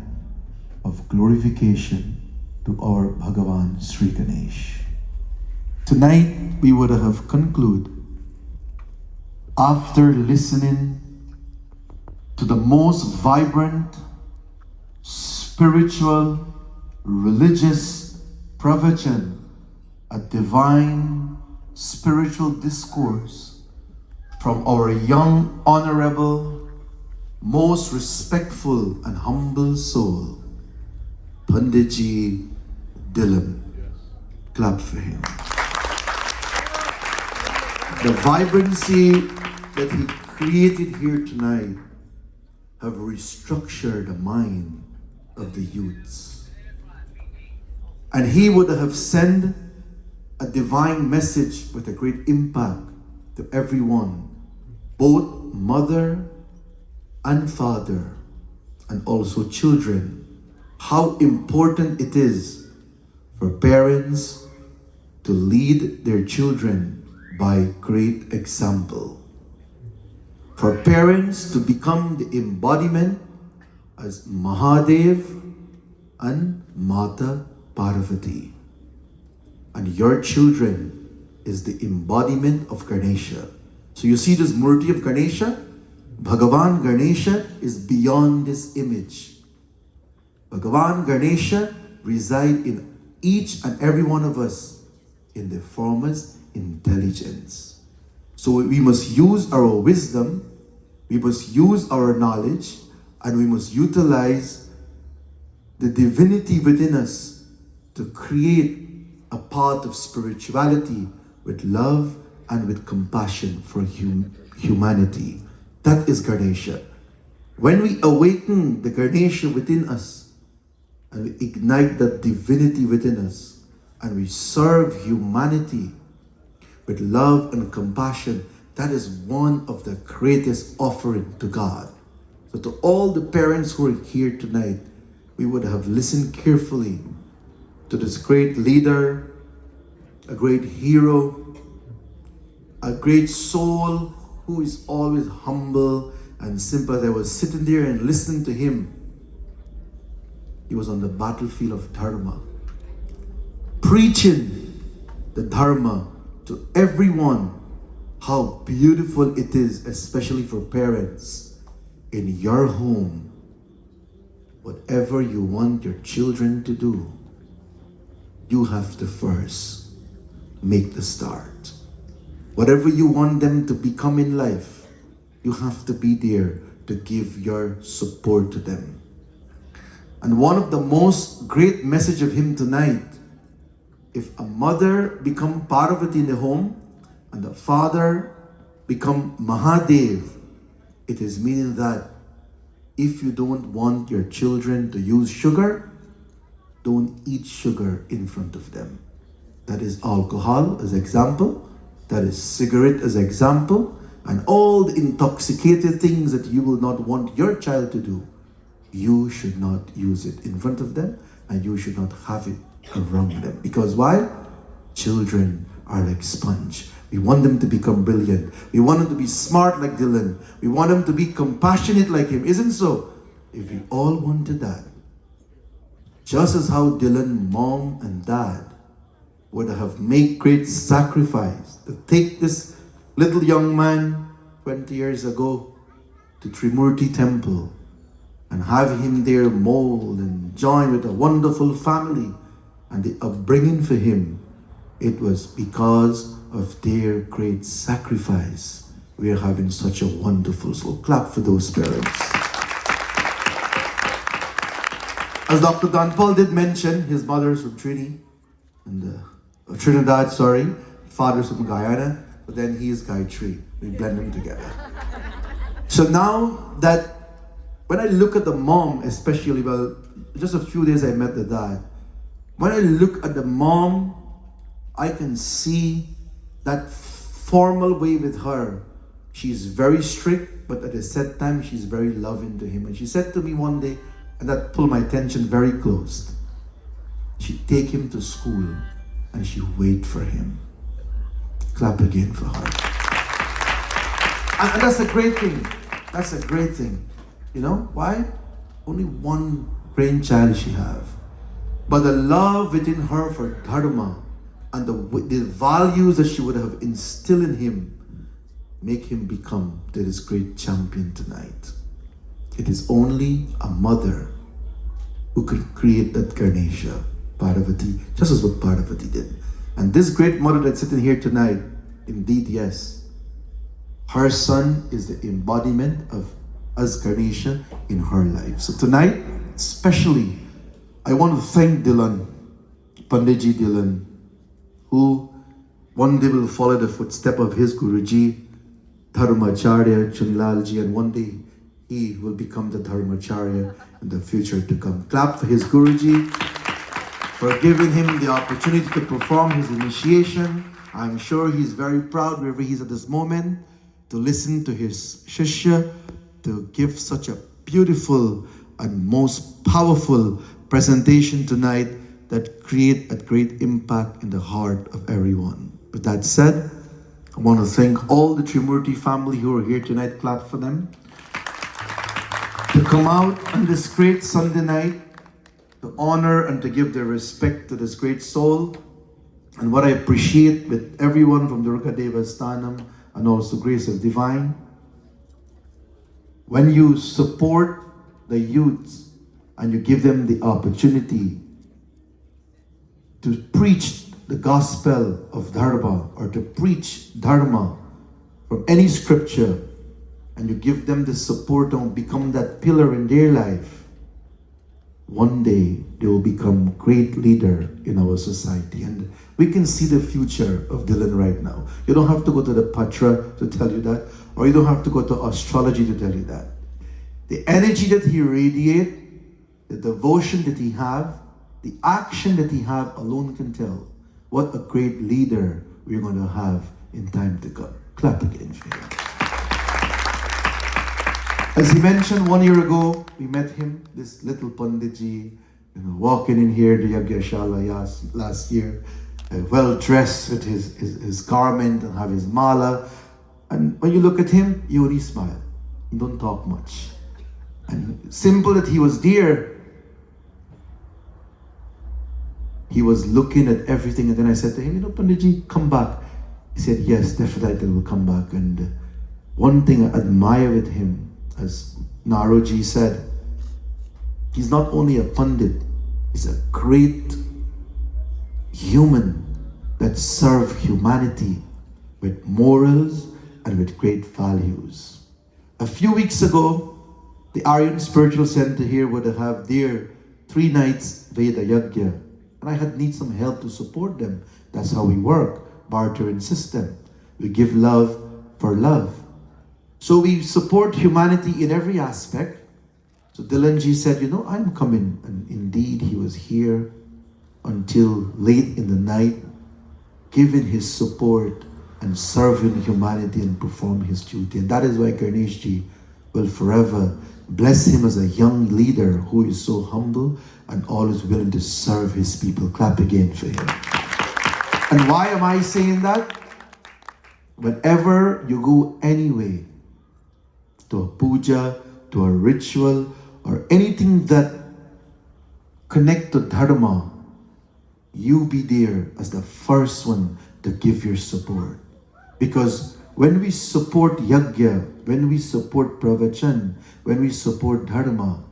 of glorification to our Bhagavan Sri Ganesh. Tonight we would have concluded after listening to the most vibrant, spiritual, religious pravachan, a divine spiritual discourse from our young, honorable, most respectful and humble soul, Panditji Dylan. Clap for him. The vibrancy that he created here tonight have restructured the mind of the youths. And he would have sent a divine message with a great impact to everyone, both mother and father, and also children, how important it is for parents to lead their children by great example. For parents to become the embodiment as Mahadev and Mata Parvati. And your children is the embodiment of Ganesha. So you see this Murti of Ganesha? Bhagavan Ganesha is beyond this image. Bhagavan Ganesha reside in each and every one of us in the formless intelligence. So we must use our wisdom, we must use our knowledge, and we must utilize the divinity within us to create a path of spirituality with love and with compassion for humanity. That is Ganesha. When we awaken the Ganesha within us, and we ignite that divinity within us, and we serve humanity with love and compassion, that is one of the greatest offering to God. So to all the parents who are here tonight, we would have listened carefully to this great leader, a great hero, a great soul who is always humble and simple. I was sitting there and listening to him. He was on the battlefield of Dharma, preaching the Dharma to everyone, how beautiful it is, especially for parents. In your home, whatever you want your children to do, you have to first make the start. Whatever you want them to become in life, you have to be there to give your support to them. And one of the most great message of him tonight If a mother become Parvati in the home and the father become Mahadev, it is meaning that if you don't want your children to use sugar, don't eat sugar in front of them. That is alcohol as example, that is cigarette as example, and all the intoxicated things that you will not want your child to do. You should not use it in front of them, and you should not have it around them. Because why? Children are like sponge. We want them to become brilliant. We want them to be smart like Dylan. We want them to be compassionate like him. Isn't so? If we all wanted that, just as how Dylan, mom and dad would have made great sacrifice to take this little young man 20 years ago to Trimurti temple and have him there mold and join with a wonderful family and the upbringing for him, it was because of their great sacrifice we are having such a wonderful soul. Clap for those parents. As Dr. Don Paul did mention, his mother's from Trinidad, father's from Guyana, but then he is Gayatri. We blend them together. So now that when I look at the mom, especially, well, just a few days I met the dad. When I look at the mom, I can see that formal way with her. She's very strict, but at the same time, she's very loving to him. And she said to me one day, and that pulled my attention very close. She'd take him to school and she'd wait for him. Clap again for her. And that's a great thing. That's a great thing. You know why? Only one grandchild she have. But the love within her for Dharma and the values that she would have instilled in him make him become this great champion tonight. It is only a mother who could create that Ganesha, Parvati, just as what Parvati did. And this great mother that's sitting here tonight, indeed, yes, her son is the embodiment of as Ganesha in her life. So tonight, especially, I want to thank Dylan, Panditji Dylan, who one day will follow the footstep of his Guruji, Dharmacharya Chunilalji, and one day he will become the Dharmacharya in the future to come. Clap for his Guruji for giving him the opportunity to perform his initiation. I'm sure he's very proud wherever he's at this moment to listen to his Shishya, to give such a beautiful and most powerful presentation tonight that create a great impact in the heart of everyone. With that said, I want to thank all the Trimurti family who are here tonight. Clap for them. To come out on this great Sunday night, to honor and to give their respect to this great soul. And what I appreciate with everyone from Durga Deva Sthanam and also Grace of Divine, when you support the youth and you give them the opportunity to preach the gospel of Dharma or to preach Dharma from any scripture, and you give them the support and become that pillar in their life, one day they will become great leader in our society. And we can see the future of Dylan right now. You don't have to go to the Patra to tell you that, or you don't have to go to astrology to tell you that. The energy that he radiates, the devotion that he have, the action that he have alone can tell what a great leader we're going to have in time to come. Clap again for him. As he mentioned 1 year ago, we met him, this little Panditji, walking in here, the Yagyashala last year, well dressed with his garment and have his mala. And when you look at him, you only smile. You don't talk much. And simple that he was there, he was looking at everything. And then I said to him, Panditji, come back. He said, yes, definitely I will come back. And one thing I admire with him, as Naroji said, he's not only a Pandit, he's a great human that serves humanity with morals and with great values. A few weeks ago, the Aryan Spiritual Center here would have their 3 nights Veda Yagya. and I had need some help to support them. That's how we work, bartering system. We give love for love. So we support humanity in every aspect. So Dylanji said, I'm coming. And indeed, he was here until late in the night, giving his support and serving humanity and perform his duty. And that is why Ganeshji will forever bless him as a young leader who is so humble and always willing to serve his people. Clap again for him. And why am I saying that? Whenever you go anyway, to a puja, to a ritual, or anything that connect to dharma, you be there as the first one to give your support. Because when we support yajna, when we support pravachan, when we support dharma,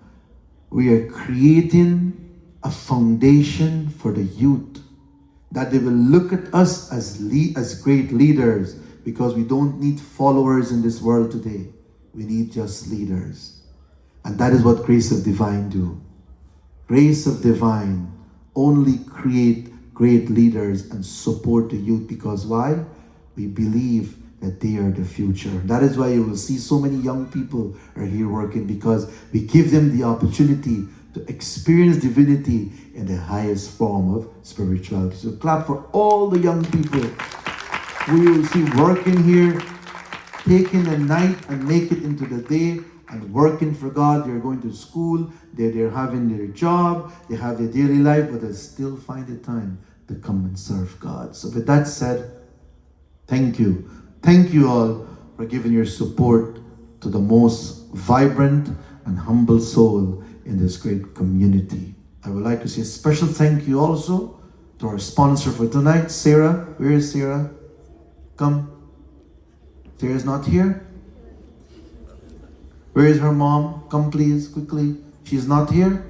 we are creating a foundation for the youth, that they will look at us as great leaders, because we don't need followers in this world today. We need just leaders. And that is what Grace of Divine do. Grace of Divine only create great leaders and support the youth, because why? We believe that they are the future. That is why you will see so many young people are here working, because we give them the opportunity to experience divinity in the highest form of spirituality. So clap for all the young people who you will see working here, taking the night and make it into the day and working for God. They're going to school, they're having their job, they have their daily life, but they still find the time to come and serve God. So with that said, thank you. Thank you all for giving your support to the most vibrant and humble soul in this great community. I would like to say a special thank you also to our sponsor for tonight, Sarah. Where is Sarah? Come. Sarah's not here? Where is her mom? Come please, quickly. She's not here?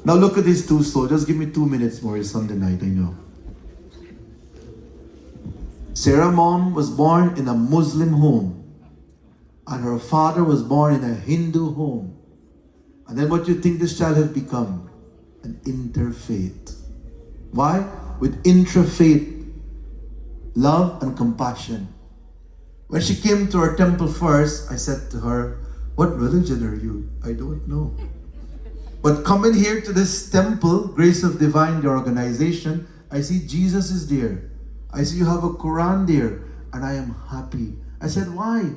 Now look at these two souls. Just give me 2 minutes more. It's Sunday night, I know. Sarah's mom was born in a Muslim home, and her father was born in a Hindu home. And then what do you think this child has become? An interfaith. Why? With intrafaith love and compassion. When she came to our temple first, I said to her, "What religion are you?" "I don't know." But coming here to this temple, Grace of Divine, the organization, I see Jesus is there. I see you have a Quran there, and I am happy. I said, "Why?"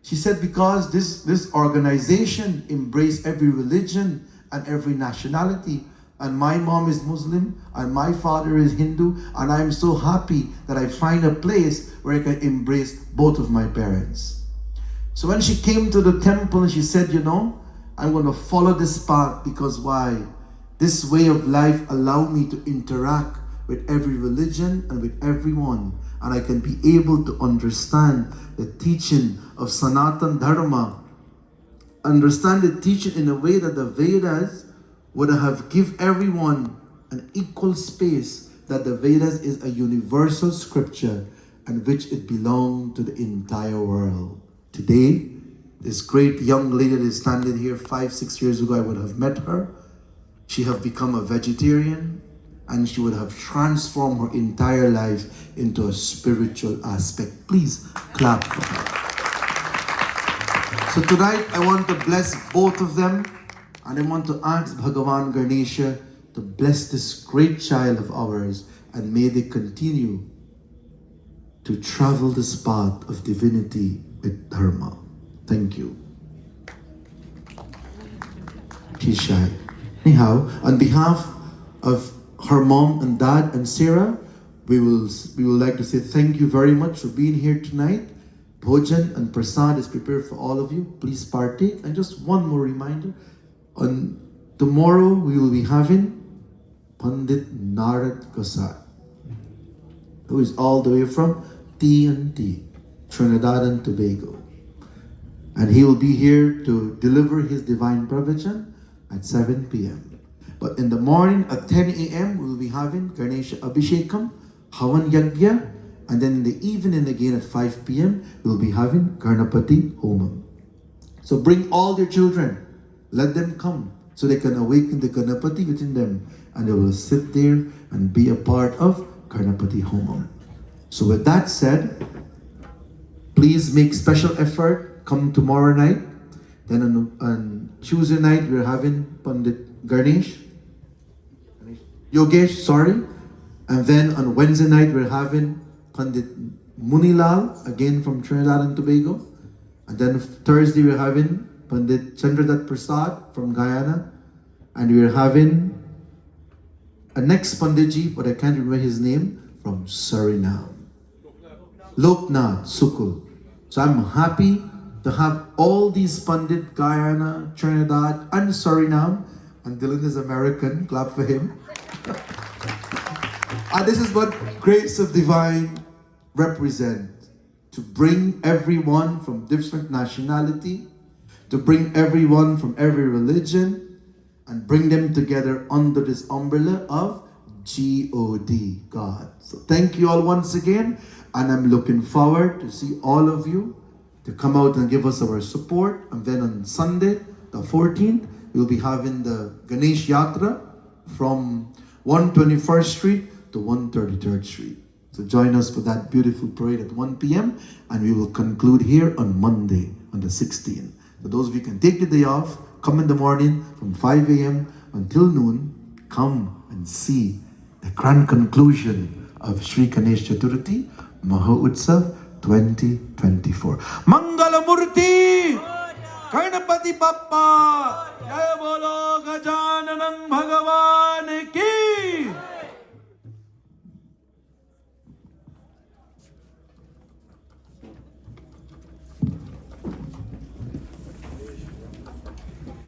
She said, "Because this organization embraces every religion and every nationality. And my mom is Muslim, and my father is Hindu, and I'm so happy that I find a place where I can embrace both of my parents." So when she came to the temple, she said, "I'm going to follow this path, because why? This way of life allow me to interact with every religion and with everyone, and I can be able to understand the teaching of Sanatan Dharma, understand the teaching in a way that the Vedas would have give everyone an equal space, that the Vedas is a universal scripture and which it belongs to the entire world." Today, this great young lady that is standing here 5-6 years ago, I would have met her. She have become a vegetarian, and she would have transformed her entire life into a spiritual aspect. Please clap for her. So tonight, I want to bless both of them, and I want to ask Bhagavan Ganesha to bless this great child of ours, and may they continue to travel this path of divinity with Dharma. Thank you. She's shy. Anyhow, on behalf of her mom and dad and Sarah, we will like to say thank you very much for being here tonight. Bhojan and prasad is prepared for all of you. Please partake. And just one more reminder, on tomorrow we will be having Pandit Narad Kasar, who is all the way from TNT, Trinidad and Tobago. And he will be here to deliver his divine pravachan at 7 p.m. But in the morning at 10 a.m. we will be having Ganesh Abhishekam, Havan Yagya, and then in the evening again at 5 p.m. we will be having Karnapati Homam. So bring all your children, let them come, so they can awaken the Ganapati within them, and they will sit there and be a part of Ganapati Homam. So with that said, please make special effort, come tomorrow night. Then on Tuesday night, we're having Pandit Ganesh, Yogesh, sorry. And then on Wednesday night, we're having Pandit Munilal, again from Trinidad and Tobago. And then Thursday, we're having Pandit Chandradat Prasad from Guyana. And we're having a next Panditji, but I can't remember his name, from Suriname. Loknath Sukul. So I'm happy to have all these Pandit, Guyana, Trinidad, and Suriname. And Dylan is American, clap for him. And this is what Grace of Divine represent. To bring everyone from different nationality, to bring everyone from every religion, and bring them together under this umbrella of G-O-D, God. So thank you all once again, and I'm looking forward to see all of you to come out and give us our support. And then on Sunday, the 14th, we'll be having the Ganesh Yatra from 121st Street to 133rd Street. So join us for that beautiful parade at 1 p.m. and we will conclude here on Monday, on the 16th. For those of you who can take the day off, come in the morning from 5 a.m. until noon, come and see the grand conclusion of Sri Ganesh Chaturthi Maha Utsav 2024. Mangalamurti! Ganapati Bappa! Jai Bolo Gajananam Bhagavan!